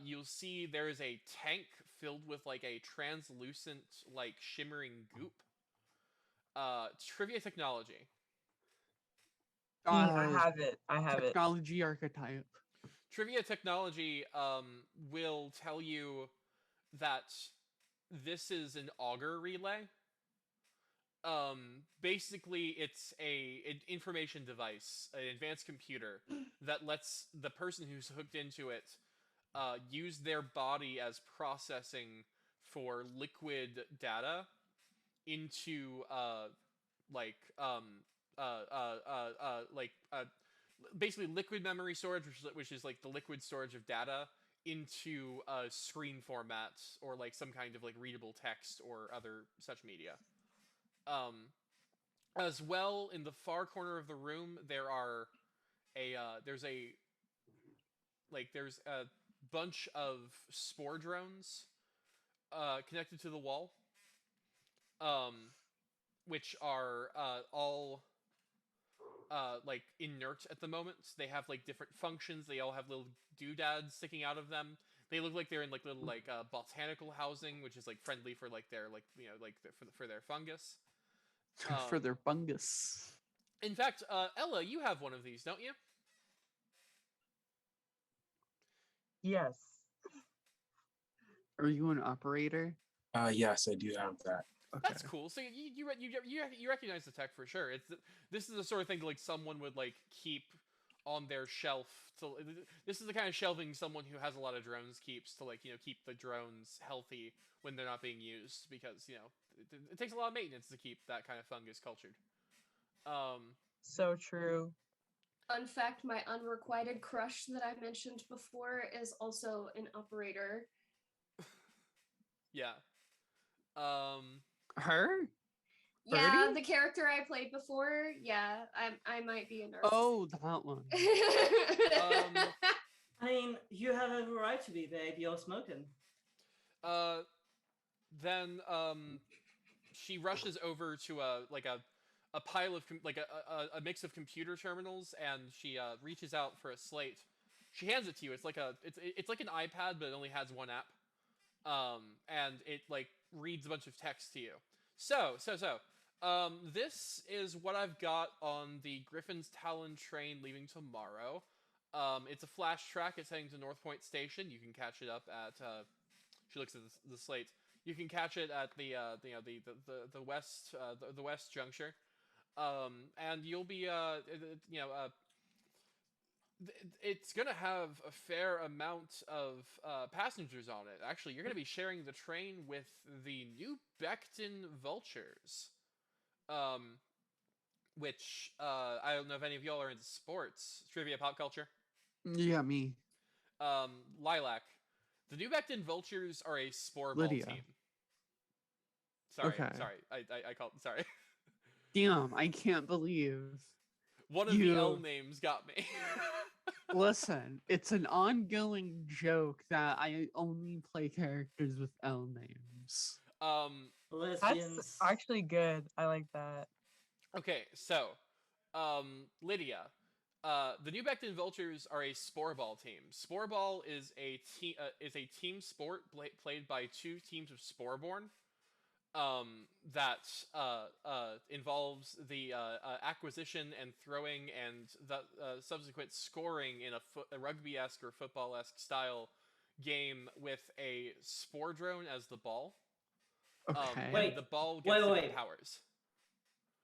you'll see there is a tank filled with like a translucent, like shimmering goop. Trivia technology. I have it. Technology archetype. Trivia technology will tell you that this is an auger relay. Basically, it's an information device, an advanced computer that lets the person who's hooked into it use their body as processing for liquid data into basically liquid memory storage, which is like the liquid storage of data into screen formats or like some kind of like readable text or other such media. As well, in the far corner of the room, there's a bunch of spore drones connected to the wall, which are all like inert at the moment. They have like different functions. They all have little doodads sticking out of them. They look like they're in like little like botanical housing, which is like friendly for like their like for their fungus. For their fungus. In fact, Ella, you have one of these, don't you? Yes. Are you an operator? Yes, I do have that. Okay. That's cool. So you recognize the tech for sure. This is the sort of thing like someone would like keep on their shelf to. This is the kind of shelving someone who has a lot of drones keeps to like keep the drones healthy when they're not being used because it takes a lot of maintenance to keep that kind of fungus cultured. So true. Fun fact, my unrequited crush that I mentioned before is also an operator. Yeah. Her? Yeah, Birdie? the character I played before. Yeah, I might be a nurse. Oh, that one. I mean, you have every right to be, babe. You're smoking. Then she rushes over to a pile of a mix of computer terminals, and she reaches out for a slate. She hands it to you. It's like an iPad, but it only has one app. And it like reads a bunch of text to you. So, this is what I've got on the Griffin's Talon train leaving tomorrow. It's a flash track. It's heading to North Point Station. You can catch it up at. She looks at the slate. You can catch it at the west juncture, and you'll be it's gonna have a fair amount of passengers on it. Actually, you're gonna be sharing the train with the New Becton Vultures, which I don't know if any of y'all are into sports, trivia, pop culture. Yeah, me. Lilac, the New Becton Vultures are a spore Lydia. ball team. Sorry, Okay. I called. Sorry. Damn, I can't believe. One of the L names got me. Listen, it's an ongoing joke that I only play characters with L names. Lesbians. That's actually good. I like that. Okay, so, Lydia, the New Becton Vultures are a spore ball team. Spore ball is a team sport played by two teams of Sporeborn. That involves the acquisition and throwing and the subsequent scoring in a rugby-esque or football-esque style game with a spore drone as the ball. Okay. Wait, the ball gets different powers.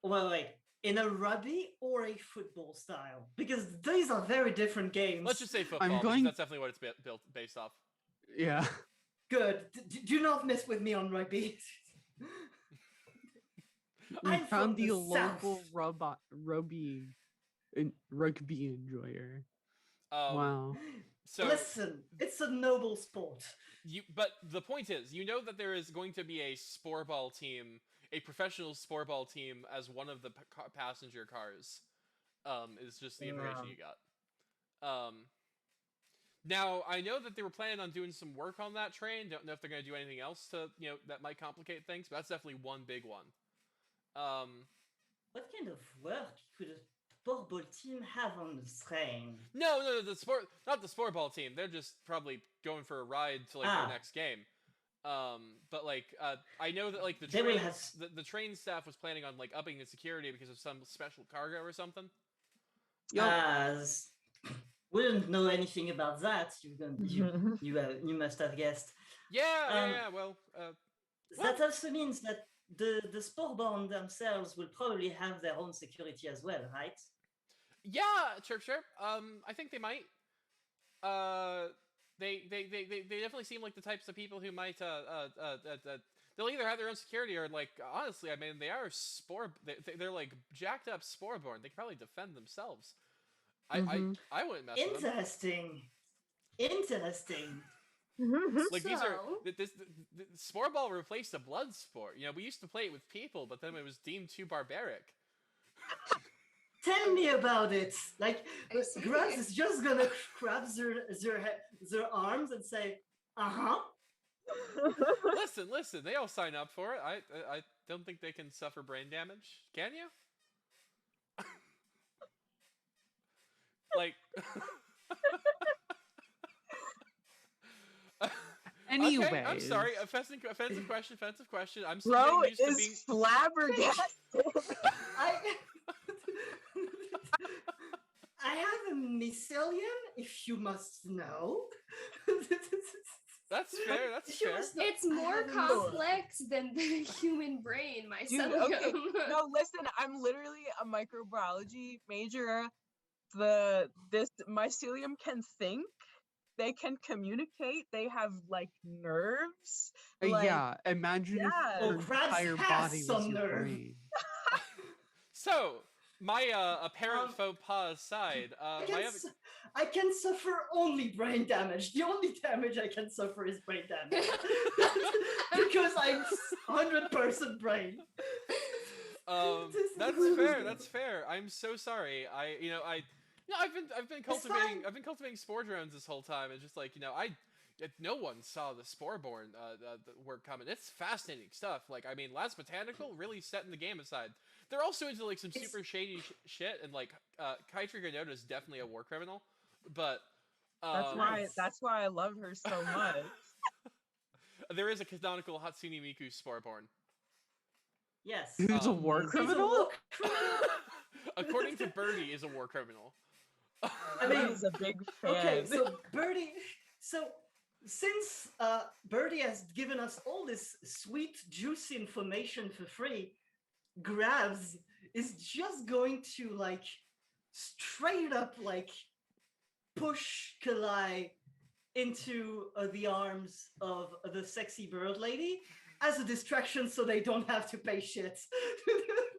Wait. In a rugby or a football style? Because these are very different games. Let's just say football, because that's definitely what it's built based off. Yeah. Good. Do not mess with me on rugby. We I'm found from the the local South. rugby enjoyer. Wow. So listen, it's a noble sport. But the point is, you know that there is going to be a spore ball team, a professional spore ball team, as one of the passenger cars. Is just the information you got. Now I know that they were planning on doing some work on that train. Don't know if they're going to do anything else to that might complicate things, but that's definitely one big one. What kind of work could a sport ball team have on the train? No, not the sport ball team. They're just probably going for a ride to their next game. But like, I know that like the train staff was planning on like upping the security because of some special cargo or something. Wouldn't know anything about that. You must have guessed. Yeah. Well, that also means that the Sporeborn themselves will probably have their own security as well, right? Yeah, chirp. I think they might. They definitely seem like the types of people who might they'll either have their own security or like honestly, I mean they are they're like jacked up Sporeborn. They can probably defend themselves. I wouldn't mess with them. Interesting. Like these are this spore ball replaced a blood sport. We used to play it with people, but then it was deemed too barbaric. Tell me about it. Like Grubs is just gonna grab their arms and say, Listen. They all sign up for it. I don't think they can suffer brain damage. Can you? Like. Anyway, okay, I'm sorry. Offensive question. I'm so Bro used to is being flabbergasted. I have a mycelium, if you must know. That's fair. That's She fair. was not- It's I more haven't- complex than the human brain, Dude, mycelium. okay. No, listen, I'm literally a microbiology major. This mycelium can think, they can communicate, they have like nerves. Like, Yeah, imagine if yeah. your Oh, crabs entire has body was some your nerve. brain. So, my apparent Um, faux pas aside, I my can, other... I can suffer only brain damage. The only damage I can suffer is brain damage. Because I'm 100% brain. That's fair. That's fair. I'm so sorry. I've been fine. cultivating spore drones this whole time. It's just like no one saw the Sporeborn work coming. It's fascinating stuff. Like, I mean, Last Botanical really setting the game aside. They're also into like some super shady shit, and like Kaitri Ganoda is definitely a war criminal, but that's why I love her so much. there is a canonical Hatsune Miku Sporeborn. Yes. Who's a Um, war He's a criminal? war criminal. According to Birdie, is a war criminal. I mean, He's a big fan. Okay, so Birdie. So since Birdie has given us all this sweet, juicy information for free, Grabs is just going to like straight up like push Kalai into the arms of the sexy bird lady as a distraction, so they don't have to pay shit.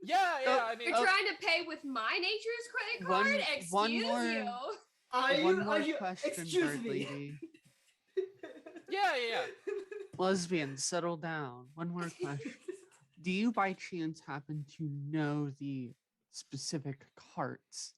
Yeah. I mean, You're trying to pay with my nature's credit card? One Excuse more- you. One more Are you? question, Excuse bird me. lady. yeah. Lesbian, settle down. One more question. Do you by chance happen to know the specific carts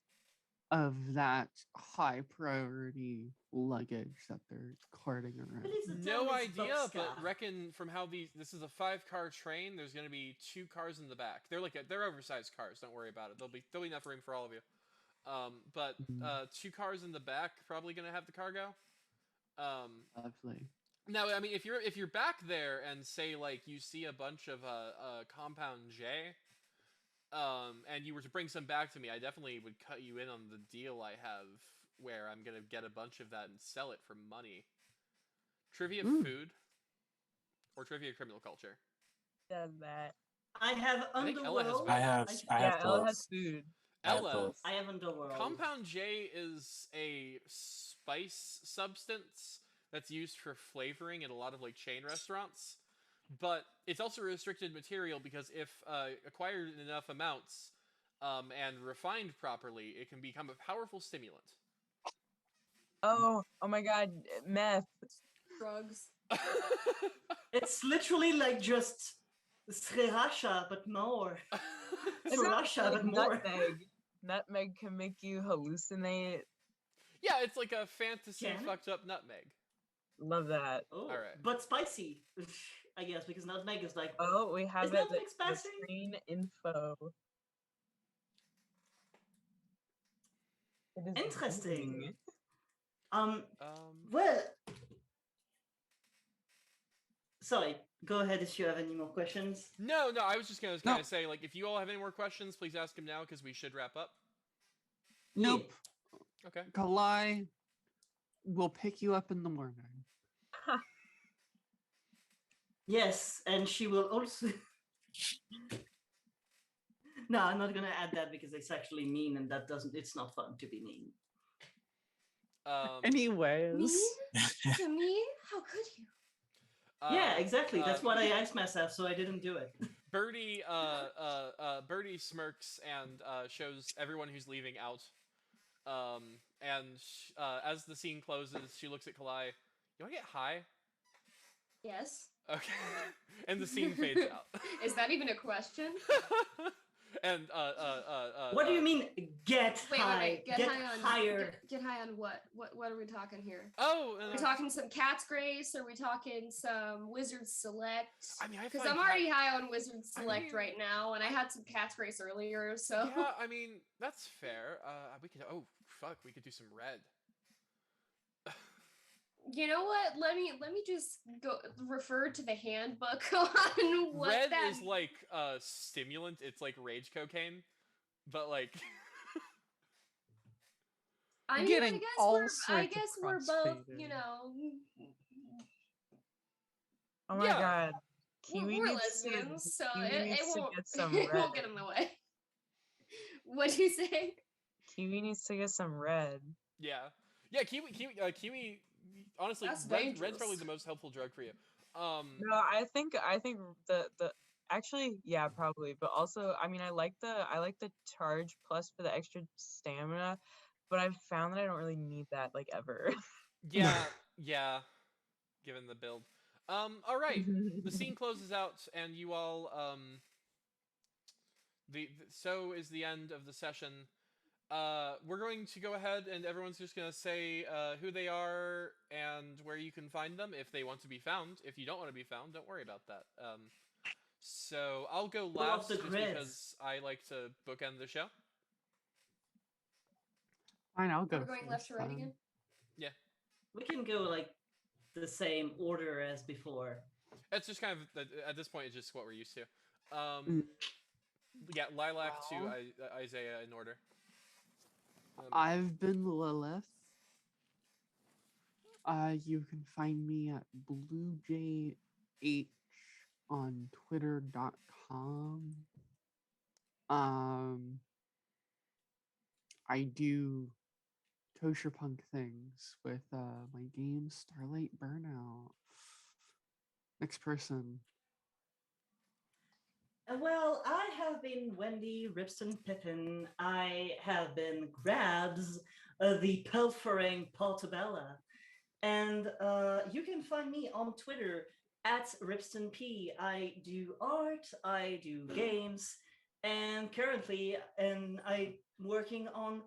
of that high priority luggage that they're carting around? No idea, but reckon from how this is a 5-car train, there's gonna be 2 cars in the back. They're oversized cars. Don't worry about it. There'll be enough room for all of you. But 2 cars in the back probably gonna have the cargo. Lovely. Now, I mean, if you're back there and say like you see a bunch of compound J, and you were to bring some back to me, I definitely would cut you in on the deal I have, where I'm gonna get a bunch of that and sell it for money. Trivia food or trivia criminal culture. Does that. I have I think Ella has Underworld. both. I have Ella both. has food. I have Ella, both. I have Underworld. Compound J is a spice substance that's used for flavoring in a lot of like chain restaurants, but it's also restricted material because if acquired in enough amounts and refined properly, it can become a powerful stimulant. Oh my god, meth. Drugs. It's literally like just sriracha, but more. Isn't it Sriracha, like but more. nutmeg? Nutmeg can make you hallucinate. Yeah, it's like a fantasy Can it? fucked up nutmeg. Love that. Oh, Alright. but spicy, I guess, because nutmeg is like. Oh, we have Is it. nutmeg The spicy? screen info. It is Interesting. amazing. Well, sorry. Go ahead if you have any more questions. No, I was just gonna No. kind of say, like, if you all have any more questions, please ask them now, because we should wrap up. Nope. Okay. Kalai will pick you up in the morning. Yes, and she will also. No, I'm not gonna add that because it's actually mean, and that doesn't. It's not fun to be mean. Anyways. Mean? To me? How could you? Yeah, exactly. That's what I asked myself, so I didn't do it. Birdie, Birdie smirks and shows everyone who's leaving out. As the scene closes, she looks at Kalai. You wanna get high? Yes. Okay. And the scene fades out. Is that even a question? And What do you mean get Wait, high? Get high on higher. Get high on what? What are we talking here? Oh, Are we talking some Cat's Grace? Are we talking some Wizard Select? I mean, Because I'm already high on Wizard Select right now, and I had some Cat's Grace earlier, so. Yeah, I mean, that's fair. We could. Oh, fuck, we could do some red. You know what? Let me just go refer to the handbook on what Red that is like stimulant. It's like rage cocaine, but like. I mean, Getting all I sorts of guess we're both, crossfaded. you know, Oh my Yeah. god. We're Kiwi needs to get, lesbians, so Kiwi it needs to won't get some it red. won't get in the way. What'd you say? Kiwi needs to get some red. Yeah. Kiwi. Honestly, That's red's probably dangerous. the most helpful drug for you. No, I think the actually, yeah, probably. But also, I mean, I like the charge plus for the extra stamina, but I've found that I don't really need that like ever. Yeah, yeah. Given the build. All right. The scene closes out, and you all so is the end of the session. We're going to go ahead, and everyone's just gonna say who they are and where you can find them if they want to be found. If you don't want to be found, don't worry about that. So I'll go Pull off last the just grid. because I like to bookend the show. Fine, I'll go Are we going left first to right then. again? Yeah, We can go like the same order as before. it's just kind of at this point, it's just what we're used to. Mm, Yeah, Lilac to Well. Isaiah in order. I've been Lilith. You can find me at BlueJH on Twitter.com. I do kosher punk things with my game Starlight Burnout. Next person. Well, I have been Wendy Ripston Pippin. I have been Grabs, the pilfering Portobello. And you can find me on Twitter at RipstonP. I do art, I do games, and currently I'm working on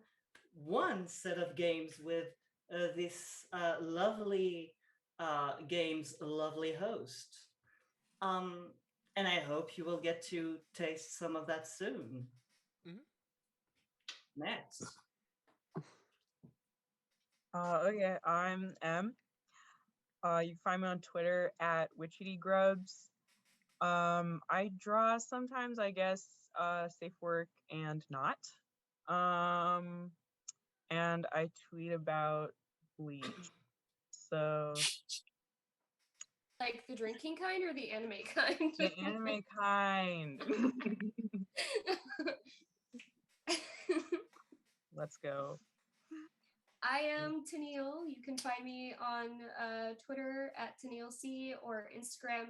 one set of games with this lovely game's lovely host. And I hope you will get to taste some of that soon. Mhm. Next. Okay, I'm M. You can find me on Twitter at WitchyGrubs. I draw sometimes, I guess, safe work and not. And I tweet about Bleach. So Like the drinking kind or the anime kind? the anime kind. Let's go. I am Tanneal. You can find me on Twitter at TannealC or Instagram,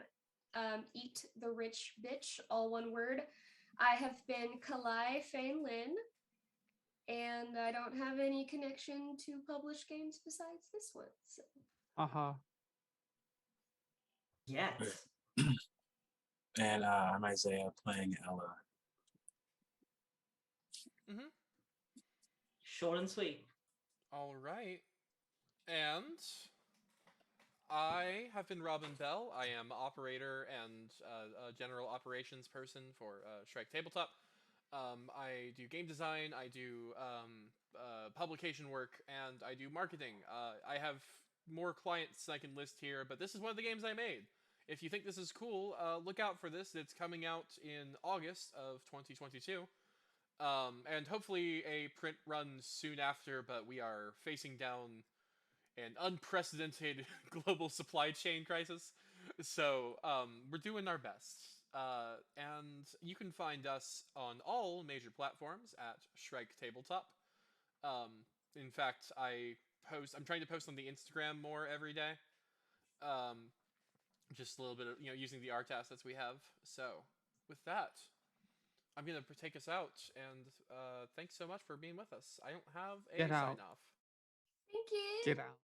Eat the Rich Bitch, all one word. I have been Kalai Fain Lin, and I don't have any connection to published games besides this one. So. Haha. Yes. And I'm Isaiah playing Ella. Mhm. Short and sweet. All right. And I have been Robin Bell. I am operator and a general operations person for Shrike Tabletop. I do game design, I do publication work, and I do marketing. I have more clients I can list here, but this is one of the games I made. If you think this is cool, look out for this. It's coming out in August of 2022. And hopefully a print run soon after, but we are facing down an unprecedented global supply chain crisis. So we're doing our best. And you can find us on all major platforms at Shrike Tabletop. In fact, I'm trying to post on the Instagram more every day. Just a little bit of, using the art assets we have. So with that, I'm going to take us out, and thanks so much for being with us. I don't have a Get out. sign off. Thank you. Get out.